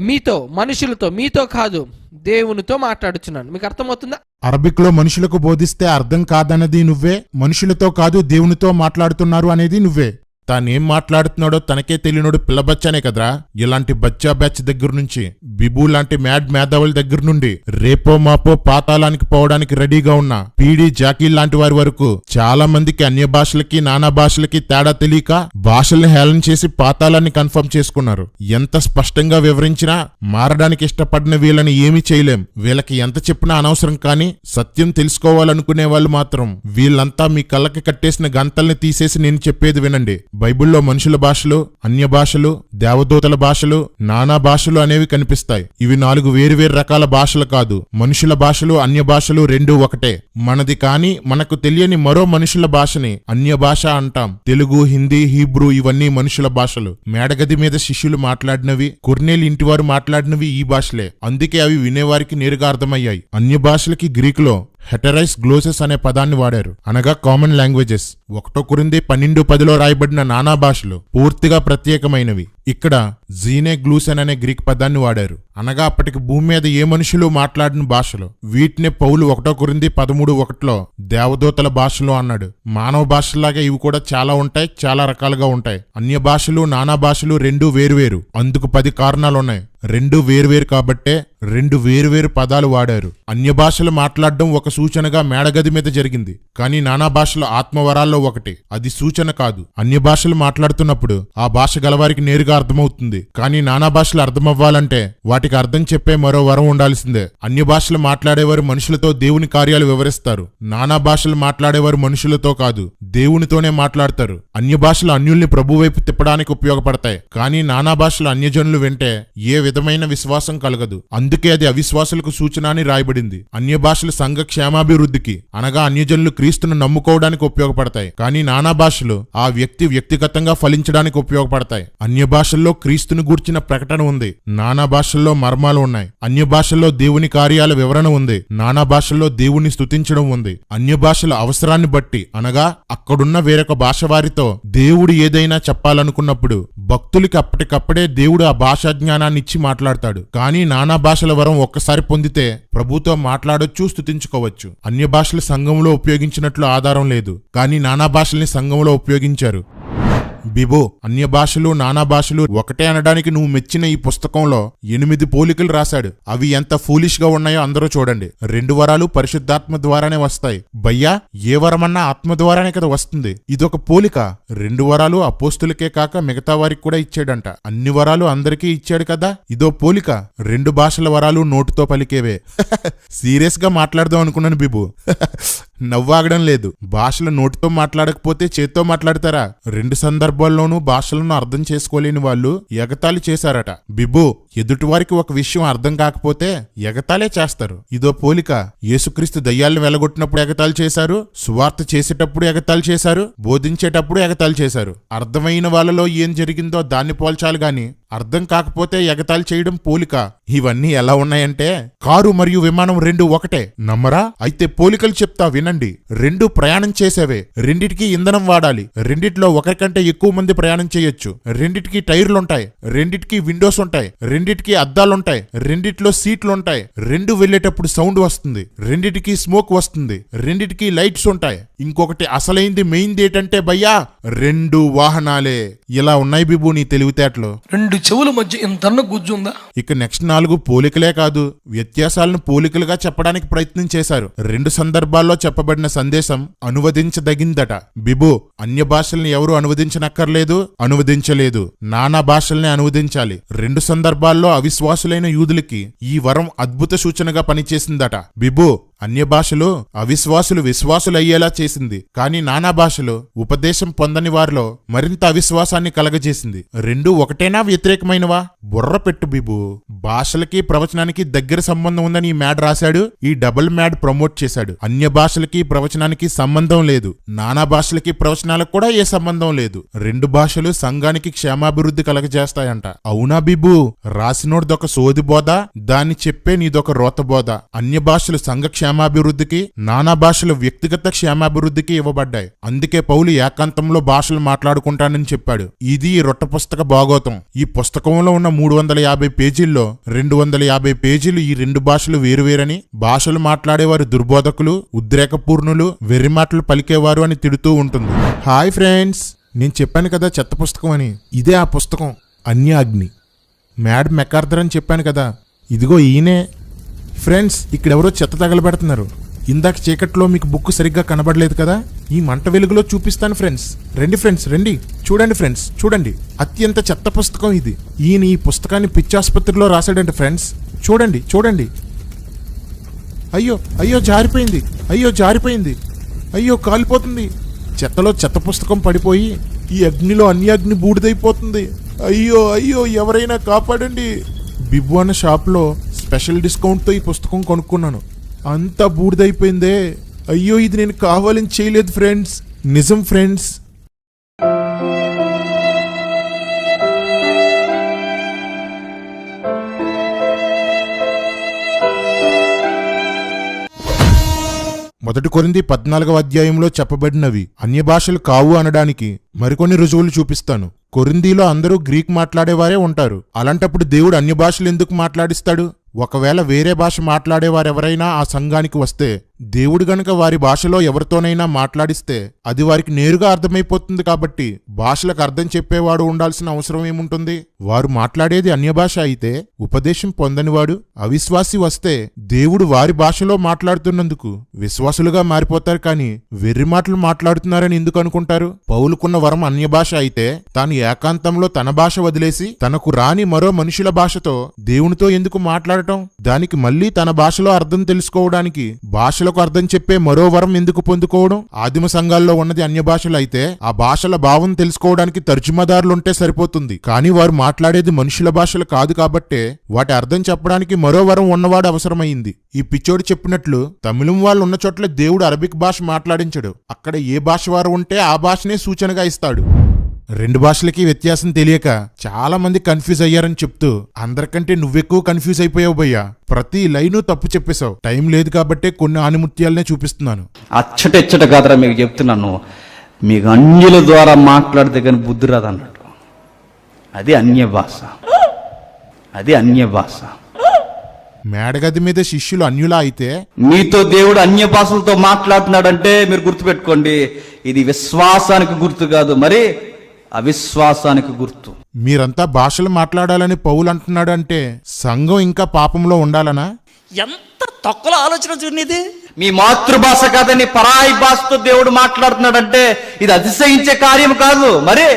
మీతో, మనుషులతో, మీతో కాదు దేవునితో మాట్లాడుచున్నాను. మీకు అర్థమవుతుందా? అరబిక్ లో మనుషులకు బోధిస్తే అర్థం కాదన్నది నువ్వే, మనుషులతో కాదు దేవునితో మాట్లాడుతున్నారు అనేది నువ్వే. తానేం మాట్లాడుతున్నాడో తనకే తెలియనోడు పిల్లబచ్చానే కదరా. ఇలాంటి బచ్చా బ్యాచ్ దగ్గర నుంచి బిబు లాంటి మ్యాడ్ మేధావుల దగ్గర నుండి రేపో మాపో పాతాళానికి పోవడానికి రెడీగా ఉన్న పీడి జాకీ లాంటి వారి వరకు చాలా మందికి అన్య భాషలకి నానా భాషలకి తేడా తెలియక భాషల్ని హేళన చేసి పాతాళాన్ని కన్ఫర్మ్ చేసుకున్నారు. ఎంత స్పష్టంగా వివరించినా మారడానికి ఇష్టపడిన వీళ్ళని ఏమీ చేయలేం. వీళ్ళకి ఎంత చెప్పినా అనవసరం. కానీ సత్యం తెలుసుకోవాలనుకునే వాళ్ళు మాత్రం వీళ్ళంతా మీ కళ్ళకి కట్టేసిన గంతల్ని తీసేసి నేను చెప్పేది వినండి. బైబిల్లో మనుషుల భాషలు, అన్య భాషలు, దేవదూతల భాషలు, నానా భాషలు అనేవి కనిపిస్తాయి. ఇవి 4 వేరువేరు రకాల భాషలు కాదు. మనుషుల భాషలు, అన్య భాషలు రెండూ ఒకటే. మనది కాని మనకు తెలియని మరో మనుషుల భాషని అన్య భాష అంటాం. తెలుగు, హిందీ, హీబ్రూ ఇవన్నీ మనుషుల భాషలు. మేడగది మీద శిష్యులు మాట్లాడినవి, కొర్నేలి ఇంటివారు మాట్లాడినవి ఈ భాషలే. అందుకే అవి వినేవారికి నేరుగా అర్థమయ్యాయి. అన్య భాషలకి గ్రీకులో హెటరైస్ గ్లోసెస్ అనే పదాన్ని వాడారు, అనగా కామన్ లాంగ్వేజెస్. 1 కొరింథీ 12:10 రాయబడిన నానా భాషలు పూర్తిగా ప్రత్యేకమైనవి. ఇక్కడ జీనే గ్లూసెన్ అనే గ్రీక్ పదాన్ని వాడారు, అనగా అప్పటికి భూమి మీద ఏ మనుషులు మాట్లాడిన భాషలు. వీటినే పౌలు 1 కొరింథీ 13:1 దేవదూతల భాషలు అన్నాడు. మానవ భాషలాగే ఇవి కూడా చాలా ఉంటాయి, చాలా రకాలుగా ఉంటాయి. అన్య భాషలు, నానా భాషలు రెండూ వేరువేరు. అందుకు 10 కారణాలున్నాయి. 2 వేరువేరు కాబట్టే 2 వేరువేరు పదాలు వాడారు. అన్య భాషలు మాట్లాడడం ఒక సూచనగా మేడగది మీద జరిగింది. కానీ నానా భాషలు ఆత్మవరాల్లో ఒకటి, అది సూచన కాదు. అన్య భాషలు మాట్లాడుతున్నప్పుడు ఆ భాష గలవారికి నేరుగా అర్థమవుతుంది. కానీ నానా భాషలు అర్థమవ్వాలంటే వాటికి అర్థం చెప్పే మరో వరం ఉండాల్సిందే. అన్య భాషలు మాట్లాడేవారు మనుషులతో దేవుని కార్యాలు వివరిస్తారు. నానా భాషలు మాట్లాడేవారు మనుషులతో కాదు, దేవునితోనే మాట్లాడతారు. అన్య భాషలు అన్యుల్ని ప్రభు వైపు తిప్పడానికి ఉపయోగపడతాయి. కానీ నానా భాషలు అన్యజనులు వింటే ఏ విధమైన విశ్వాసం కలగదు. అందుకే అది అవిశ్వాసులకు సూచన అని రాయబడింది. అన్య భాషలు సంఘ క్షేమాభివృద్ధికి, అనగా అన్యజనులు క్రీస్తును నమ్ముకోవడానికి ఉపయోగపడతాయి. కానీ నానా భాషలు ఆ వ్యక్తిగతంగా ఫలించడానికి ఉపయోగపడతాయి. అన్య భాష భాషల్లో క్రీస్తుని గూర్చిన ప్రకటన ఉంది, నానా భాషల్లో మర్మాలు ఉన్నాయి. అన్య భాషల్లో దేవుని కార్యాల వివరణ ఉంది, నానా భాషల్లో దేవుణ్ణి స్తుతించడం ఉంది. అన్య భాషల అవసరాన్ని బట్టి, అనగా అక్కడున్న వేరొక భాష వారితో దేవుడు ఏదైనా చెప్పాలనుకున్నప్పుడు భక్తులకి అప్పటికప్పుడే దేవుడు ఆ భాషా జ్ఞానాన్ని ఇచ్చి మాట్లాడతాడు. కానీ నానా భాషల వరం ఒక్కసారి పొందితే ప్రభుతో మాట్లాడొచ్చు, స్తుతించుకోవచ్చు. అన్య భాషల సంఘంలో ఉపయోగించినట్లు ఆధారం లేదు, కానీ నానా భాషల్ని సంఘంలో ఉపయోగించారు. బిబో, అన్య భాషలు నానా భాషలు ఒకటే అనడానికి నువ్వు మెచ్చిన ఈ పుస్తకంలో 8 పోలికలు రాశాడు. అవి ఎంత ఫూలిష్ గా ఉన్నాయో అందరూ చూడండి. 2 వరాలు పరిశుద్ధాత్మ ద్వారానే వస్తాయి. భయ్యా, ఏ వరమన్నా ఆత్మ ద్వారానే కదా వస్తుంది. ఇదొక పోలిక. 2 వరాలు అపోస్తులకే కాక మిగతా వారికి కూడా ఇచ్చాడంట. అన్ని వరాలు అందరికీ ఇచ్చాడు కదా, ఇదో పోలిక. 2 భాషల వరాలు నోటుతో పలికేవే. సీరియస్ గా మాట్లాడదాం అనుకున్నాను బిబు. నవ్వాగడం లేదు. భాషలు నోటితో మాట్లాడకపోతే చేత్తో మాట్లాడతారా? 2 సందర్భాల్లోనూ భాషలను అర్థం చేసుకోలేని వాళ్ళు ఎగతాళి చేశారట. బిబు, ఎదుటివారికి ఒక విషయం అర్థం కాకపోతే ఎగతాళే చేస్తారు. ఇదో పోలిక. యేసుక్రీస్తు దయ్యాలను వెలగొట్టినప్పుడు ఎగతాళి చేశారు, సువార్త చేసేటప్పుడు ఎగతాళి చేశారు, బోధించేటప్పుడు ఎగతాళి చేశారు. అర్థమైన వాళ్ళలో ఏం జరిగిందో దాన్ని పోల్చాలి గాని అర్థం కాకపోతే ఎగతాళి చేయడం పోలిక. ఇవన్నీ ఎలా ఉన్నాయంటే కారు మరియు విమానం 2 ఒకటే. నమ్మరా? అయితే పోలికలు చెప్తా వినండి. 2 ప్రయాణం చేసేవే. రెండిటికి ఇంధనం వాడాలి. రెండిట్లో ఒకరికంటే ఎక్కువ మంది ప్రయాణం చేయొచ్చు. రెండిటికి టైర్లుంటాయి, రెండిటికి విండోస్ ఉంటాయి, రెండిటికి అద్దాలుంటాయి, రెండిట్లో సీట్లుంటాయి. 2 వెళ్ళేటప్పుడు సౌండ్ వస్తుంది, రెండిటికి స్మోక్ వస్తుంది, రెండిటికి లైట్స్ ఉంటాయి. ఇంకొకటి అసలైంది మెయిన్ ఏంటంటే భయ్యా, 2 వాహనాలే. ఇలా ఉన్నాయి బిబు నీ తెలివితేటలు. 2 చెవుల మధ్య ఇంత గుజ్జు ఉందా? ఇక నెక్స్ట్ 4 పోలికలే కాదు, వ్యత్యాసాలను పోలికలుగా చెప్పడానికి ప్రయత్నం చేశారు. 2 సందర్భాల్లో చెప్పబడిన సందేశం అనువదించదగిందట. బిబు, అన్య భాషల్ని ఎవరు అనువదించనక్కర్లేదు, అనువదించలేదు. నానా భాషల్ని అనువదించాలి. 2 సందర్భాల్లో అవిశ్వాసులైన యూదులకి ఈ వరం అద్భుత సూచనగా పనిచేసిందట. బిబు, అన్య భాషలు అవిశ్వాసులు విశ్వాసులయ్యేలా చేసింది, కానీ నానా భాషలు ఉపదేశం పొందని వారిలో మరింత అవిశ్వాసాన్ని కలగజేసింది. 2 ఒకటేనా వ్యతిరేకమైనవా? బుర్ర పెట్టు బిబు. భాషలకి ప్రవచనానికి దగ్గర సంబంధం ఉందని ఈ మ్యాడ్ రాశాడు, ఈ డబుల్ మ్యాడ్ ప్రమోట్ చేశాడు. అన్య భాషలకి ప్రవచనానికి సంబంధం లేదు, నానా భాషలకి ప్రవచనాలకు కూడా ఏ సంబంధం లేదు. 2 భాషలు సంఘానికి క్షేమాభివృద్ధి కలగజేస్తాయంట. అవునా బిబు? రాసినోడిదొక సోది బోధ, దాన్ని చెప్పే నీదొక రోత బోధ. అన్య భాషలు సంఘ క్షేమాభివృద్ధికి, నానా భాషలు వ్యక్తిగత క్షేమాభివృద్ధికి ఇవ్వబడ్డాయి. అందుకే పౌలు ఏకాంతంలో భాషలు మాట్లాడుకుంటానని చెప్పాడు. ఇది ఈ రొట్ట పుస్తక భాగోతం. ఈ పుస్తకంలో ఉన్న 350 పేజీల్లో 250 పేజీలు ఈ 2 భాషలు వేరువేరని, భాషలు మాట్లాడేవారు దుర్బోధకులు, ఉద్రేకపూర్ణులు, వెర్రి మాటలు పలికేవారు అని తిడుతూ ఉంటుంది. హాయ్ ఫ్రెండ్స్, నేను చెప్పాను కదా చెత్త పుస్తకం అని. ఇదే ఆ పుస్తకం, అన్యాగ్ని. మ్యాడ్ మెకార్థర్ అని చెప్పాను కదా, ఇదిగో ఈయనే. ఫ్రెండ్స్, ఇక్కడెవరో చెత్త తగలబెడుతున్నారు. ఇందాక చీకట్లో మీకు బుక్ సరిగ్గా కనబడలేదు కదా, ఈ మంట వెలుగులో చూపిస్తాను ఫ్రెండ్స్. రండి ఫ్రెండ్స్, రండి. చూడండి ఫ్రెండ్స్, చూడండి. అత్యంత చెత్త పుస్తకం ఇది. ఈయన ఈ పుస్తకాన్ని పిచ్చాసుపత్రిలో రాశాడంట ఫ్రెండ్స్. చూడండి, చూడండి. అయ్యో అయ్యో జారిపోయింది, అయ్యో జారిపోయింది, అయ్యో కాలిపోతుంది. చెత్తలో చెత్త పుస్తకం పడిపోయి ఈ అగ్నిలో అన్యాగ్ని బూడిదైపోతుంది. అయ్యో అయ్యో, ఎవరైనా కాపాడండి. బిబ్బు అన్న షాప్లో స్పెషల్ డిస్కౌంట్తో ఈ పుస్తకం కొనుక్కున్నాను. అంతా బూడిదైపోయిందే. అయ్యో, ఇది నేను కావాలని చేయలేదు ఫ్రెండ్స్, నిజం ఫ్రెండ్స్. మొదటి కొరింథీ 14వ అధ్యాయంలో చెప్పబడినవి అన్య భాషలు కావు అనడానికి మరికొన్ని రుజువులు చూపిస్తాను. కొరింథీలో అందరూ గ్రీక్ మాట్లాడేవారే ఉంటారు. అలాంటప్పుడు దేవుడు అన్య భాషలు ఎందుకు మాట్లాడిస్తాడు? ఒకవేళ వేరే భాష మాట్లాడేవారెవరైనా ఆ సంఘానికి వస్తే దేవుడు గనక వారి భాషలో ఎవరితోనైనా మాట్లాడిస్తే అది వారికి నేరుగా అర్థమైపోతుంది. కాబట్టి భాషలకు అర్థం చెప్పేవాడు ఉండాల్సిన అవసరం ఏముంటుంది? వారు మాట్లాడేది అన్య భాష అయితే ఉపదేశం పొందనివాడు అవిశ్వాసి వస్తే దేవుడు వారి భాషలో మాట్లాడుతున్నందుకు విశ్వాసులుగా మారిపోతారు. కానీ వెర్రి మాటలు మాట్లాడుతున్నారని ఎందుకు అనుకుంటారు? పౌలుకున్న వరం అన్య భాష అయితే తాను ఏకాంతంలో తన భాష వదిలేసి తనకు రాని మరో మనుషుల భాషతో దేవునితో ఎందుకు మాట్లాడటం? దానికి మళ్ళీ తన భాషలో అర్థం తెలుసుకోవడానికి భాషలకు అర్థం చెప్పే మరో వరం ఎందుకు పొందుకోవడం? ఆదిమ సంఘాల్లో ఉన్నది అన్య భాషలు అయితే ఆ భాషల భావం తెలుసుకోవడానికి తర్జుమాదారులుంటే సరిపోతుంది. కానీ వారు మాట్లాడేది మనుషుల భాషలు కాదు కాబట్టే వాటి అర్థం చెప్పడానికి మరో వరం ఉన్నవాడు అవసరమైంది. ఈ పిచ్చోడు చెప్పినట్లు తమిళం వాళ్ళు ఉన్న చోట్ల దేవుడు అరబిక్ భాష మాట్లాడించడు. అక్కడ ఏ భాష వారు ఉంటే ఆ భాషనే సూచనగా ఇస్తాడు. రెండు భాషలకి వ్యత్యాసం తెలియక చాలా మంది కన్ఫ్యూజ్ అయ్యారని చెప్తూ అందరికంటే నువ్వెక్కువ కన్ఫ్యూజ్ అయిపోయావు భయ్యా. ప్రతి లైను తప్పు చెప్పేశావు. టైం లేదు కాబట్టే కొన్ని ఆనిముత్యాలనే చూపిస్తున్నాను. అచ్చటెచ్చట కాదరా మీకు చెప్తున్నాను. మీకు అన్యుల ద్వారా మాట్లాడితే కానీ బుద్ధి రాదన్నట్టు. అది అన్య భాష. అది అన్య భాష. మేడగది మీద శిష్యులు అన్యులా అయితే మీతో దేవుడు అన్య భాషలతో మాట్లాడుతున్నాడంటే మీరు గుర్తుపెట్టుకోండి, ఇది విశ్వాసానికి గుర్తు కాదు, మరి అవిశ్వాసానికి గుర్తు. మీరంతా భాషలు మాట్లాడాలని పౌలు అంటున్నాడు అంటే సంఘం ఇంకా పాపంలో ఉండాలనా? ఎంత తక్కువ ఆలోచన చూడనిది. మీ మాతృభాష కాదని పరాయి భాషతో దేవుడు మాట్లాడుతున్నాడంటే ఇది అతిశయించే కార్యం కాదు, మరి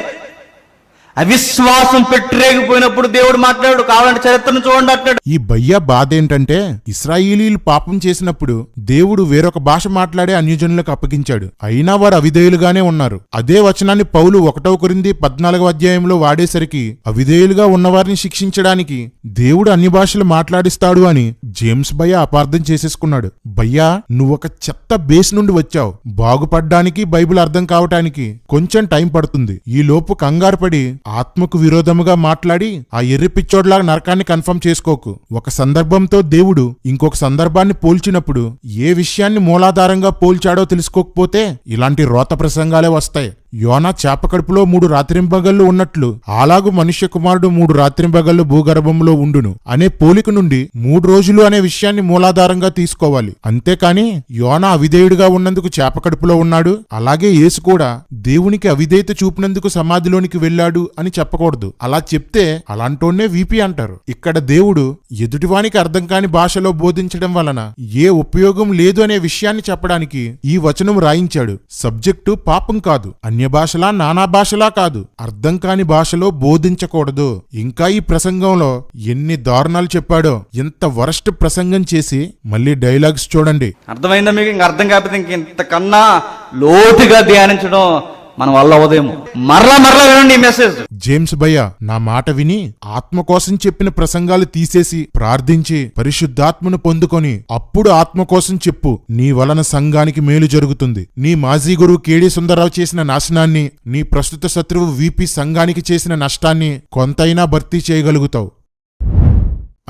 అవిశ్వాసం పెట్టిరేగిపోయినప్పుడు దేవుడు మాట్లాడు. కావాలంటే చరిత్రను చూడండి అంటాడు. ఈ బయ్య బాధ ఏంటంటే ఇశ్రాయేలీలు పాపం చేసినప్పుడు దేవుడు వేరొక భాష మాట్లాడే అన్యజనులకు అప్పగించాడు. అయినా వారు అవిధేయులుగానే ఉన్నారు. అదే వచనాన్ని పౌలు 1 కొరింథీ 14వ అధ్యాయంలో వాడేసరికి అవిధేయులుగా ఉన్నవారిని శిక్షించడానికి దేవుడు అన్ని భాషలు మాట్లాడిస్తాడు అని జేమ్స్ బయ్య అపార్థం చేసేసుకున్నాడు. బయ్యా, నువ్వొక చెత్త బేస్ నుండి వచ్చావు. బాగుపడ్డానికి బైబిల్ అర్థం కావటానికి కొంచెం టైం పడుతుంది. ఈ లోపు కంగారు పడి ఆత్మకు విరోధముగా మాట్లాడి ఆ ఎర్రి పిచ్చోడ్లాగా నరకాన్ని కన్ఫర్మ్ చేసుకోకు. ఒక సందర్భంతో దేవుడు ఇంకొక సందర్భాన్ని పోల్చినప్పుడు ఏ విషయాన్ని మూలాధారంగా పోల్చాడో తెలుసుకోకపోతే ఇలాంటి రోత ప్రసంగాలే వస్తాయి. యోనా చేప కడుపులో 3 రాత్రింబగళ్ళు ఉన్నట్లు అలాగు మనుష్య కుమారుడు 3 రాత్రింబగళ్ళు భూగర్భంలో ఉండును అనే పోలిక నుండి 3 రోజులు అనే విషయాన్ని మూలాధారంగా తీసుకోవాలి. అంతేకాని యోనా అవిధేయుడిగా ఉన్నందుకు చేప కడుపులో ఉన్నాడు, అలాగే యేసు కూడా దేవునికి అవిధేయత చూపినందుకు సమాధిలోనికి వెళ్ళాడు అని చెప్పకూడదు. అలా చెప్తే అలాంటోనే వీపీ అంటారు. ఇక్కడ దేవుడు ఎదుటివానికి అర్థం కాని భాషలో బోధించడం వలన ఏ ఉపయోగం లేదు అనే విషయాన్ని చెప్పడానికి ఈ వచనం రాయించాడు. సబ్జెక్టు పాపం కాదు, అన్య భాషలా నానా భాషలా కాదు, అర్థం కాని భాషలో బోధించకూడదు. ఇంకా ఈ ప్రసంగంలో ఎన్ని దారుణాలు చెప్పాడో. ఎంత వరస్ట్ ప్రసంగం చేసి మళ్ళీ డైలాగ్స్ చూడండి. అర్థమైందా మీకు? ఇంక అర్థం కాకపోతే ఇంతకన్నా లోతుగా ధ్యానించడం మన వల్ల అవదేమో. మరలా వినండి ఈ మెసేజ్. జేమ్స్ భయ్య, నా మాట విని ఆత్మ కోసం చెప్పిన ప్రసంగాలు తీసేసి ప్రార్థించి పరిశుద్ధాత్మను పొందుకొని అప్పుడు ఆత్మ కోసం చెప్పు. నీ వలన సంఘానికి మేలు జరుగుతుంది. నీ మాజీ గురువు కేడి సుందరరావు చేసిన నాశనాన్ని, నీ ప్రస్తుత శత్రువు వీపీ సంఘానికి చేసిన నష్టాన్ని కొంతైనా భర్తీ చేయగలుగుతావు.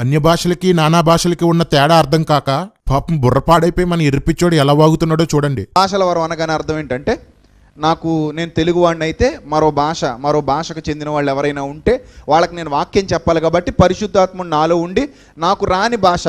అన్య భాషలకి నానా భాషలకి ఉన్న తేడా అర్థం కాక పాపం బుర్రపాడైపోయి మన ఎర్రిపిచ్చోడు ఎలా వాగుతున్నాడో చూడండి. భాషల వరం అనగానే అర్థం ఏంటంటే, నేను తెలుగు వాడిని అయితే మరో భాషకు చెందిన వాళ్ళు ఎవరైనా ఉంటే వాళ్ళకి నేను వాక్యం చెప్పాలి. కాబట్టి పరిశుద్ధాత్ముడు నాలో ఉండి నాకు రాని భాష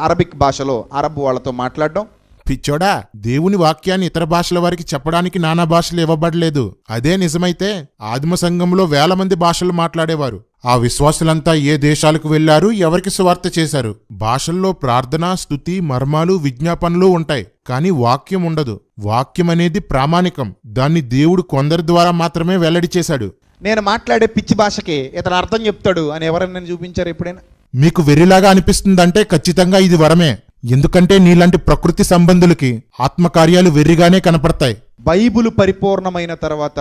అరబిక్ భాషలో అరబ్ వాళ్ళతో మాట్లాడడం. పిచ్చోడా, దేవుని వాక్యాన్ని ఇతర భాషల వారికి చెప్పడానికి నానా భాషలు ఇవ్వబడలేదు. అదే నిజమైతే ఆదిమ సంఘంలో 1000 మంది భాషలు మాట్లాడేవారు. ఆ విశ్వాసులంతా ఏ దేశాలకు వెళ్లారు, ఎవరికి సువార్త చేశారు. భాషల్లో ప్రార్థన, స్తుతి, మర్మాలు, విజ్ఞాపనలు ఉంటాయి, కానీ వాక్యం ఉండదు. వాక్యం అనేది ప్రామాణికం. దాన్ని దేవుడు కొందరి ద్వారా మాత్రమే వెల్లడి చేశాడు. నేను మాట్లాడే పిచ్చి భాషకి ఇతను అర్థం చెప్తాడు అని ఎవరైనా చూపించారు ఎప్పుడైనా? మీకు వెర్రిలాగా అనిపిస్తుందంటే ఖచ్చితంగా ఇది వరమే. ఎందుకంటే నీలాంటి ప్రకృతి సంబంధులకి ఆత్మకార్యాలు వెర్రిగానే కనపడతాయి. బైబిలు పరిపూర్ణమైన తర్వాత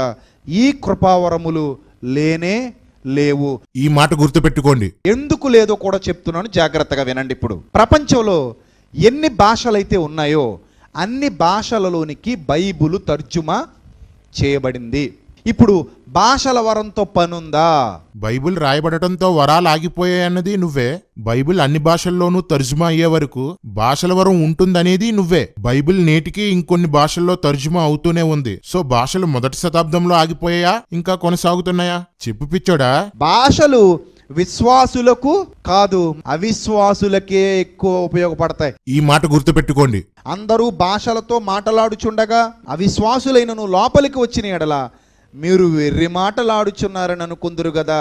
ఈ కృపావరములు లేనే లేవు. ఈ మాట గుర్తుపెట్టుకోండి. ఎందుకు లేదో కూడా చెప్తున్నాను, జాగ్రత్తగా వినండి. ఇప్పుడు ప్రపంచంలో ఎన్ని భాషలైతే ఉన్నాయో అన్ని భాషలలోనికి బైబిలు తర్జుమా చేయబడింది. ఇప్పుడు భాషల వరంతో పనుందా? బైబిల్ రాయబడటంతో వరాలు ఆగిపోయాయన్నది నువ్వే. బైబిల్ అన్ని భాషల్లోనూ తర్జుమా అయ్యే వరకు భాషల వరం ఉంటుందనేది నువ్వే. బైబిల్ నేటికి ఇంకొన్ని భాషల్లో తర్జుమా అవుతూనే ఉంది. సో భాషలు మొదటి శతాబ్దంలో ఆగిపోయాయా, ఇంకా కొనసాగుతున్నాయా? చెప్పు పిచ్చోడా. భాషలు విశ్వాసులకు కాదు, అవిశ్వాసులకే ఎక్కువ ఉపయోగపడతాయి. ఈ మాట గుర్తుపెట్టుకోండి. అందరూ భాషలతో మాటలాడుచుండగా అవిశ్వాసులైనను లోపలికి వచ్చిన ఎడల మీరు వెర్రి మాటలాడుచున్నారని అనుకుందురు కదా.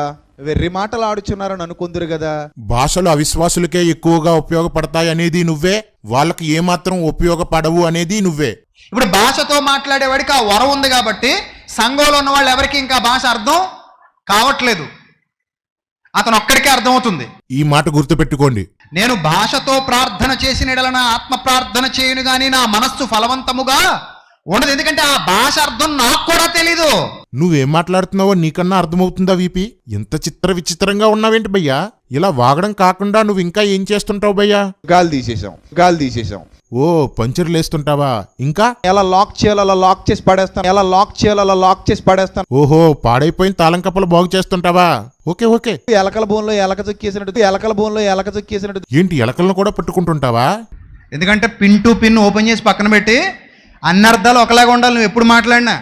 భాషలు అవిశ్వాసులకే ఎక్కువగా ఉపయోగపడతాయి అనేది నువ్వే. వాళ్ళకి ఏమాత్రం ఉపయోగపడవు అనేది నువ్వే. ఇప్పుడు భాషతో మాట్లాడేవాడికి ఆ వరం ఉంది కాబట్టి సంఘంలో ఉన్న వాళ్ళు ఎవరికి ఇంకా భాష అర్థం కావట్లేదు, అతను ఒక్కడికే అర్థమవుతుంది. ఈ మాట గుర్తుపెట్టుకోండి. నేను భాషతో ప్రార్థన చేసిన ఎడల నా ఆత్మ ప్రార్థన చేయను గాని నా మనస్సు ఫలవంతముగా ఉండదు. ఎందుకంటే ఆ భాష అర్థం నాకు కూడా తెలీదు. నువ్వేం మాట్లాడుతున్నావో నీకన్నా అర్థమవుతుందా వీపీ? ఎంత విచిత్రంగా ఉన్నావేంటి భయ్యా? ఇలా వాగడం కాకుండా నువ్వు ఇంకా ఏం చేస్తుంటావు భయ్యా? గాలి తీసేసాం. ఓ పంచర్లేస్తుంటావా? ఇంకా ఎలా లాక్ చేయాలో అలా లాక్ చేసి పడేస్తాను, ఎలా లాక్ చేయాలో అలా లాక్ చేసి పడేస్తాను. ఓహో, పాడైపోయిన తాళం కప్పలు బాగు చేస్తుంటావా? Okay okay. ఎలకల బోన్లో ఎలక చొక్కేసినట్టు, ఎలకల బోన్లో ఎలక చొక్కేసినట్టు. ఏంటి, ఎలకలను కూడా పట్టుకుంటుంటావా? ఎందుకంటే పిన్ టు పిన్ ఓపెన్ చేసి పక్కన పెట్టి అన్ని అర్థాలు ఒకలాగా ఉండాలి. నువ్వు ఎప్పుడు మాట్లాడినా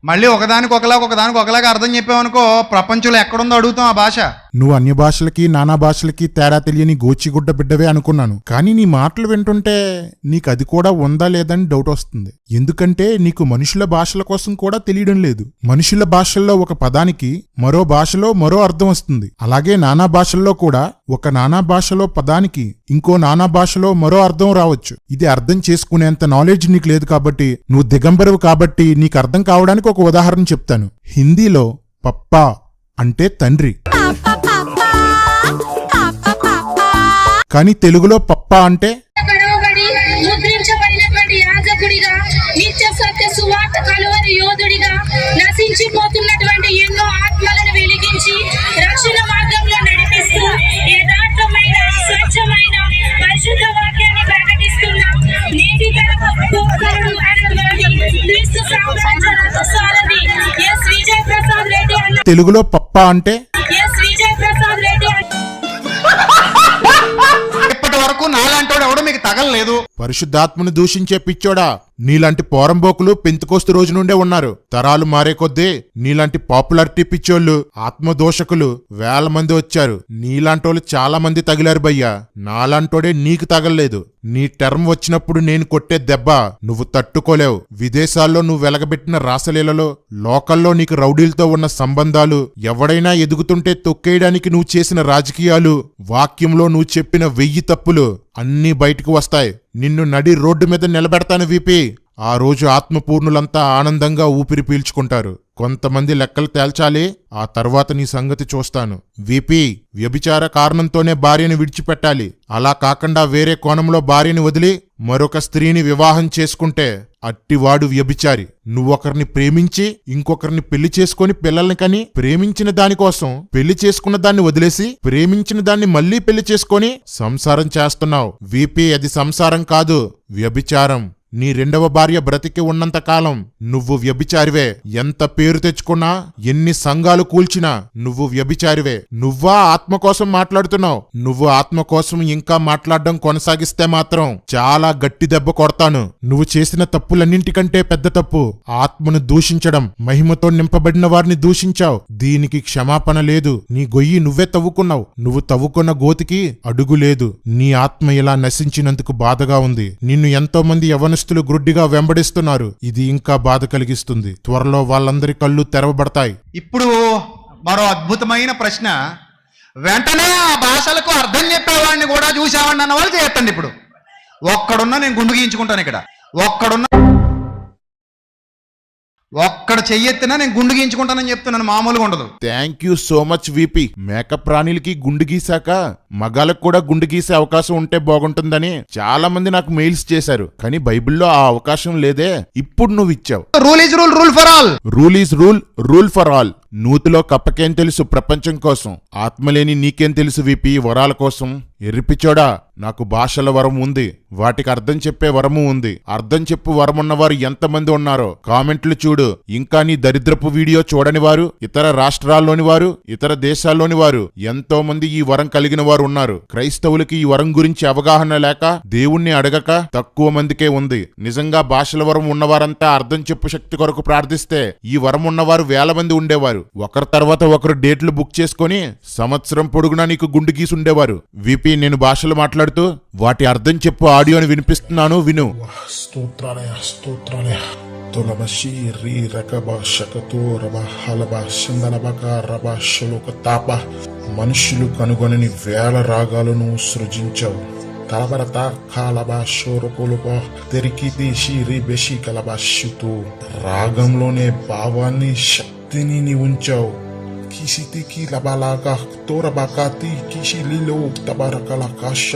మళ్ళీ ఒకదానికి ఒకలాగా అర్థం చెప్పావనుకో, ప్రపంచంలో ఎక్కడుందో అడుగుతాం ఆ భాష. నువ్వు అన్య భాషలకి నానా భాషలకి తేడా తెలియని గోచిగుడ్డ బిడ్డవే అనుకున్నాను. కానీ నీ మాటలు వింటుంటే నీకు అది కూడా ఉందా లేదని డౌట్ వస్తుంది. ఎందుకంటే నీకు మనుషుల భాషల కోసం కూడా తెలియడం లేదు. మనుషుల భాషల్లో ఒక పదానికి మరో భాషలో మరో అర్థం వస్తుంది. అలాగే నానా భాషల్లో కూడా ఒక నానా భాషలో పదానికి ఇంకో నానా భాషలో మరో అర్థం రావచ్చు. ఇది అర్థం చేసుకునేంత నాలెడ్జ్ నీకు లేదు కాబట్టి, నువ్వు దిగంబరవు కాబట్టి నీకు అర్థం కావడానికి ఒక ఉదాహరణ చెప్తాను. హిందీలో పప్పా అంటే తండ్రి, కానీ తెలుగులో పప్పా అంటే ముద్రించబడినటువంటి యాజకుడిగా, నిత్య సత్య సువార్త కలువరి యోధుడిగా, నశించిపోతున్నటువంటి ఎన్నో ఆత్మలను వెలిగించి రక్షణ మార్గంలో నడిపిస్తూ యథార్థమైన స్వచ్ఛమైన పరిశుద్ధ వాక్యాన్ని ప్రకటిస్తున్న నేటి క్రీస్తు సామ్రాజ్య సారథి ఎస్ విజయ్ ప్రసాద్ రెడ్డి అన్న. తెలుగులో పప్పా అంటే ఎస్ విజయ్ ప్రసాద్ రెడ్డి ఇప్పటి వరకు నాలాంటోడు ఎవడో మీకు తగలలేదు. పరిశుద్ధాత్మను దూషించే పిచ్చోడా, నీలాంటి పోరంబోకులు పెంతుకోస్తు రోజు నుండే ఉన్నారు. తరాలు మారే కొద్దీ నీలాంటి పాపులారిటీ పిచ్చోళ్ళు, ఆత్మదోషకులు వేల మంది వచ్చారు. నీలాంటోళ్ళు చాలా మంది తగిలారు భయ్యా. నాలాంటోడే నీకు తగలలేదు. నీ టర్మ్ వచ్చినప్పుడు నేను కొట్టే దెబ్బ నువ్వు తట్టుకోలేవు. విదేశాల్లో నువ్వు వెలగబెట్టిన రాసలీలలో, లోకల్లో నీకు రౌడీలతో ఉన్న సంబంధాలు, ఎవడైనా ఎదుగుతుంటే తొక్కేయడానికి నువ్వు చేసిన రాజకీయాలు, వాక్యంలో నువ్వు చెప్పిన 1000 తప్పులు అన్నీ బయటకు వస్తాయి. నిన్ను నడి రోడ్డు మీద నిలబెడతాను వీపీ. ఆ రోజు ఆత్మపూర్ణులంతా ఆనందంగా ఊపిరి పీల్చుకుంటారు. కొంతమంది లెక్కలు తేల్చాలి, ఆ తర్వాత నీ సంగతి చూస్తాను. వీపీ, వ్యభిచార కారణంతోనే భార్యని విడిచిపెట్టాలి. అలా కాకుండా వేరే కోణంలో భార్యని వదిలి మరొక స్త్రీని వివాహం చేసుకుంటే అట్టివాడు వ్యభిచారి. నువ్వొకరిని ప్రేమించి ఇంకొకరిని పెళ్లి చేసుకుని పిల్లల్ని కని, ప్రేమించిన దానికోసం పెళ్లి చేసుకున్న దాన్ని వదిలేసి ప్రేమించిన దాన్ని మళ్లీ పెళ్లి చేసుకొని సంసారం చేస్తున్నావు. వీపీ, అది సంసారం కాదు, వ్యభిచారం. నీ రెండవ భార్య బ్రతికి ఉన్నంత కాలం నువ్వు వ్యభిచారివే. ఎంత పేరు తెచ్చుకున్నా, ఎన్ని సంఘాలు కూల్చినా నువ్వు వ్యభిచారివే. నువ్వా ఆత్మ కోసం మాట్లాడుతున్నావు. నువ్వు ఆత్మ కోసం ఇంకా మాట్లాడడం కొనసాగిస్తే మాత్రం చాలా గట్టి దెబ్బ కొడతాను. నువ్వు చేసిన తప్పులన్నింటికంటే పెద్ద తప్పు ఆత్మను దూషించడం. మహిమతో నింపబడిన వారిని దూషించావు. దీనికి క్షమాపణ లేదు. నీ గొయ్యి నువ్వే తవ్వుకున్నావు. నువ్వు తవ్వుకున్న గోతికి అడుగు లేదు. నీ ఆత్మ ఇలా నశించినందుకు బాధగా ఉంది. నిన్ను ఎంతో మంది యవనస్తులు గ్రుడ్డిగా వెంబడిస్తున్నారు. ఇది ఇంకా బాధ కలిగిస్తుంది. త్వరలో వాళ్ళందరి కళ్ళు తెరవబడతాయి. ఇప్పుడు మరో అద్భుతమైన ప్రశ్న. వెంటనే ఆ భాషలకు అర్థం చెప్పేవాడిని కూడా చూసావాడిని అన్న వాళ్ళు చేయొద్దండి. ఇప్పుడు ఒక్కడున్నా నేను గుండు గీయించుకుంటాను. ఇక్కడ ఒక్కడ చెయ్యెత్తినా నేను గుండు గీయించుకుంటానని చెప్తున్నాను. మామూలుగా ఉండదు. Thank you so much VP. మేక ప్రాణులకి గుండు గీసాక మగాలకు కూడా గుండు గీసే అవకాశం ఉంటే బాగుంటుందని చాలా మంది నాకు మెయిల్స్ చేశారు. కానీ బైబిల్లో ఆ అవకాశం లేదే. ఇప్పుడు నువ్వు ఇచ్చావు. Rule is rule, rule for all. Rule is rule, rule for all. నూతిలో కప్పకేం తెలుసు ప్రపంచం కోసం? ఆత్మలేని నీకేం తెలుసు వీపీ వరాల కోసం? ఎర్రిపిచోడా, నాకు భాషల వరం ఉంది, వాటికి అర్థం చెప్పే వరము ఉంది. అర్థం చెప్పు వరమున్నవారు ఎంతమంది ఉన్నారో కామెంట్లు చూడు. ఇంకా నీ దరిద్రపు వీడియో చూడని వారు, ఇతర రాష్ట్రాల్లోని వారు, ఇతర దేశాల్లోని వారు ఎంతో మంది ఈ వరం కలిగిన వారు ఉన్నారు. క్రైస్తవులకి ఈ వరం గురించి అవగాహన లేక, దేవుణ్ణి అడగక తక్కువ మందికే ఉంది. నిజంగా భాషల వరం ఉన్నవారంతా అర్థం చెప్పు శక్తి కొరకు ప్రార్థిస్తే ఈ వరం ఉన్నవారు వేల మంది ఉండేవారు. ఒకరి తర్వాత ఒకరు డేట్లు బుక్ చేసుకుని సంవత్సరం పొడుగునా నీకు గుండు గీసి ఉండేవారు. వీపీ, నేను భాషలు మాట్లాడుతూ వాటి అర్థం చెప్పు ఆడియోని వినిపిస్తున్నాను, విను. మనుషులు కనుగొనని వేల రాగాలను సృజించావు. కలబరత కాలబా షోరకులుబా తెరికిది షీరి బెషి కలబాషుతూ రాగంలోనే భావాన్ని శక్తిని నీ ఉంచావు. కిసితికి లబలాగా తోరబాకాతి కిసిలిలో తబరకలకాశ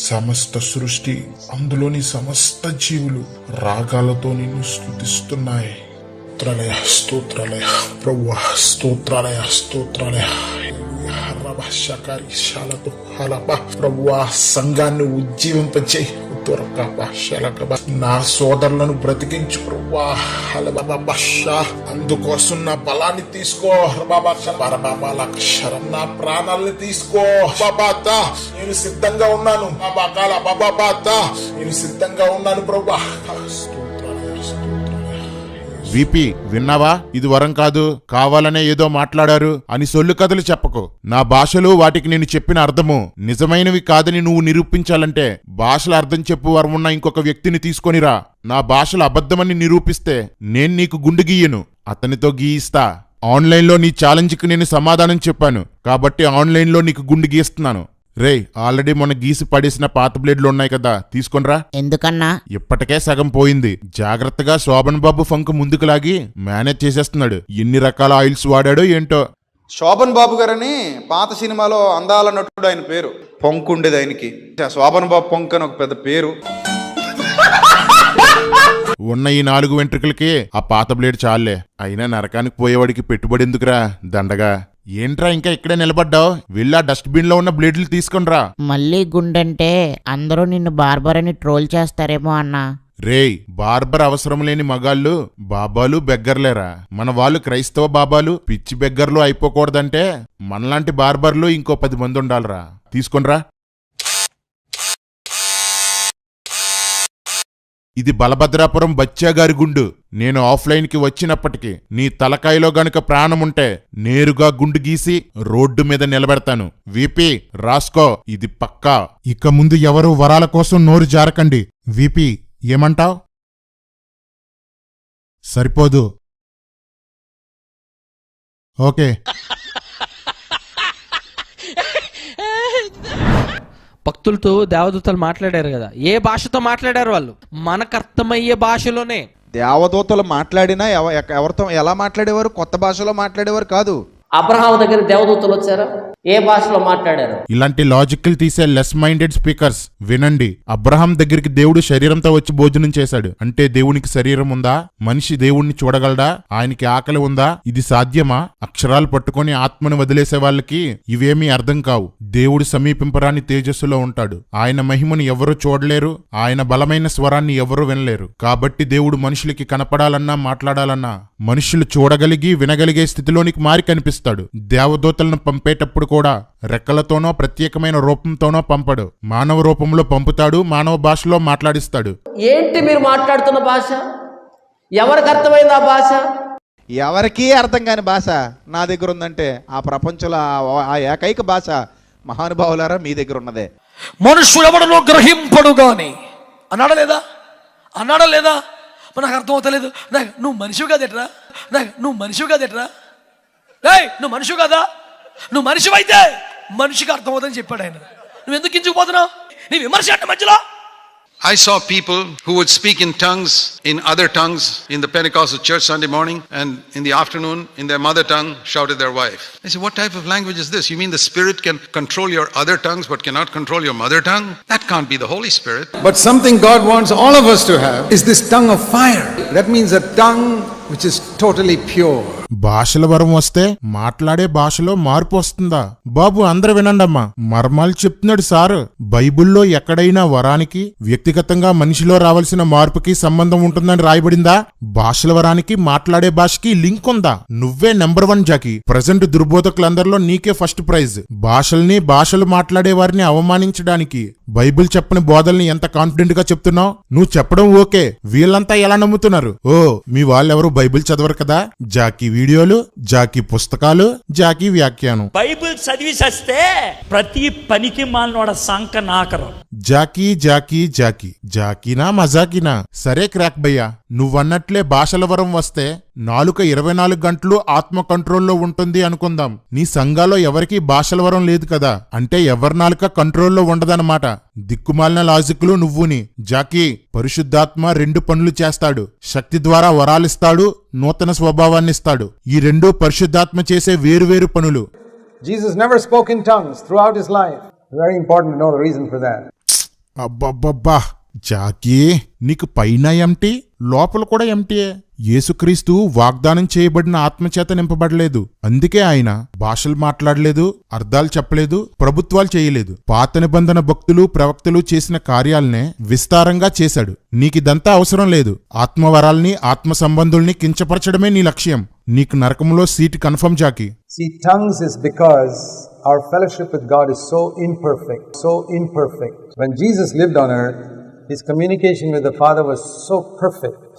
సమస్త సృష్టి, అందులోని సమస్త జీవులు రాగాలతో నిన్ను స్తుతిస్తున్నాయి. స్తోత్రాలయ స్తోత్రాలయ ప్రభువా, స్తోత్రాలయ స్తోత్రాలయ. ప్రభువా, సంఘాన్ని ఉజ్జీవింపచేయి. నా సోదరులను బ్రతికించు ప్రభువా. అందుకోసం నా బలాన్ని తీసుకో బాబా. నా ప్రాణాలను తీసుకో బాబా. నేను సిద్ధంగా ఉన్నాను బాబా. నేను సిద్ధంగా ఉన్నాను ప్రభా. విపి విన్నావా, ఇది వరం కాదు, కావాలనే ఏదో మాట్లాడారు అని సొల్లు కథలు చెప్పకు. నా భాషలు వాటికి నేను చెప్పిన అర్థము నిజమైనవి కాదని నువ్వు నిరూపించాలంటే భాషల అర్థం చెప్పు వరం ఉన్న ఇంకొక వ్యక్తిని తీసుకొనిరా. నా భాషలు అబద్ధమని నిరూపిస్తే నేను నీకు గుండు గీయను, అతనితో గీయిస్తా. ఆన్లైన్లో నీ ఛాలెంజ్కి నేను సమాధానం చెప్పాను కాబట్టి ఆన్లైన్లో నీకు గుండు గీస్తున్నాను. రే, ఆల్రెడీ మొన్న గీసి పడేసిన పాత బ్లేడ్లు ఉన్నాయి కదా, తీసుకొనిరా. ఎందుకన్నా? ఇప్పటికే సగం పోయింది. జాగ్రత్తగా శోభన్ బాబు ఫంక్ ముందుకు లాగి మేనేజ్ చేసేస్తున్నాడు. ఎన్ని రకాల ఆయిల్స్ వాడాడో ఏంటో. శోభన్ బాబు గారని పాత సినిమాలో అందాల నటుడు ఆయన పేరు. పొంకు ఉండేది ఆయనకి. శోభన్ బాబు పొంక్ అని ఒక పెద్ద పేరు. ఉన్న ఈ 4 వెంట్రుకలకి ఆ పాత బ్లేడ్ చాలే. అయినా నరకానికి పోయేవాడికి పెట్టుబడి ఎందుకురా, దండగా. ఏంట్రా ఇంకా ఇక్కడే నిలబడ్డావు? వెళ్ళా డస్ట్బిన్ లో ఉన్న బ్లేడ్లు తీసుకొనిరా. మళ్ళీ గుండంటే అందరూ నిన్ను బార్బర్ అని ట్రోల్ చేస్తారేమో అన్నా. రేయ్, బార్బర్ అవసరం లేని మగాళ్ళు బాబాలు బెగ్గర్లేరా. మన వాళ్ళు క్రైస్తవ బాబాలు పిచ్చి బెగ్గర్లు అయిపోకూడదంటే మనలాంటి బార్బర్లు ఇంకో 10 మంది ఉండాలిరా. తీసుకొనిరా. ఇది బలభద్రాపురం బచ్చాగారి గుండు. నేను ఆఫ్లైన్ కి వచ్చినప్పటికీ నీ తలకాయలో గనుక ప్రాణముంటే నేరుగా గుండు గీసి రోడ్డు మీద నిలబెడతాను. విపి రాసుకో, ఇది పక్కా. ఇక ముందు ఎవరు వరాల కోసం నోరు జారకండి. విపి ఏమంటావ్? సరిపోదు. ఓకే. భక్తులతో దేవదూతలు మాట్లాడారు కదా, ఏ భాషతో మాట్లాడారు వాళ్ళు? మనకు అర్థమయ్యే భాషలోనే. దేవదూతలు మాట్లాడినా ఎవరితో ఎలా మాట్లాడేవారు? కొత్త భాషలో మాట్లాడేవారు కాదు. అబ్రహాం దగ్గర దేవదూతలు వచ్చారా? ఏ భాషలో మాట్లాడారు? ఇలాంటి లాజికల్ తీసే లెస్ మైండెడ్ స్పీకర్స్ వినండి. అబ్రహాం దగ్గరికి దేవుడు శరీరంతో వచ్చి భోజనం చేశాడు అంటే దేవునికి శరీరం ఉందా? మనిషి దేవుణ్ణి చూడగలడా? ఆయనకి ఆకలి ఉందా? ఇది సాధ్యమా? అక్షరాలు పట్టుకొని ఆత్మను వదిలేసే వాళ్ళకి ఇవేమీ అర్థం కావు. దేవుడు సమీపింపరాని తేజస్సులో ఉంటాడు. ఆయన మహిమను ఎవరూ చూడలేరు. ఆయన బలమైన స్వరాన్ని ఎవరూ వినలేరు. కాబట్టి దేవుడు మనుషులకి కనపడాలన్నా మాట్లాడాలన్నా మనుషులు చూడగలిగి వినగలిగే స్థితిలోనికి మారి కనిపిస్తాడు. దేవదూతలను పంపేటప్పుడు కూడా రెక్కలతోనో ప్రత్యేకమైన రూపంతోనో పంపడు. మానవ రూపంలో పంపుతాడు. మానవ భాషలో మాట్లాడిస్తాడు. ఏంటి మీరు మాట్లాడుతున్న భాష? ఎవరికి అర్థమైంది ఆ భాష? ఎవరికీ అర్థం కాని భాష నా దగ్గర ఉందంటే ఆ ప్రపంచంలో ఆ ఏకైక భాష మహానుభావులారా మీ దగ్గర ఉన్నదే. మనుషుడు ఎవడనో గ్రహింపడు గాని అన్నాడా లేదా? అన్నాడా లేదా? నాకు అర్థం అవుతలేదు. నువ్వు మనిషివి కాదెట్రా? నువ్వు మనిషివి కాదెట్రా? నువ్వు మనిషి కదా? నువ్వు మనిషివైతే మనిషికి అర్థం అవుతుందని చెప్పాడు ఆయన. నువ్వు ఎందుకు కించుకుపోతున్నావు? నీ విమర్శ అంటే మధ్యలో. I saw people who would speak in tongues, in other tongues, in the Pentecostal church Sunday morning, and in the afternoon, in their mother tongue, shouted their wife. I said, what type of language is this? You mean the Spirit can control your other tongues but cannot control your mother tongue? That can't be the Holy Spirit. But something God wants all of us to have is this tongue of fire. That means a tongue which is totally pure. భాషల వరం వస్తే మాట్లాడే భాషలో మార్పు వస్తుందా? బాబు అందరూ వినండమ్మా, మర్మాలు చెప్తున్నాడు సారు. బైబిల్లో ఎక్కడైనా వరానికి వ్యక్తిగతంగా మనిషిలో రావాల్సిన మార్పుకి సంబంధం ఉంటుందని రాయబడిందా? భాషల వరానికి మాట్లాడే భాషకి లింక్ ఉందా? నువ్వే నెంబర్ 1 జాకి. ప్రజెంట్ దుర్బోధకులందరిలో నీకే ఫస్ట్ ప్రైజ్. భాషలు మాట్లాడే వారిని అవమానించడానికి బైబిల్ చెప్పని బోధల్ని ఎంత కాన్ఫిడెంట్ గా చెప్తున్నావు? నువ్వు చెప్పడం ఓకే, వీళ్ళంతా ఎలా నమ్ముతున్నారు? ఓ, మీ వాళ్ళెవరు బైబిల్ చదవరు కదా? జాకి వీడియోలు, జాకి పుస్తకాలు, జాకి వ్యాఖ్యానం. బైబిల్ చదివి చస్తే ప్రతి పనికి మాలినోడ సంక నాకరు. జాకీ జాకీ జాకీ జాకీనా మజాకీనా? సరే క్రాక్ భయ్యా, నువ్వన్నట్లే భాషల వరం వస్తే నాలుక 24 గంటలు ఆత్మ కంట్రోల్లో ఉంటుంది అనుకుందాం. నీ సంఘాలో ఎవరికి భాషల వరం లేదు కదా, అంటే ఎవరి నాలుక కంట్రోల్లో ఉండదన్నమాట. దిక్కుమాలిన లాజిక్లు నువ్వుని. జాకీ, పరిశుద్ధాత్మ 2 పనులు చేస్తాడు. శక్తి ద్వారా వరాలిస్తాడు, నూతన స్వభావాన్నిస్తాడు. ఈ 2 పరిశుద్ధాత్మ చేసే వేరువేరు పనులు. Jesus never spoke in tongues throughout his life. Very important to know the reason for that. అబ్బబ్బబ్బా జాకీ, నీకు పైన ఎంటి లోపల కూడా ఎంటీయే. యేసుక్రీస్తు వాగ్దానం చేయబడిన ఆత్మచేత నింపబడలేదు. అందుకే ఆయన భాషలు మాట్లాడలేదు, అర్థాలు చెప్పలేదు, ప్రభుత్వాలు చేయలేదు. పాత నిబంధన భక్తులు ప్రవక్తలు చేసిన కార్యాలనే విస్తారంగా చేశాడు. నీకిదంతా అవసరం లేదు. ఆత్మవరాల్ని ఆత్మ సంబంధుల్ని కించపరచడమే నీ లక్ష్యం. నీకు నరకంలో సీటు కన్ఫర్మ్ జాకి. See, tongues is because our fellowship with God is so imperfect. When Jesus lived on earth, his communication with the Father was so perfect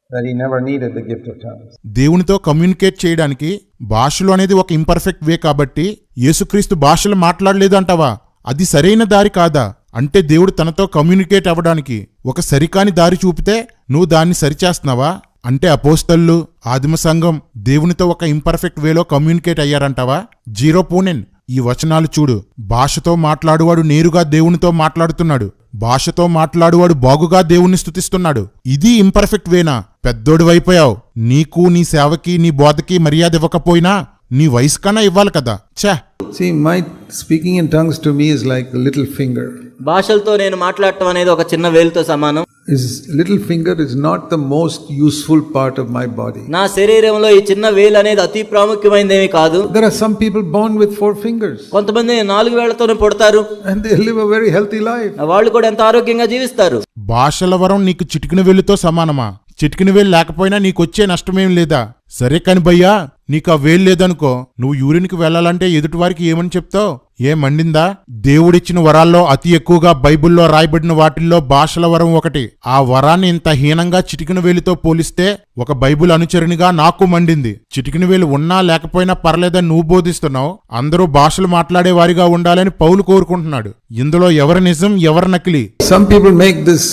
that he never needed the gift of tongues. దేవునితో communicate చేయడానికి భాషలు అనేది ఒక imperfect వే కాబట్టి యేసుక్రీస్తు భాషలు మాట్లాడలేదు అంటావా? అది సరైన దారి కాదా? అంటే దేవుడు తనతో కమ్యూనికేట్ అవ్వడానికి ఒక సరికాని దారి చూపితే నువ్వు దాన్ని సరిచేస్తున్నావా? అంటే అపోస్తలు, ఆదిమ సంఘం దేవునితో ఒక ఇంపర్ఫెక్ట్ వేలో కమ్యూనికేట్ అయ్యారంటావా? జీరో పూనెన్. ఈ వచనాలు చూడు. భాషతో మాట్లాడువాడు నేరుగా దేవునితో మాట్లాడుతున్నాడు. భాషతో మాట్లాడువాడు బాగుగా దేవుణ్ణి స్తుతిస్తున్నాడు. ఇది ఇంపర్ఫెక్ట్ వేనా? పెద్దోడివైపోయావు. నీకు, నీ సేవకి, నీ బోధకి మర్యాద ఇవ్వకపోయినా నీ వయసు కన్నా ఇవ్వాలి కదా. ఛా. See, my speaking in tongues to me is like a little finger. భాషలతో నేను మాట్లాడటం అనేది ఒక చిన్న వేలుతో సమానం. This little finger is not the most useful part of my body. నా శరీరంలో ఈ చిన్న వేలు అనేది అతి ప్రాముఖ్యమైనదేమీ కాదు. There are some people born with 4 fingers. కొంతమంది 4 వేళ్లతోనే పుడతారు. And they live a very healthy life. వాళ్ళు కూడా ఎంత ఆరోగ్యంగా జీవిస్తారు. భాషల వరం నీకు చిటికిన వేలుతో సమానమా? చిటికిన వేలు లేకపోయినా నీకొచ్చే నష్టమేం లేదా? సరే కాని భయ్యా, నీకు ఆ వేలు లేదనుకో, నువ్వు యూరిన్కి వెళ్లాలంటే ఎదుటివారికి ఏమని చెప్తావు? ఏం మండిందా? దేవుడిచ్చిన వరాల్లో అతి ఎక్కువగా బైబిల్లో రాయబడిన వాటిల్లో భాషల వరం ఒకటి. ఆ వరాన్ని ఇంత హీనంగా చిటికిన వేలుతో పోలిస్తే ఒక బైబిల్ అనుచరునిగా నాకు మండింది. చిటికిన వేలు ఉన్నా లేకపోయినా పర్లేదని నువ్వు బోధిస్తున్నావు. అందరూ భాషలు మాట్లాడే వారిగా ఉండాలని పౌలు కోరుకుంటున్నాడు. ఇందులో ఎవరి నిజం, ఎవరి నకిలీ? Some people make this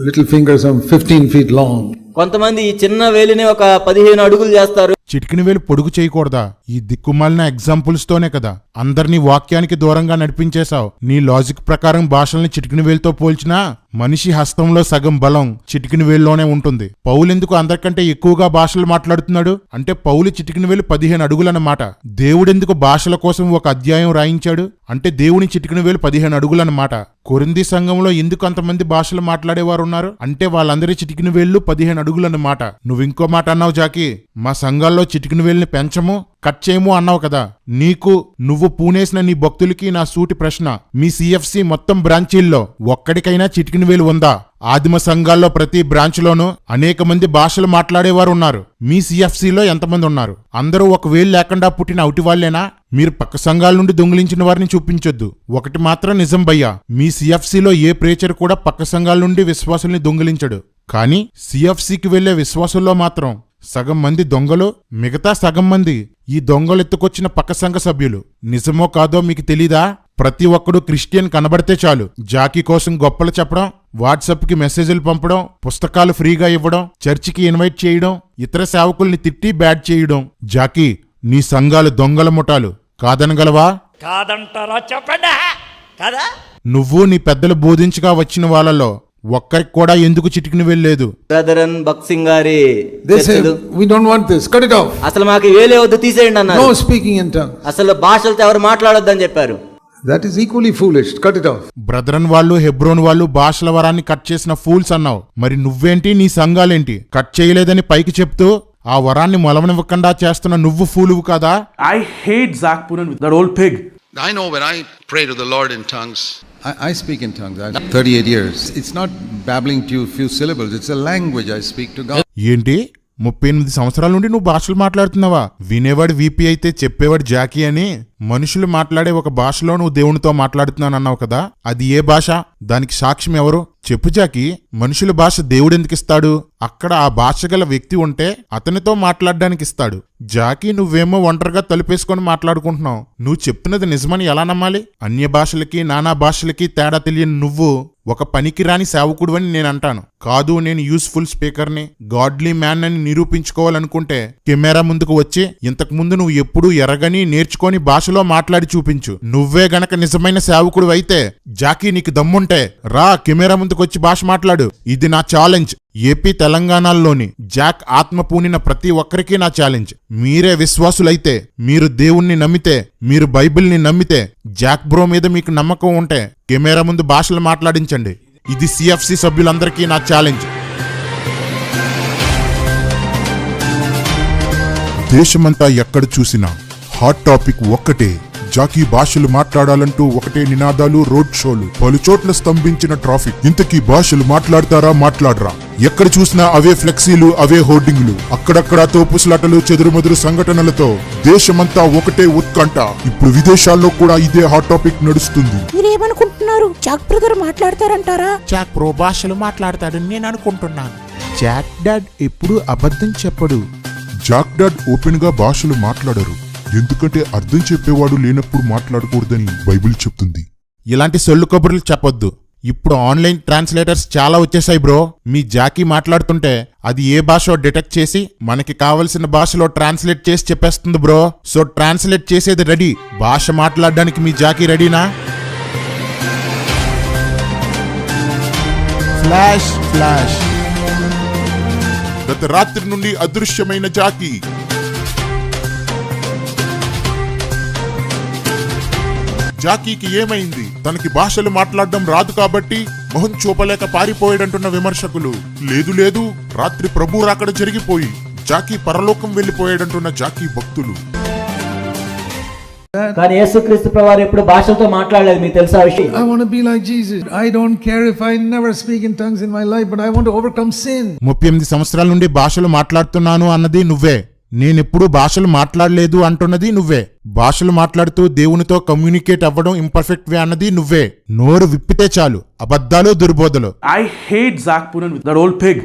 little finger some 15 feet long. కొంతమంది ఈ చిన్న వేలిని ఒక 15 అడుగులు చేస్తారు. చిటికిన వేలు పొడుగు చేయకూడదా? ఈ దిక్కుమాలిన ఎగ్జాంపుల్స్ తోనే కదా అందరినీ వాక్యానికి దూరంగా నడిపించేశావు. నీ లాజిక్ ప్రకారం భాషల్ని చిటికిన వేలుతో పోల్చినా మనిషి హస్తంలో సగం బలం చిటికిన వేలులోనే ఉంటుంది. పౌలెందుకు అందరికంటే ఎక్కువగా భాషలు మాట్లాడుతున్నాడు? అంటే పౌలు చిటికిన వేలు 15 అడుగులన్నమాట. దేవుడెందుకు భాషల కోసం ఒక అధ్యాయం రాయించాడు? అంటే దేవుని చిటికిన వేలు 15 అడుగులన్నమాట. కొరింథీ సంఘంలో ఎందుకు అంతమంది భాషలు మాట్లాడేవారు ఉన్నారు? అంటే వాళ్ళందరి చిటికిన వేళ్లు 15 అడుగులన్నమాట. నువ్వు ఇంకో మాట అన్నావు జాకి, మా సంఘాల్లో చిటికిన వేలుని పెంచము, కట్ చేయము అన్నావు కదా. నువ్వు పూనేసిన నీ భక్తులకి నా సూటి ప్రశ్న, మీ సిఎఫ్సి మొత్తం బ్రాంచీల్లో ఒక్కడికైనా చిటికిన వేలు ఉందా? ఆదిమ సంఘాల్లో ప్రతి బ్రాంచ్లోనూ అనేక మంది భాషలు మాట్లాడేవారు ఉన్నారు. మీ సిఎఫ్సిలో ఎంతమంది ఉన్నారు? అందరూ ఒక వేలు లేకుండా పుట్టిన అవుటి వాళ్లేనా? మీరు పక్క సంఘాల నుండి దొంగిలించిన వారిని చూపించొద్దు. ఒకటి మాత్రం నిజం భయ్యా, మీ సిఎఫ్సిలో ఏ ప్రేచర్ కూడా పక్క సంఘాల నుండి విశ్వాసుల్ని దొంగిలించడు. కానీ సిఎఫ్సికి వెళ్లే విశ్వాసుల్లో మాత్రం సగం మంది దొంగలు, మిగతా సగం మంది ఈ దొంగలు ఎత్తుకొచ్చిన పక్క సంఘ సభ్యులు. నిజమో కాదో మీకు తెలీదా? ప్రతి ఒక్కడు క్రిస్టియన్ కనబడితే చాలు జాకీ కోసం గొప్పలు చెప్పడం, వాట్సాప్ కి మెసేజ్లు పంపడం, పుస్తకాలు ఫ్రీగా ఇవ్వడం, చర్చికి ఇన్వైట్ చేయడం, ఇతర సేవకుల్ని తిట్టి బ్యాడ్ చేయడం. జాకీ, నీ సంఘాలు దొంగల ముఠాలు కాదనగలవా? కాదంటారా? చెప్పండి కదా. నువ్వు నీ పెద్దలు బోధించగా వచ్చిన వాళ్ళలో ఒక్కరికి కూడా ఎందుకు చిటికిన వెళ్ళలేదు? బ్రదరన్ బక్సింగ్ గారి They say, we don't want this, cut it off. అసలు మాకు వేలే వద్దు, తీసేయండి అన్నారు. No speaking in tongues. అసలు భాషలతో ఎవరు మాట్లాడొద్దని చెప్పారు. That is equally foolish, cut it off. Brethren వాళ్ళు, హెబ్రోన్ వాళ్ళు భాషల వరాన్ని కట్ చేసిన ఫూల్స్ అన్నావు. మరి నువ్వేంటి, నీ సంఘాలేంటి కట్ చేయలేదని పైకి చెప్తూ ఆ వరాన్ని మొలవనివ్వకుండా చేస్తున్న నువ్వు ఫూలువు కదా? I hate Zach Poonen, that old pig. I know when I pray to the Lord in tongues, I speak in tongues. I have 38 years. It's not babbling to few syllables. It's a language I speak to God. ఏంటి 38 సంవత్సరాల నుండి నువ్వు భాషలు మాట్లాడుతున్నావా? వినేవాడు VP అయితే చెప్పేవాడు Jackie అని. మనుషులు మాట్లాడే ఒక భాషలో నువ్వు దేవునితో మాట్లాడుతున్నానన్నావు కదా, అది ఏ భాష? దానికి సాక్ష్యం ఎవరు? చెప్పు జాకీ. మనుషుల భాష దేవుడెందుకు ఇస్తాడు? అక్కడ ఆ భాష గల వ్యక్తి ఉంటే అతనితో మాట్లాడడానికి ఇస్తాడు. జాకీ, నువ్వేమో ఒంటరిగా తలుపేసుకొని మాట్లాడుకుంటున్నావు. నువ్వు చెప్తున్నది నిజమని ఎలా నమ్మాలి? అన్య భాషలకి నానా భాషలకి తేడా తెలియని నువ్వు ఒక పనికి రాని సేవకుడు అని నేను అంటాను. కాదు, నేను యూస్ఫుల్ స్పీకర్ని, గాడ్లీ మ్యాన్ అని నిరూపించుకోవాలనుకుంటే కెమెరా ముందుకు వచ్చి ఇంతకు ముందు నువ్వు ఎప్పుడూ ఎరగని నేర్చుకొని భాషలో మాట్లాడి చూపించు. నువ్వే గనక నిజమైన సేవకుడు అయితే జాకీ, నీకు దమ్ముంటే రా కెమెరా ముందుకు వచ్చి భాష మాట్లాడు. ఇది నా ఛాలెంజ్. ఏపీ తెలంగాణలోని జాక్ ఆత్మ పూనిన ప్రతి ఒక్కరికి నా ఛాలెంజ్. మీరే విశ్వాసులైతే, మీరు దేవుణ్ణి నమ్మితే, మీరు బైబిల్ని నమ్మితే, జాక్ బ్రో మీద మీకు నమ్మకం ఉంటే కెమెరా ముందు భాషలు మాట్లాడించండి. ఇది సిఎఫ్సి సభ్యులందరికీ నా ఛాలెంజ్. దేశమంతా ఎక్కడ చూసినా హాట్ టాపిక్ ఒక్కటే. జాకీ భాషలు మాట్లాడాలంటూ ఒకటే నినాదాలు, రోడ్ షోలు, పలుచోట్ల స్తంభించిన ట్రాఫిక్. ఇంతకీ భాషలు మాట్లాడతారా మాట్లాడరా? ఎక్కడ చూసినా అవే ఫ్లెక్సీలు, అవే హోర్డింగ్లు, అక్కడక్కడ తోపుసులాటలు, చెదురుమదురు సంఘటనలతో దేశమంతా ఒకటే ఉత్కంఠ. ఇప్పుడు విదేశాల్లో కూడా ఇదే హాట్ టాపిక్ నడుస్తుంది. మీరేమనుకుంటున్నారు? జాక్ బ్రదర్ మాట్లాడతారంటారా? జాక్ ప్రో భాషలు మాట్లాడతాడని నేను అనుకుంటున్నాను. జాక్ డాడ్ ఎప్పుడు అబద్ధం చెప్పడు. జాక్ డాడ్ ఓపెన్ గా భాషలు మాట్లాడరు, ఎందుకంటే అర్థం చెప్పేవాడు లేనప్పుడు మాట్లాడకూడదని బైబిల్ చెప్తుంది. ఇలాంటి సొల్లు కబుర్లు చెప్పొద్దు. ఇప్పుడు ఆన్లైన్ ట్రాన్స్లేటర్స్ చాలా వచ్చేసాయి బ్రో. మీ జాకీ మాట్లాడుతుంటే అది ఏ భాషో డిటెక్ట్ చేసి మనకి కావలసిన భాషలో ట్రాన్స్లేట్ చేసి చెప్పేస్తుంది బ్రో. సో ట్రాన్స్లేట్ చేసేది రెడీ. భాష మాట్లాడడానికి మీ జాకీ రెడీనా? Flash flash. గత రాత్రి నుండి అదృశ్యమైన జాకీ. జాకీకి ఏమైంది? తనకి భాషలు మాట్లాడడం రాదు కాబట్టి మొహం చూపలేక పారిపోయాడంటున్న విమర్శకులు. లేదు లేదు, రాత్రి ప్రభు రాకడ జరిగిపోయి జాకీ పరలోకం వెళ్లిపోయాడంటున్న జాకీ భక్తులు. కానీ యేసుక్రీస్తు ప్రభువారు ఎప్పుడు భాషలతో మాట్లాడలేదు, మీకు తెలుసా విషయం? I want to be like Jesus. I don't care if I never speak in tongues in my life, but I want to overcome sin. 38 సంవత్సరాల నుండి భాషలు మాట్లాడుతున్నాను అన్నది నువ్వే. నేనెప్పుడు భాషలు మాట్లాడలేదు అంటున్నది నువ్వే. భాషలు మాట్లాడుతూ దేవునితో కమ్యూనికేట్ అవ్వడం ఇంపర్ఫెక్ట్ వే అన్నది నువ్వే. నోరు విప్పితే చాలు అబద్ధాలు, దుర్బోధలు. I hate Zach Poonen with that old pig.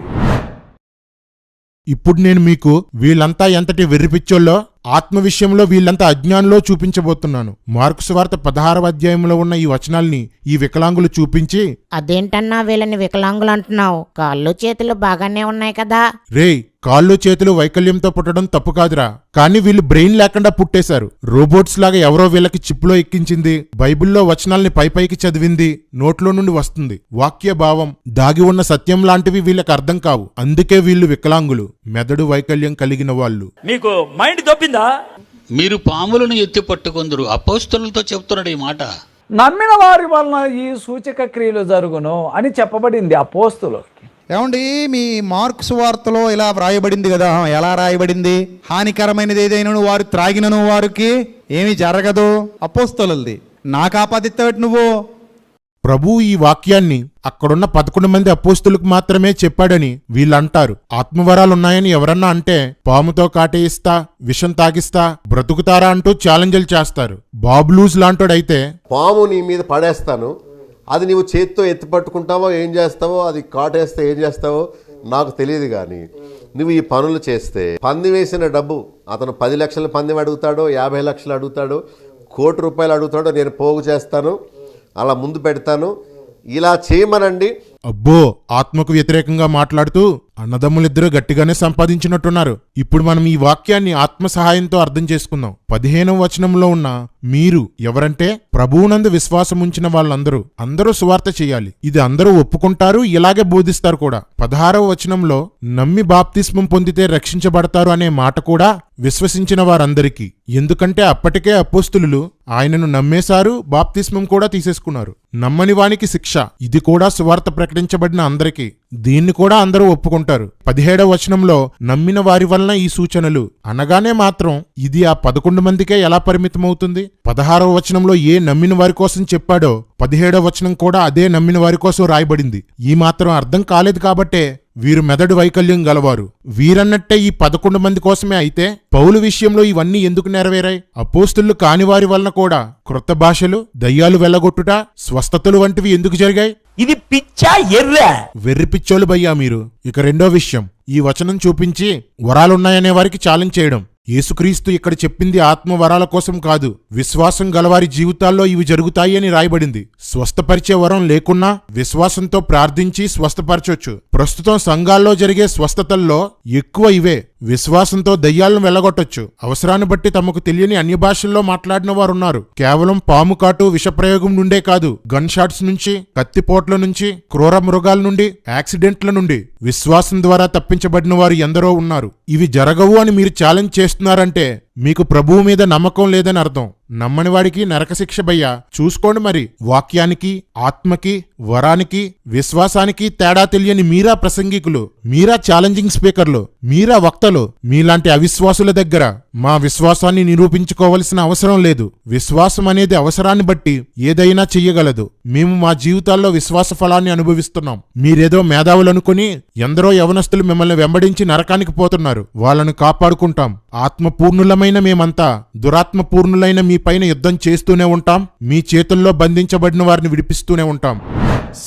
ఇప్పుడు నేను మీకు వీళ్ళంతా ఎంతటి వెర్రిపిచ్చోళ్ళో, ఆత్మ విషయంలో వీళ్ళంతా అజ్ఞానంలో చూపించబోతున్నాను. మార్కు సువార్త 16వ అధ్యాయంలో ఉన్న ఈ వచనాల్ని ఈ వికలాంగులు చూపించి, అదేంటన్నా వీళ్ళని వికలాంగులు అంటున్నావు? కాళ్ళు చేతులు బాగానే ఉన్నాయి కదా. రేయ్, కాళ్ళు చేతులు వైకల్యంతో పుట్టడం తప్పు కాదురా, కానీ వీళ్ళు బ్రెయిన్ లేకుండా పుట్టేశారు. రోబోట్స్ లాగా ఎవరో వీళ్ళకి చిప్పులో ఎక్కించింది, బైబిల్లో వచనాల్ని పైపైకి చదివింది, నోట్లో నుండి వస్తుంది. వాక్య భావం, దాగి ఉన్న సత్యం లాంటివి వీళ్ళకి అర్థం కావు. అందుకే వీళ్ళు వికలాంగులు, మెదడు వైకల్యం కలిగిన వాళ్ళు. మీకు మైండ్ దొబ్బిందా? మీరు పాములను ఎత్తి పట్టుకొందరు, అపోస్తలులతో చెప్తున్నాడు ఈ మాట. నమ్మిన వారి వలన ఈ సూచక క్రియలు జరుగును అని చెప్పబడింది అపోస్తులకి. ఏమండి, మీ మార్క్స్ వార్తలో ఇలా వ్రాయబడింది కదా? ఎలా రాయబడింది? హానికరమైనది ఏదైనా వారు త్రాగినను వారికి ఏమి జరగదు. అపోస్తలుది నాకు ఆపాదిస్తావు నువ్వు. ప్రభు ఈ వాక్యాన్ని అక్కడున్న 11 మంది అపోస్తులకు మాత్రమే చెప్పాడని వీళ్ళంటారు. ఆత్మవరాలున్నాయని ఎవరన్నా అంటే పాముతో కాటేయిస్తా, విషం తాగిస్తా, బ్రతుకుతారా అంటూ ఛాలెంజ్లు చేస్తారు. బాబ్లూజ్ లాంటోడైతే పాము నీ మీద పడేస్తాను, అది నీవు చేత్తో ఎత్తి పట్టుకుంటావో ఏం చేస్తావో, అది కాటేస్తే ఏం చేస్తావో నాకు తెలియదు, కానీ నువ్వు ఈ పనులు చేస్తే పంది వేసిన డబ్బు అతను 10 లక్షల పందెం అడుగుతాడో, 50 లక్షలు అడుగుతాడో, ₹1 కోటి అడుగుతాడో, నేను పోగు చేస్తాను, అలా ముందు పెడతాను, ఇలా చేయమనండి. అబ్బో, ఆత్మకు వ్యతిరేకంగా మాట్లాడుతూ అన్నదమ్ములిద్దరూ గట్టిగానే సంపాదించినట్టున్నారు. ఇప్పుడు మనం ఈ వాక్యాన్ని ఆత్మ సహాయంతో అర్థం చేసుకుందాం. 15వ వచనంలో ఉన్న మీరు ఎవరంటే ప్రభువునందు విశ్వాసం ఉంచిన వాళ్ళందరూ, అందరూ సువార్త చేయాలి. ఇది అందరూ ఒప్పుకుంటారు, ఇలాగే బోధిస్తారు కూడా. 16వ వచనంలో నమ్మి బాప్తిస్మం పొందితే రక్షించబడతారు అనే మాట కూడా విశ్వసించిన వారందరికీ. ఎందుకంటే అప్పటికే అపోస్తులు ఆయనను నమ్మేశారు, బాప్తిస్మం కూడా తీసేసుకున్నారు. నమ్మని వానికి శిక్ష, ఇది కూడా సువార్త ప్రకటించబడిన అందరికీ. దీన్ని కూడా అందరూ ఒప్పుకుంటారు. 17వ వచనంలో నమ్మిన వారి వలన ఈ సూచనలు అనగానే మాత్రం ఇది ఆ 11 మందికే ఎలా పరిమితమవుతుంది? 16వ వచనంలో ఏ నమ్మిన వారి కోసం చెప్పాడో 17వ వచనం కూడా అదే నమ్మిన వారి కోసం రాయబడింది. ఈ మాత్రం అర్థం కాలేదు కాబట్టే వీరు మెదడు వైకల్యం గలవారు. వీరన్నట్టే ఈ 11 మంది కోసమే అయితే పౌలు విషయంలో ఇవన్నీ ఎందుకు నెరవేరాయి? అపోస్తులు కాని వారి వలన కూడా క్రొత్త భాషలు, దయ్యాలు వెళ్ళగొట్టుట, స్వస్థతలు వంటివి ఎందుకు జరిగాయి? ఇది పిచ్చా ఎర్ర వెర్రి పిచ్చోలు భయ్యా మీరు. ఇక రెండో విషయం, ఈ వచనం చూపించి వరాలున్నాయనే వారికి ఛాలెంజ్ చేయడం. యేసుక్రీస్తు ఇక్కడ చెప్పింది ఆత్మ వరాల కోసం కాదు, విశ్వాసం గలవారి జీవితాల్లో ఇవి జరుగుతాయి అని రాయబడింది. స్వస్థపరిచే వరం లేకున్నా విశ్వాసంతో ప్రార్థించి స్వస్థపరచొచ్చు. ప్రస్తుతం సంఘాల్లో జరిగే స్వస్థతల్లో ఎక్కువ ఇవే. విశ్వాసంతో దయ్యాలను వెళ్ళగొట్టొచ్చు. అవసరాన్ని బట్టి తమకు తెలియని అన్య భాషల్లో మాట్లాడిన వారున్నారు. కేవలం పాము కాటు, విషప్రయోగం నుండే కాదు, గన్ షాట్స్ నుంచి, కత్తిపోట్ల నుంచి, క్రూర మృగాల నుండి, యాక్సిడెంట్ల నుండి విశ్వాసం ద్వారా తప్పించబడిన వారు ఎందరో ఉన్నారు. ఇవి జరగవు అని మీరు ఛాలెంజ్ చేస్తున్నారంటే మీకు ప్రభువు మీద నమ్మకం లేదని అర్థం. నమ్మని వాడికి నరకశిక్ష భయ్యా. చూసుకోండి మరి. వాక్యానికి, ఆత్మకి, వరానికి, విశ్వాసానికి తేడా తెలియని మీరా ప్రసంగికులు, మీరా ఛాలెంజింగ్ స్పీకర్లు, మీరా వక్తలు, మీలాంటి అవిశ్వాసుల దగ్గర మా విశ్వాసాన్ని నిరూపించుకోవలసిన అవసరం లేదు. విశ్వాసం అనేది అవసరాన్ని బట్టి ఏదైనా చెయ్యగలదు. మేము మా జీవితాల్లో విశ్వాస ఫలాన్ని అనుభవిస్తున్నాం. మీరేదో మేధావులనుకుని ఎందరో యవనస్తులు మిమ్మల్ని వెంబడించి నరకానికి పోతున్నారు. వాళ్ళను కాపాడుకుంటాం. ఆత్మపూర్ణులమైన మేమంతా దురాత్మపూర్ణులైన మీ పైన యుద్ధం చేస్తూనే ఉంటాం. మీ చేతుల్లో బంధించబడిన వారిని విడిపిస్తూనే ఉంటాం.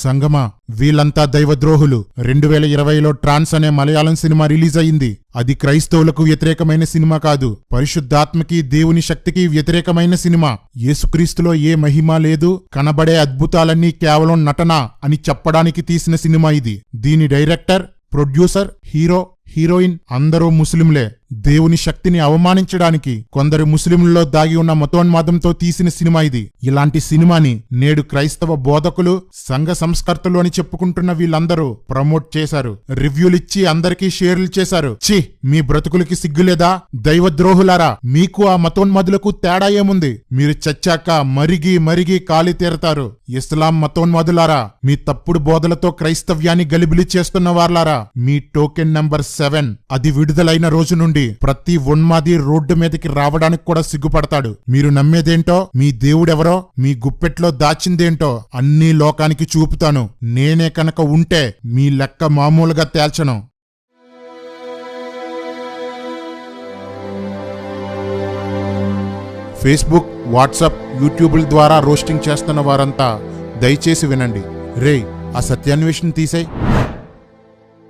సంగమా, వీళ్ళంతా దైవద్రోహులు. 2020లో ట్రాన్స్ అనే మలయాళం సినిమా రిలీజ్ అయింది. అది క్రైస్తవులకు వ్యతిరేకమైన సినిమా కాదు, పరిశుద్ధాత్మకి, దేవుని శక్తికి వ్యతిరేకమైన సినిమా. యేసుక్రీస్తులో ఏ మహిమ లేదు, కనబడే అద్భుతాలన్నీ కేవలం నటన అని చెప్పడానికి తీసిన సినిమా ఇది. దీని డైరెక్టర్, ప్రొడ్యూసర్, హీరో, హీరోయిన్ అందరూ ముస్లింలే. దేవుని శక్తిని అవమానించడానికి కొందరు ముస్లింలలో దాగి ఉన్న మతోన్మాదంతో తీసిన సినిమా ఇది. ఇలాంటి సినిమాని నేడు క్రైస్తవ బోధకులు, సంఘ సంస్కర్తలు అని చెప్పుకుంటున్న వీళ్ళందరూ ప్రమోట్ చేశారు. రివ్యూలిచ్చి అందరికీ షేర్లు చేశారు. ఛీ, మీ బ్రతుకులకి సిగ్గులేదా? దైవద్రోహులారా, మీకు ఆ మతోన్మాదులకు తేడా ఏముంది? మీరు చచ్చాక మరిగి మరిగి కాలి తీరతారు. ఇస్లాం మతోన్మాదులారా, మీ తప్పుడు బోధలతో క్రైస్తవ్యాన్ని గలిబిలి చేస్తున్న వార్లారా, మీ టోకెన్ నంబర్ 7 అది విడుదలైన రోజు నుండి ప్రతి ఉన్మాది రోడ్డు మీదకి రావడానికి కూడా సిగ్గుపడతాడు. మీరు నమ్మేదేంటో, మీ దేవుడెవరో, మీ గుప్పెట్లో దాచిందేంటో అన్నీ లోకానికి చూపుతాను. నేనే కనుక ఉంటే మీ లెక్క మామూలుగా తేల్చను. ఫేస్బుక్, వాట్సాప్, యూట్యూబ్ల ద్వారా రోస్టింగ్ చేస్తున్న వారంతా దయచేసి వినండి. రేయ్, ఆ సత్యాన్వేషణ తీసేయ్.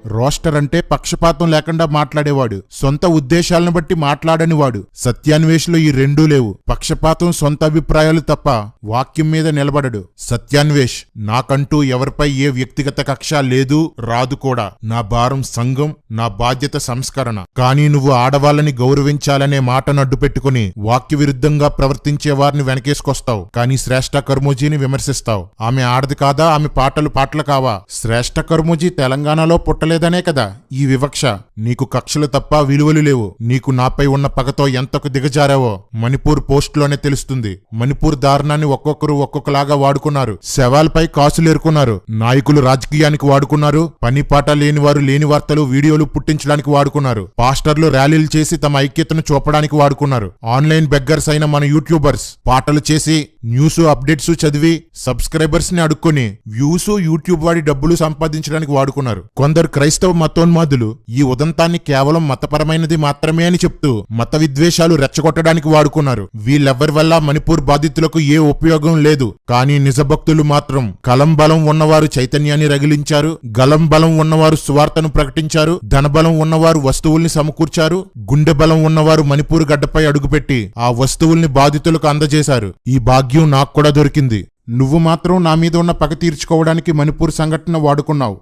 రోస్టర్ అంటే పక్షపాతం లేకుండా మాట్లాడేవాడు, సొంత ఉద్దేశాలను బట్టి మాట్లాడనివాడు. సత్యాన్వేషులు ఈ రెండూ లేవు. పక్షపాతం, సొంత అభిప్రాయాలు తప్ప వాక్యం మీద నిలబడడు. సత్యాన్వేష్, నాకంటూ ఎవరిపై ఏ వ్యక్తిగత కక్ష లేదు, రాదు కూడా. నా భారం సంఘం, నా బాధ్యత సంస్కరణ. కానీ నువ్వు ఆడవాళ్ళని గౌరవించాలనే మాటను అడ్డు పెట్టుకుని వాక్య విరుద్ధంగా ప్రవర్తించే వారిని వెనకేసుకొస్తావు. కానీ శ్రేష్ఠ కర్మోజీని విమర్శిస్తావు. ఆమె ఆడది కాదా? ఆమె పాటలు కావా? శ్రేష్ఠ కర్మోజీ తెలంగాణలో పుట్టలేదనే కదా ఈ వివక్ష. నీకు కక్షలు తప్ప విలువలు లేవు. నీకు నాపై ఉన్న పగతో ఎంతకు దిగజారావో మణిపూర్ పోస్టులోనే తెలుస్తుంది. మణిపూర్ దారుణాన్ని ఒక్కొక్కరు ఒక్కొక్కలాగా వాడుకున్నారు. శవాలపై కాసులేరుకున్నారు. నాయకులు రాజకీయానికి వాడుకున్నారు. పని పాట లేని వారు లేని వార్తలు, వీడియోలు పుట్టించడానికి వాడుకున్నారు. పాస్టర్లు ర్యాలీలు చేసి తమ ఐక్యతను చూపడానికి వాడుకున్నారు. ఆన్లైన్ బెగ్గర్స్ అయిన మన యూట్యూబర్స్ పాటలు చేసి న్యూస్ అప్డేట్స్ చదివి సబ్స్క్రైబర్స్ ని అడుక్కొని వ్యూస్, యూట్యూబ్ వాడి డబ్బులు సంపాదించడానికి వాడుకున్నారు. కొందరు క్రైస్తవ మతోన్మాదులు ఈ ఉదంతాన్ని కేవలం మతపరమైనది మాత్రమే అని చెప్తూ మత విద్వేషాలు రెచ్చగొట్టడానికి వాడుకున్నారు. వీళ్ళెవ్వరి వల్ల మణిపూర్ బాధితులకు ఏ ఉపయోగం లేదు. కానీ నిజభక్తులు మాత్రం కలం బలం ఉన్నవారు చైతన్యాన్ని రగిలించారు. గలం బలం ఉన్నవారు సువార్తను ప్రకటించారు. ధనబలం ఉన్నవారు వస్తువుల్ని సమకూర్చారు. గుండె బలం ఉన్నవారు మణిపూర్ గడ్డపై అడుగుపెట్టి ఆ వస్తువుల్ని బాధితులకు అందజేశారు. ఈ భాగ్యం నాకు కూడా దొరికింది. నువ్వు మాత్రం నా మీద ఉన్న పగ తీర్చుకోవడానికి మణిపూర్ సంఘటన వాడుకున్నావు.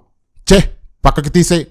ఛే, పక్కకి తీసే.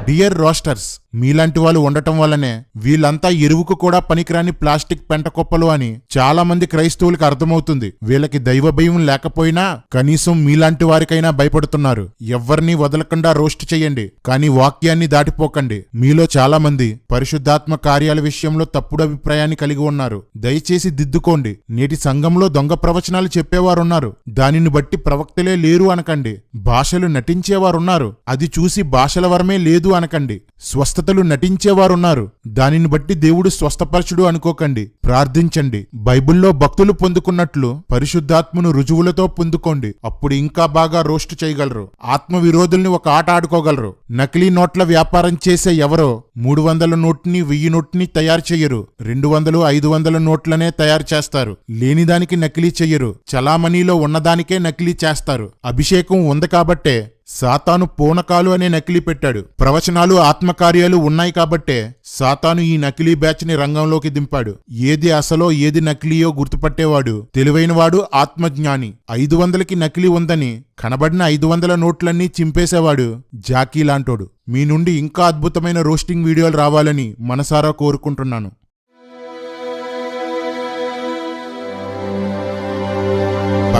డియర్ రోస్టర్స్, మీలాంటి వాళ్ళు ఉండటం వల్లనే వీళ్ళంతా ఎరువుకు కూడా పనికిరాని ప్లాస్టిక్ పెంట కుప్పలు అని చాలా మంది క్రైస్తవులకు అర్థమవుతుంది. వీళ్ళకి దైవ భయం లేకపోయినా కనీసం మీలాంటి వారికైనా భయపడుతున్నారు. ఎవ్వరినీ వదలకుండా రోస్ట్ చెయ్యండి, కానీ వాక్యాన్ని దాటిపోకండి. మీలో చాలా మంది పరిశుద్ధాత్మ కార్యాల విషయంలో తప్పుడు అభిప్రాయాన్ని కలిగి ఉన్నారు. దయచేసి దిద్దుకోండి. నేటి సంఘంలో దొంగ ప్రవచనాలు చెప్పేవారున్నారు. దానిని బట్టి ప్రవక్తలే లేరు అనకండి. భాషలు నటించేవారున్నారు. అది చూసి భాషల వరమే లేదు అనకండి. స్వస్థతలు నటించేవారున్నారు. దానిని బట్టి దేవుడు స్వస్థపరచుడు అనుకోకండి. ప్రార్థించండి. బైబిల్లో భక్తులు పొందుకున్నట్లు పరిశుద్ధాత్మను రుజువులతో పొందుకోండి. అప్పుడు ఇంకా బాగా రోస్ట్ చేయగలరు. ఆత్మ విరోధుల్ని ఒక ఆట ఆడుకోగలరు. నకిలీ నోట్ల వ్యాపారం చేసే ఎవరో 300 నోట్ని 1000 నోట్ని తయారు చెయ్యరు. 200, 500 నోట్లనే తయారు చేస్తారు. లేనిదానికి నకిలీ చెయ్యరు. చలామణిలో ఉన్నదానికే నకిలీ చేస్తారు. అభిషేకం ఉంది కాబట్టే సాతాను పూనకాలు అనే నకిలీ పెట్టాడు. ప్రవచనాలు, ఆత్మకార్యాలు ఉన్నాయి కాబట్టే సాతాను ఈ నకిలీ బ్యాచ్ ని రంగంలోకి దింపాడు. ఏది అసలో ఏది నకిలీయో గుర్తుపట్టేవాడు తెలివైనవాడు, ఆత్మజ్ఞాని. 500కి నకిలీ ఉందని కనబడిన 500 నోట్లన్నీ చింపేసేవాడు జాకీ లాంటోడు. మీ నుండి ఇంకా అద్భుతమైన రోస్టింగ్ వీడియోలు రావాలని మనసారా కోరుకుంటున్నాను.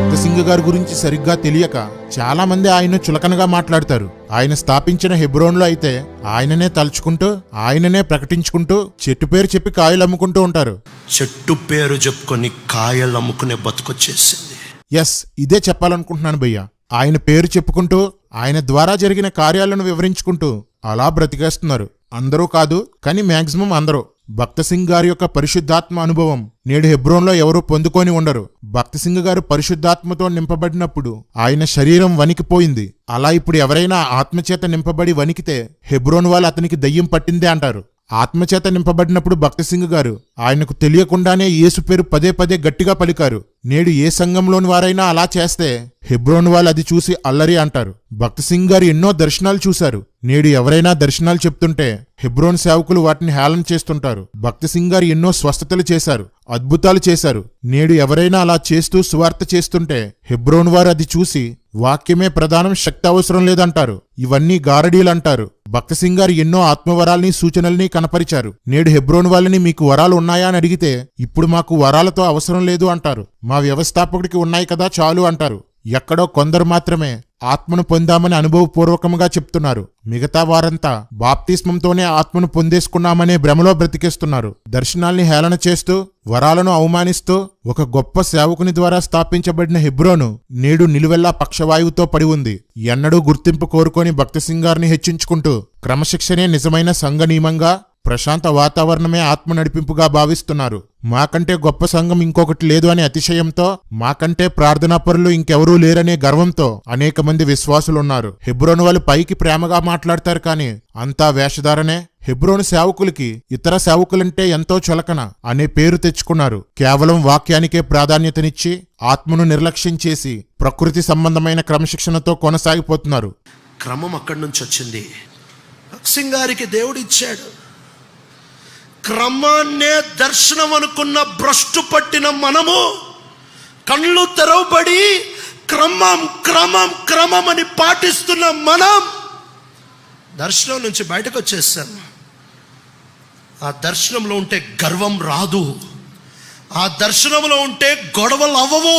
భక్త సింగ్ గారి గురించి సరిగ్గా తెలియక చాలా మంది ఆయన చులకనగా మాట్లాడతారు. ఆయన స్థాపించిన హెబ్రోన్లో అయితే ఆయననే తలుచుకుంటూ ఆయననే ప్రకటించుకుంటూ చెట్టు పేరు చెప్పి కాయలు అమ్ముకుంటూ ఉంటారు. చెట్టు పేరు చెప్పుకొని కాయలు అమ్ముకునే బతుకొచ్చేసింది. ఎస్, ఇదే చెప్పాలనుకుంటున్నాను భయ్య. ఆయన పేరు చెప్పుకుంటూ ఆయన ద్వారా జరిగిన కార్యాలను వివరించుకుంటూ అలా బ్రతికేస్తున్నారు. అందరూ కాదు, కానీ మ్యాక్సిమం అందరూ. భక్త సింగ్ గారి యొక్క పరిశుద్ధాత్మ అనుభవం నేడు హెబ్రోన్లో ఎవరూ పొందుకొని ఉండరు. భక్త సింగ్ గారు పరిశుద్ధాత్మతో నింపబడినప్పుడు ఆయన శరీరం వణికిపోయింది. అలా ఇప్పుడు ఎవరైనా ఆత్మచేత నింపబడి వణికితే హెబ్రోన్ వాళ్ళు అతనికి దయ్యం పట్టిందే అంటారు. ఆత్మచేత నింపబడినప్పుడు భక్త సింగ్ గారు ఆయనకు తెలియకుండానే యేసు పేరు పదే పదే గట్టిగా పలికారు. నేడు ఏ సంఘంలోని వారైనా అలా చేస్తే హెబ్రోన్ వాళ్ళు అది చూసి అల్లరి అంటారు. భక్త సింగ్ గారు ఎన్నో దర్శనాలు చూశారు. నేడు ఎవరైనా దర్శనాలు చెప్తుంటే హెబ్రోన్ సేవకులు వాటిని హేళన చేస్తుంటారు. భక్త సింగ్ గారు ఎన్నో స్వస్థతలు చేశారు, అద్భుతాలు చేశారు. నేడు ఎవరైనా అలా చేస్తూ సువార్త చేస్తుంటే హెబ్రోన్ వారు అది చూసి వాక్యమే ప్రధానం, శక్తి అవసరం లేదంటారు. ఇవన్నీ గారడీలంటారు. భక్త సింగ్ గారు ఎన్నో ఆత్మవరాల్ని సూచనల్ని కనపరిచారు. నేడు హెబ్రోన్ వాళ్ళని మీకు వరాలు ఉన్నాయా అని అడిగితే ఇప్పుడు మాకు వరాలతో అవసరం లేదు అంటారు. మా వ్యవస్థాపకుడికి ఉన్నాయి కదా చాలు అంటారు. ఎక్కడో కొందరు మాత్రమే ఆత్మను పొందామని అనుభవపూర్వకంగా చెప్తున్నారు. మిగతా వారంతా బాప్తిస్మంతోనే ఆత్మను పొందేసుకున్నామనే భ్రమలో బ్రతికేస్తున్నారు. దర్శనాల్ని హేళన చేస్తూ వరాలను అవమానిస్తూ ఒక గొప్ప సేవకుని ద్వారా స్థాపించబడిన హెబ్రోను నేడు నిలువెల్లా పక్షవాయువుతో పడి ఉంది. ఎన్నడూ గుర్తింపు కోరుకొని భక్త సింగ్ గారిని హెచ్చించుకుంటూ క్రమశిక్షణే నిజమైన సంఘ నియమంగా, ప్రశాంత వాతావరణమే ఆత్మ నడిపింపుగా భావిస్తున్నారు. మాకంటే గొప్ప సంఘం ఇంకొకటి లేదు అనే అతిశయంతో, మాకంటే ప్రార్థనాపరులు ఇంకెవరూ లేరనే గర్వంతో అనేక మంది విశ్వాసులున్నారు. హెబ్రోను వాళ్ళు పైకి ప్రేమగా మాట్లాడతారు, కానీ అంతా వేషధారనే. హెబ్రోను సేవకులకి ఇతర సేవకులంటే ఎంతో చులకన అనే పేరు తెచ్చుకున్నారు. కేవలం వాక్యానికే ప్రాధాన్యతనిచ్చి ఆత్మను నిర్లక్ష్యం చేసి ప్రకృతి సంబంధమైన క్రమశిక్షణతో కొనసాగిపోతున్నారు. క్రమం అక్కడి నుంచి వచ్చింది. సింగారికి దేవుడు ఇచ్చాడు. క్రమాన్నే దర్శనం అనుకున్న భ్రష్టు పట్టిన మనము కళ్ళు తెరవబడి క్రమం క్రమం క్రమం అని పాటిస్తున్న మనం దర్శనం నుంచి బయటకు వచ్చేసాం. ఆ దర్శనంలో ఉంటే గర్వం రాదు. ఆ దర్శనంలో ఉంటే గొడవలు అవ్వవు.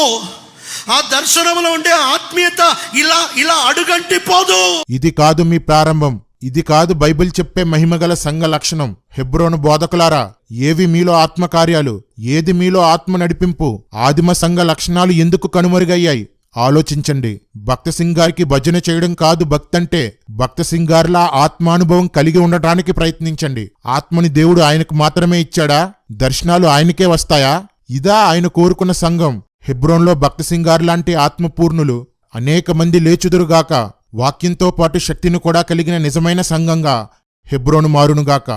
ఆ దర్శనంలో ఉండే ఆత్మీయత ఇలా ఇలా అడుగంటిపోదు. ఇది కాదు మీ ప్రారంభం. ఇది కాదు బైబిల్ చెప్పే మహిమగల సంఘ లక్షణం. హెబ్రోను బోధకులారా, ఏవి మీలో ఆత్మకార్యాలు, ఏది మీలో ఆత్మ నడిపింపు, ఆదిమ సంఘ లక్షణాలు ఎందుకు కనుమరుగయ్యాయి? ఆలోచించండి. భక్త సింగ్ గారికి భజన చేయడం కాదు భక్తంటే. భక్త సింగ్ గారిలా ఆత్మానుభవం కలిగి ఉండటానికి ప్రయత్నించండి. ఆత్మని దేవుడు ఆయనకు మాత్రమే ఇచ్చాడా? దర్శనాలు ఆయనకే వస్తాయా? ఇదా ఆయన కోరుకున్న సంఘం? హెబ్రోన్లో భక్త సింగ్ గారు లాంటి ఆత్మపూర్ణులు అనేక మంది లేచుదురుగాక. వాక్యంతో పాటు శక్తిని కూడా కలిగిన నిజమైన సంఘంగా హెబ్రోను మారునుగాక.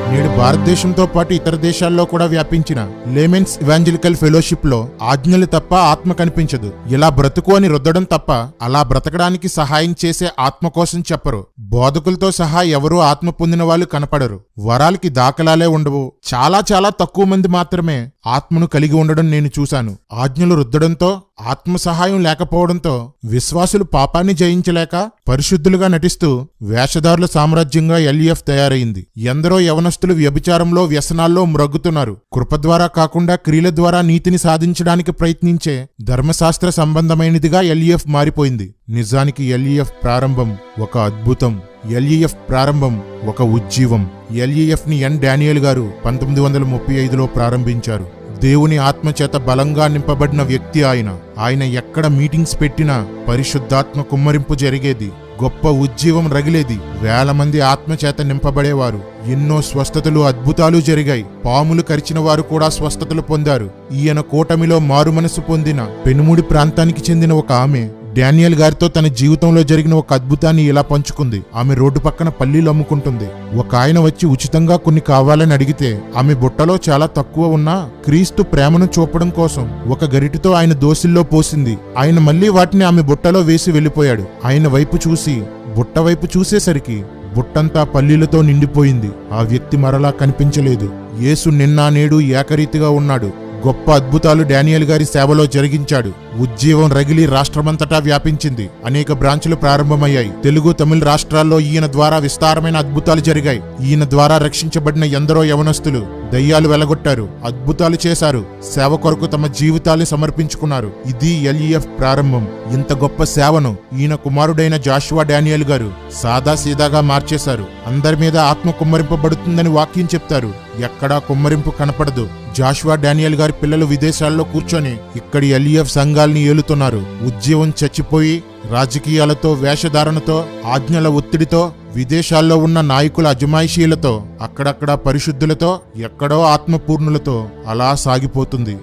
నేడు భారతదేశంతో పాటు ఇతర దేశాల్లో కూడా వ్యాపించిన లేమెన్స్ ఇవాంజలికల్ ఫెలోషిప్ లో ఆజ్ఞలు తప్ప ఆత్మ కనిపించదు. ఇలా బ్రతుకు అని రుద్దడం తప్ప అలా బ్రతకడానికి సహాయం చేసే ఆత్మ కోసం చెప్పరు. బోధకులతో సహా ఎవరూ ఆత్మ పొందిన వాళ్ళు కనపడరు. వరాలకి దాఖలాలే ఉండవు. చాలా చాలా తక్కువ మంది మాత్రమే ఆత్మను కలిగి ఉండడం నేను చూశాను. ఆజ్ఞలు రుద్దడంతో, ఆత్మ సహాయం లేకపోవడంతో విశ్వాసులు పాపాన్ని జయించలేక పరిశుద్ధులుగా నటిస్తూ వేషధారుల సామ్రాజ్యంగా ఎల్ఈఎఫ్ తయారైంది. ఎందరో యవనస్తులు వ్యభిచారంలో, వ్యసనాల్లో మ్రగ్గుతున్నారు. కృప ద్వారా కాకుండా క్రియల ద్వారా నీతిని సాధించడానికి ప్రయత్నించే ధర్మశాస్త్ర సంబంధమైనదిగా ఎల్ఈఎఫ్ మారిపోయింది. నిజానికి ఎల్ఈఎఫ్ ప్రారంభం ఒక అద్భుతం. ఎల్ఈఎఫ్ ప్రారంభం ఒక ఉజ్జీవం. ఎల్ఈఎఫ్ ని ఎన్ డానియల్ గారు 1935లో ప్రారంభించారు. దేవుని ఆత్మచేత బలంగా నింపబడిన వ్యక్తి ఆయన. ఆయన ఎక్కడ మీటింగ్స్ పెట్టినా పరిశుద్ధాత్మ కుమ్మరింపు జరిగేది. గొప్ప ఉజ్జీవం రగిలేది. వేల మంది ఆత్మచేత నింపబడేవారు. ఎన్నో స్వస్థతలు, అద్భుతాలు జరిగాయి. పాములు కరిచిన వారు కూడా స్వస్థతలు పొందారు. ఈయన కూటమిలో మారుమనసు పొందిన పెనుముడి ప్రాంతానికి చెందిన ఒక ఆమె డానియల్ గారితో తన జీవితంలో జరిగిన ఒక అద్భుతాన్ని ఇలా పంచుకుంది. ఆమె రోడ్డు పక్కన పల్లీలు అమ్ముకుంటుంది. ఒక ఆయన వచ్చి ఉచితంగా కొన్ని కావాలని అడిగితే ఆమె బుట్టలో చాలా తక్కువ ఉన్నా క్రీస్తు ప్రేమను చూపడం కోసం ఒక గరిటితో ఆయన దోసిల్లో పోసింది. ఆయన మళ్లీ వాటిని ఆమె బుట్టలో వేసి వెళ్లిపోయాడు. ఆయన వైపు చూసి బుట్ట వైపు చూసేసరికి బుట్టంతా పల్లీలతో నిండిపోయింది. ఆ వ్యక్తి మరలా కనిపించలేదు. యేసు నిన్న నేడు ఏకరీతిగా ఉన్నాడు. గొప్ప అద్భుతాలు డానియల్ గారి సేవలో జరిగించాడు. ఉజ్జీవం రగిలి రాష్ట్రమంతటా వ్యాపించింది. అనేక బ్రాంచులు ప్రారంభమయ్యాయి. తెలుగు, తమిళ రాష్ట్రాల్లో ఈయన ద్వారా విస్తారమైన అద్భుతాలు జరిగాయి. ఈయన ద్వారా రక్షించబడిన ఎందరో యవనస్తులు దయ్యాలు వెలగొట్టారు, అద్భుతాలు చేశారు, సేవ కొరకు తమ జీవితాన్ని సమర్పించుకున్నారు. ఇది LEF ప్రారంభం. ఇంత గొప్ప సేవను ఈయన కుమారుడైన జాషువా డానియల్ గారు సాదా సీదాగా మార్చేశారు. అందరి మీద ఆత్మ కుమ్మరింపబడుతుందని వాక్యం చెప్తారు, ఎక్కడా కుమ్మరింపు కనపడదు. జాషువా డానియల్ గారి పిల్లలు విదేశాల్లో కూర్చొని ఇక్కడి LEF సంఘాల్ని ఏలుతున్నారు. ఉజ్జీవం చచ్చిపోయి రాజకీయాలతో, వేషధారణతో, ఆజ్ఞల ఒత్తిడితో, విదేశాల్లో ఉన్న నాయకుల అజమాయిషీలతో, అక్కడక్కడ పరిశుద్ధులతో, ఎక్కడో ఆత్మపూర్ణులతో అలా సాగిపోతుంది.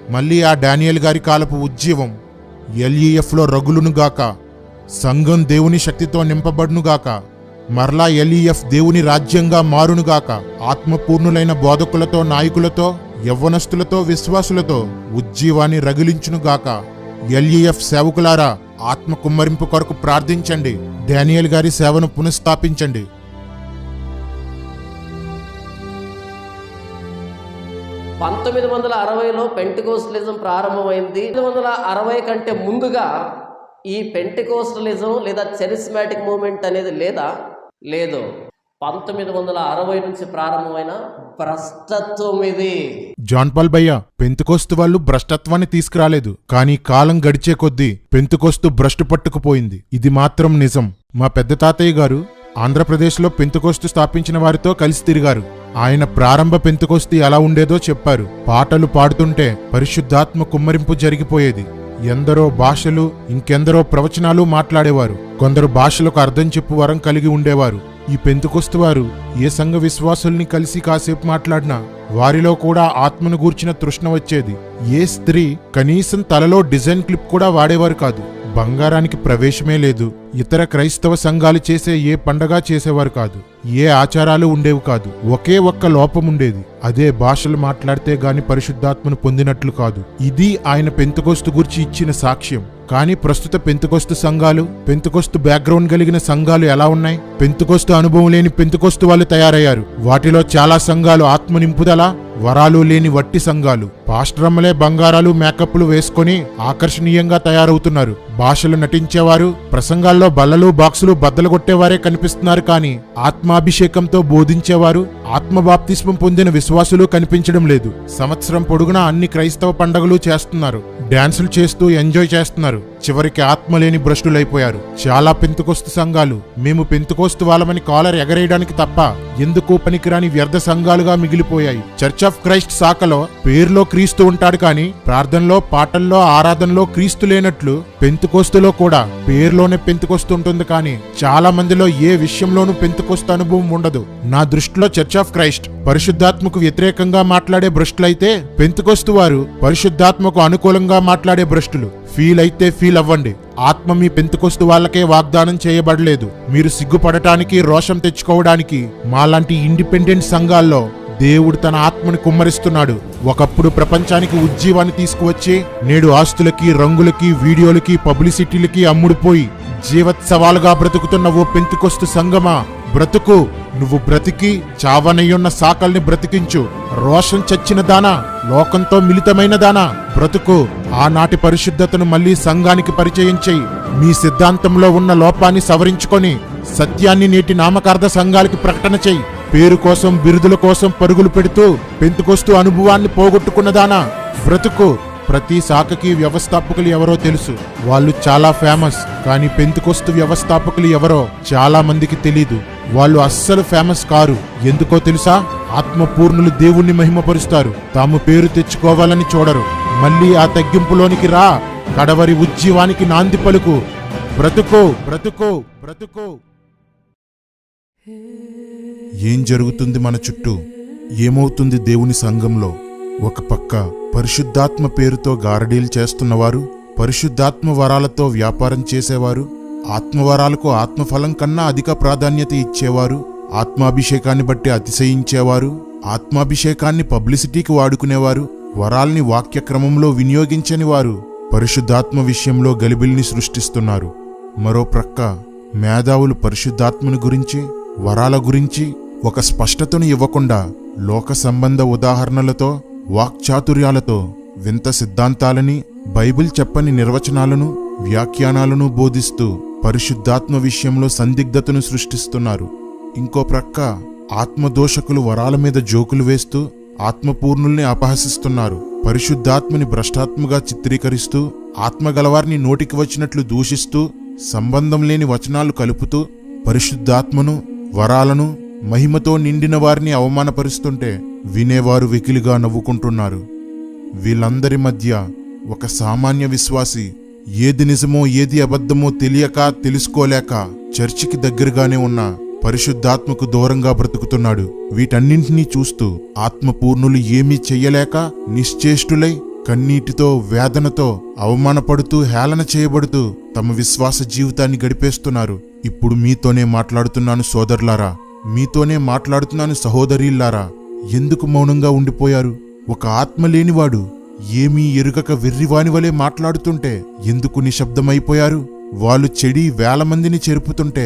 మళ్ళీ ఆ డానియల్ గారి కాలపు ఉజ్జీవం LEFలో రగులునుగాక, సంఘం దేవుని శక్తితో నింపబడునుగాక, మరలా LEF దేవుని రాజ్యంగా మారునుగాక, ఆత్మపూర్ణులైన బోధకులతో, నాయకులతో, యవ్వనస్తులతో, విశ్వాసులతో ఉజ్జీవాన్ని రగిలించునుగాక. LEF సేవకులారా, ఆత్మ కుమ్మరింపు కొరకు ప్రార్థించండి. డానియల్ గారి సేవను పునఃస్థాపించండి. 1960లో పెంటెకోస్టలిజం ప్రారంభమైంది. 1960 కంటే ముందుగా ఈ పెంటెకోస్టలిజం లేదా చరిస్మాటిక్ మూవ్మెంట్ అనేది లేదు. 1960 నుంచి ప్రారంభమైన భ్రష్టత్వం ఇది. జాన్ పాల్ భయ్య, పెంతుకోస్తు వాళ్ళు భ్రష్టత్వాన్ని తీసుకురాలేదు, కానీ కాలం గడిచే కొద్దీ పెంతుకోస్తు భ్రష్టు పట్టుకుపోయింది. ఇది మాత్రం నిజం. మా పెద్ద తాతయ్య గారు ఆంధ్రప్రదేశ్లో పెంతుకోస్తు స్థాపించిన వారితో కలిసి తిరిగారు. ఆయన ప్రారంభ పెంతుకోస్తు ఎలా ఉండేదో చెప్పారు. పాటలు పాడుతుంటే పరిశుద్ధాత్మ కుమ్మరింపు జరిగిపోయేది. ఎందరో భాషలు, ఇంకెందరో ప్రవచనాలు మాట్లాడేవారు. కొందరు భాషలకు అర్థం చెప్పు వరం కలిగి ఉండేవారు. ఈ పెంతుకొస్తు వారు ఏ సంఘ విశ్వాసుల్ని కలిసి కాసేపు మాట్లాడినా వారిలో కూడా ఆత్మను గూర్చిన తృష్ణ వచ్చేది. ఏ స్త్రీ కనీసం తలలో డిజైన్ క్లిప్ కూడా వాడేవారు కాదు. బంగారానికి ప్రవేశమే లేదు. ఇతర క్రైస్తవ సంఘాలు చేసే ఏ పండగ చేసేవారు కాదు. ఏ ఆచారాలు ఉండేవి కాదు. ఒకే ఒక్క లోపం ఉండేది, అదే భాషలు మాట్లాడితే గాని పరిశుద్ధాత్మను పొందినట్లు కాదు. ఇది ఆయన పెంతుకోస్తు గురించి ఇచ్చిన సాక్ష్యం. కానీ ప్రస్తుత పెంతుకోస్తు సంఘాలు, పెంతుకోస్తు బ్యాక్గ్రౌండ్ కలిగిన సంఘాలు ఎలా ఉన్నాయి? పెంతుకోస్తు అనుభవం లేని పెంతుకోస్తు వాళ్ళు తయారయ్యారు. వాటిలో చాలా సంఘాలు ఆత్మ నింపుదల, వరాలు లేని వట్టి సంఘాలు. పాస్టరమ్మలే బంగారాలు, మేకప్లు వేసుకొని ఆకర్షణీయంగా తయారవుతున్నారు. భాషలు నటించేవారు, ప్రసంగాల్లో బల్లలు, బాక్సులు బద్దలు కొట్టేవారే కనిపిస్తున్నారు. కానీ ఆత్మాభిషేకంతో బోధించేవారు, ఆత్మ బాప్తిస్మం పొందిన విశ్వాసులు కనిపించడం లేదు. సంవత్సరం పొడుగునా అన్ని క్రైస్తవ పండగలు చేస్తున్నారు, డాన్సులు చేస్తూ ఎంజాయ్ చేస్తున్నారు. చివరికి ఆత్మ లేని భ్రష్టులైపోయారు. చాలా పెంతుకోస్తు సంఘాలు మేము పెంతుకోస్తు వాళ్ళమని కాలర్ ఎగరేయడానికి తప్ప ఎందుకు పనికిరాని వ్యర్థ సంఘాలుగా మిగిలిపోయాయి. చర్చ్ ఆఫ్ క్రైస్ట్ శాఖలో పేరులో క్రీస్తు ఉంటాడు, కానీ ప్రార్థనలో, పాటల్లో, ఆరాధనలో క్రీస్తు లేనట్లు పెంతుకోస్తులో కూడా పేరులోనే పెంతుకోస్తు ఉంటుంది, కానీ చాలా మందిలో ఏ విషయంలోనూ పెంతుకోస్తు అనుభవం ఉండదు. నా దృష్టిలో చర్చ్ ఆఫ్ క్రైస్ట్ పరిశుద్ధాత్మకు వ్యతిరేకంగా మాట్లాడే భ్రష్టులైతే, పెంతుకోస్తు వారు పరిశుద్ధాత్మకు అనుకూలంగా మాట్లాడే భ్రష్టులు. ఫీల్ అయితే ఫీల్ అవ్వండి. ఆత్మ మీ పెంతుకోస్తు వాళ్ళకే వాగ్దానం చేయబడలేదు. మీరు సిగ్గుపడటానికి, రోషం తెచ్చుకోవడానికి మాలాంటి ఇండిపెండెంట్ సంఘాల్లో దేవుడు తన ఆత్మని కుమ్మరిస్తున్నాడు. ఒకప్పుడు ప్రపంచానికి ఉజ్జీవాన్ని తీసుకువచ్చి నేడు ఆస్తులకి, రంగులకి, వీడియోలకి, పబ్లిసిటీలకి అమ్ముడుపోయి జీవోత్సవాలుగా బ్రతుకుతున్న ఓ పెంతుకోస్తు సంఘమా, బ్రతుకు. నువ్వు బ్రతికి చావనయ్యున్న సాకల్ని బ్రతికించు. రోషం చచ్చిన దానా, లోకంతో మిళితమైన దానా, బ్రతుకు. ఆనాటి పరిశుద్ధతను మళ్లీ సంఘానికి పరిచయం చెయ్యి. మీ సిద్ధాంతంలో ఉన్న లోపాన్ని సవరించుకొని సత్యాన్ని నేటి నామకార్థ సంఘాలకి ప్రకటన చెయ్యి. పేరు కోసం, బిరుదుల కోసం పరుగులు పెడుతూ పెంతుకోస్తు అనుభవాన్ని పోగొట్టుకున్నదానా, బ్రతుకు. ప్రతి శాఖకి వ్యవస్థాపకులు ఎవరో తెలుసు, వాళ్ళు చాలా ఫేమస్. కానీ పెంతుకోస్తు వ్యవస్థాపకులు ఎవరో చాలా మందికి తెలీదు. వాళ్ళు అస్సలు ఫేమస్ కారు. ఎందుకో తెలుసా? ఆత్మపూర్ణులు దేవుణ్ణి మహిమపరుస్తారు, తాము పేరు తెచ్చుకోవాలని చూడరు. మళ్ళీ ఆ తగ్గింపులోనికి రా. కడవరి ఉజ్జీవానికి నాంది పలుకు. బ్రతుకో, బ్రతుకో, బ్రతుకో. ఏం జరుగుతుంది మన చుట్టూ? ఏమవుతుంది దేవుని సంఘంలో? ఒక పక్క పరిశుద్ధాత్మ పేరుతో గారడీలు చేస్తున్నవారు, పరిశుద్ధాత్మ వరాలతో వ్యాపారం చేసేవారు, ఆత్మవరాలకు ఆత్మఫలం కన్నా అధిక ప్రాధాన్యత ఇచ్చేవారు, ఆత్మాభిషేకాన్ని బట్టి అతిశయించేవారు, ఆత్మాభిషేకాన్ని పబ్లిసిటీకి వాడుకునేవారు, వరాల్ని వాక్యక్రమంలో వినియోగించని వారు పరిశుద్ధాత్మ విషయంలో గలిబిల్ని సృష్టిస్తున్నారు. మరో ప్రక్క మేధావులు పరిశుద్ధాత్మని గురించి, వరాల గురించి ఒక స్పష్టతను ఇవ్వకుండా లోక సంబంధ ఉదాహరణలతో, వాక్చాతుర్యాలతో వింత సిద్ధాంతాలని, బైబిల్ చెప్పని నిర్వచనాలను, వ్యాఖ్యానాలను బోధిస్తూ పరిశుద్ధాత్మ విషయంలో సందిగ్ధతను సృష్టిస్తున్నారు. ఇంకో ప్రక్క ఆత్మదోషకులు వరాల మీద జోకులు వేస్తూ ఆత్మపూర్ణుల్ని అపహసిస్తున్నారు. పరిశుద్ధాత్మని భ్రష్టాత్మగా చిత్రీకరిస్తూ ఆత్మగలవారిని నోటికి వచ్చినట్లు దూషిస్తూ సంబంధం లేని వచనాలు కలుపుతూ పరిశుద్ధాత్మను, వరాలను, మహిమతో నిండిన వారిని అవమానపరుస్తుంటే వినేవారు వెకిలిగా నవ్వుకుంటున్నారు. వీళ్ళందరి మధ్య ఒక సామాన్య విశ్వాసి ఏది నిజమో ఏది అబద్ధమో తెలియక తెలుసుకోలేక చర్చికి దగ్గరగానే ఉన్న పరిశుద్ధాత్మకు దూరంగా బ్రతుకుతున్నాడు. వీటన్నింటినీ చూస్తూ ఆత్మపూర్ణులు ఏమీ చెయ్యలేక నిశ్చేష్టులై కన్నీటితో, వేదనతో, అవమానపడుతూ, హేళన చేయబడుతూ తమ విశ్వాస జీవితాన్ని గడిపేస్తున్నారు. ఇప్పుడు మీతోనే మాట్లాడుతున్నాను సోదరులారా, మీతోనే మాట్లాడుతున్నాను సహోదరీల్లారా. ఎందుకు మౌనంగా ఉండిపోయారు? ఒక ఆత్మ లేనివాడు ఏమీ ఎరుగక వెర్రివాని వలె మాట్లాడుతుంటే ఎందుకు నిశ్శబ్దమైపోయారు? వాళ్ళు చెడి వేల మందిని చెరుపుతుంటే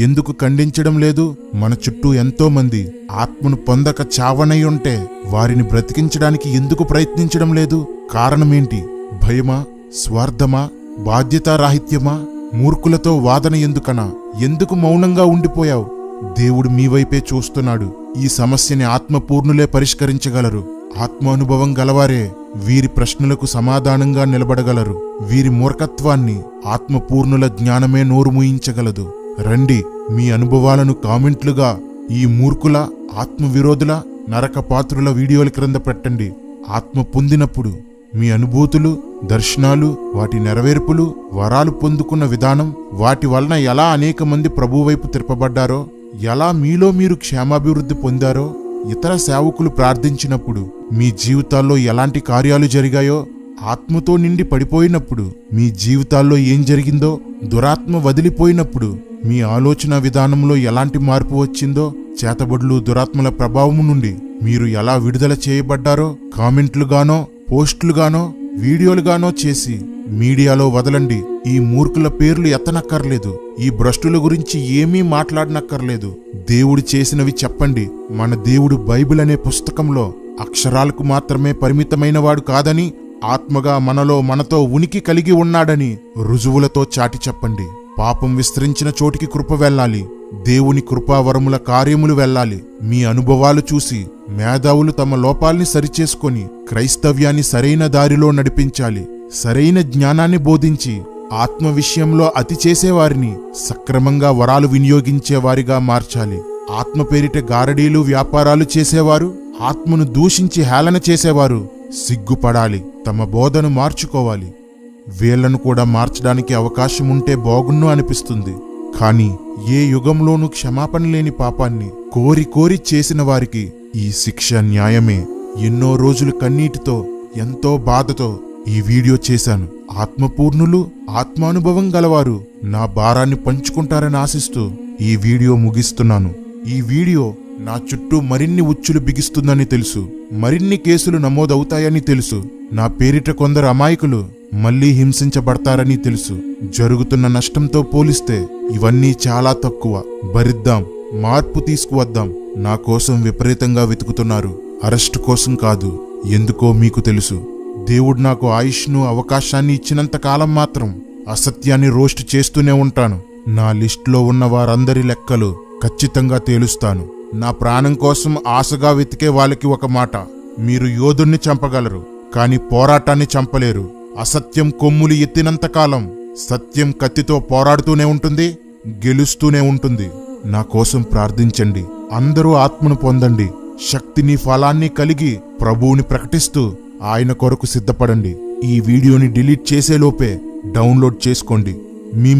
ఎందుకు ఖండించడం లేదు? మన చుట్టూ ఎంతో మంది ఆత్మను పొందక చావనై ఉంటే వారిని బ్రతికించడానికి ఎందుకు ప్రయత్నించడం లేదు? కారణమేంటి? భయమా? స్వార్థమా? బాధ్యతారాహిత్యమా? మూర్ఖులతో వాదన ఎందుకనా? ఎందుకు మౌనంగా ఉండిపోయావు? దేవుడు మీ వైపే చూస్తున్నాడు. ఈ సమస్యని ఆత్మపూర్ణులే పరిష్కరించగలరు. ఆత్మానుభవం గలవారే వీరి ప్రశ్నలకు సమాధానంగా నిలబడగలరు. వీరి మూర్ఖత్వాన్ని ఆత్మపూర్ణుల జ్ఞానమే నోరు మూయించగలదు. రండి, మీ అనుభవాలను కామెంట్లుగా ఈ మూర్ఖుల, ఆత్మవిరోధుల, నరకపాత్రుల వీడియోల క్రింద పెట్టండి. ఆత్మ పొందినప్పుడు మీ అనుభూతులు, దర్శనాలు, వాటి నెరవేర్పులు, వరాలు పొందుకున్న విధానం, వాటి వలన ఎలా అనేక మంది ప్రభువైపు తిరపబడ్డారో, ఎలా మీలో మీరు క్షేమాభివృద్ధి పొందారో, ఇతర సేవకులు ప్రార్థించినప్పుడు మీ జీవితాల్లో ఎలాంటి కార్యాలు జరిగాయో, ఆత్మతో నిండి పడిపోయినప్పుడు మీ జీవితాల్లో ఏం జరిగిందో, దురాత్మ వదిలిపోయినప్పుడు మీ ఆలోచన విధానంలో ఎలాంటి మార్పు వచ్చిందో, చేతబడులు, దురాత్మల ప్రభావం నుండి మీరు ఎలా విడుదల చేయబడ్డారో కామెంట్లుగానో, పోస్టులుగానో, వీడియోలుగానో చేసి మీడియాలో వదలండి. ఈ మూర్ఖుల పేర్లు ఎత్తనక్కర్లేదు. ఈ భ్రష్టుల గురించి ఏమీ మాట్లాడనక్కర్లేదు. దేవుడు చేసినవి చెప్పండి. మన దేవుడు బైబిల్ అనే పుస్తకంలో అక్షరాలకు మాత్రమే పరిమితమైనవాడు కాదని, ఆత్మగా మనలో మనతో ఉనికి కలిగి ఉన్నాడని రుజువులతో చాటి చెప్పండి. పాపం విస్తరించిన చోటికి కృప వెళ్ళాలి. దేవుని కృపావరముల కార్యములు వెళ్ళాలి. మీ అనుభవాలు చూసి మేధావులు తమ లోపాల్ని సరిచేసుకొని క్రైస్తవ్యాన్ని సరైన దారిలో నడిపించాలి. సరైన జ్ఞానాన్ని బోధించి ఆత్మ విషయంలో అతి చేసేవారిని సక్రమంగా వరాలు వినియోగించేవారిగా మార్చాలి. ఆత్మ పేరిట గారడీలు, వ్యాపారాలు చేసేవారు, ఆత్మను దూషించి హేళన చేసేవారు సిగ్గుపడాలి. తమ బోధను మార్చుకోవాలి. వీళ్లను కూడా మార్చడానికి అవకాశం ఉంటే బాగున్ను అనిపిస్తుంది. కానీ ఏ యుగంలోనూ క్షమాపణ లేని పాపాన్ని కోరి కోరి చేసిన వారికి ఈ శిక్ష న్యాయమే. ఎన్నో రోజులు కన్నీటితో, ఎంతో బాధతో ఈ వీడియో చేశాను. ఆత్మపూర్ణులు, ఆత్మానుభవం గలవారు నా భారాన్ని పంచుకుంటారని ఆశిస్తూ ఈ వీడియో ముగిస్తున్నాను. ఈ వీడియో నా చుట్టూ మరిన్ని ఉచ్చులు బిగిస్తుందని తెలుసు. మరిన్ని కేసులు నమోదవుతాయని తెలుసు. నా పేరిట కొందరు అమాయకులు మళ్లీ హింసించబడతారని తెలుసు. జరుగుతున్న నష్టంతో పోలిస్తే ఇవన్నీ చాలా తక్కువ. భరిద్దాం, మార్పు తీసుకువద్దాం. నా కోసం విపరీతంగా వెతుకుతున్నారు. అరెస్టు కోసం కాదు. ఎందుకో మీకు తెలుసు. దేవుడు నాకు ఆయుష్ను, అవకాశాన్ని ఇచ్చినంత కాలం మాత్రం అసత్యాన్ని రోస్ట్ చేస్తూనే ఉంటాను. నా లిస్టులో ఉన్న వారందరి లెక్కలు ఖచ్చితంగా తేలుస్తాను. నా ప్రాణం కోసం ఆశగా వెతికే వాళ్ళకి ఒక మాట: మీరు యోధుణ్ణి చంపగలరు, కానీ పోరాటాన్ని చంపలేరు. అసత్యం కొమ్ములు ఎత్తినంతకాలం సత్యం కత్తితో పోరాడుతూనే ఉంటుంది, గెలుస్తూనే ఉంటుంది. నా కోసం ప్రార్థించండి. అందరూ ఆత్మను పొందండి. శక్తిని, ఫలాన్ని కలిగి ప్రభువుని ప్రకటిస్తూ ఆయన కొరకు సిద్ధపడండి. ఈ వీడియోని డిలీట్ చేసేలోపే డౌన్లోడ్ చేసుకోండి.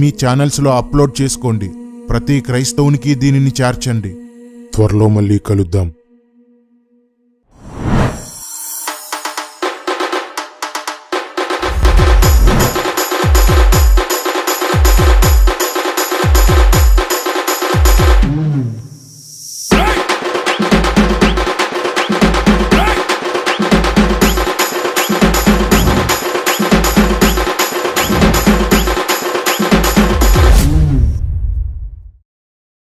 మీ ఛానల్స్లో అప్లోడ్ చేసుకోండి. ప్రతి క్రైస్తవునికి దీనిని చేర్చండి. త్వరలో మళ్ళీ కలుద్దాం.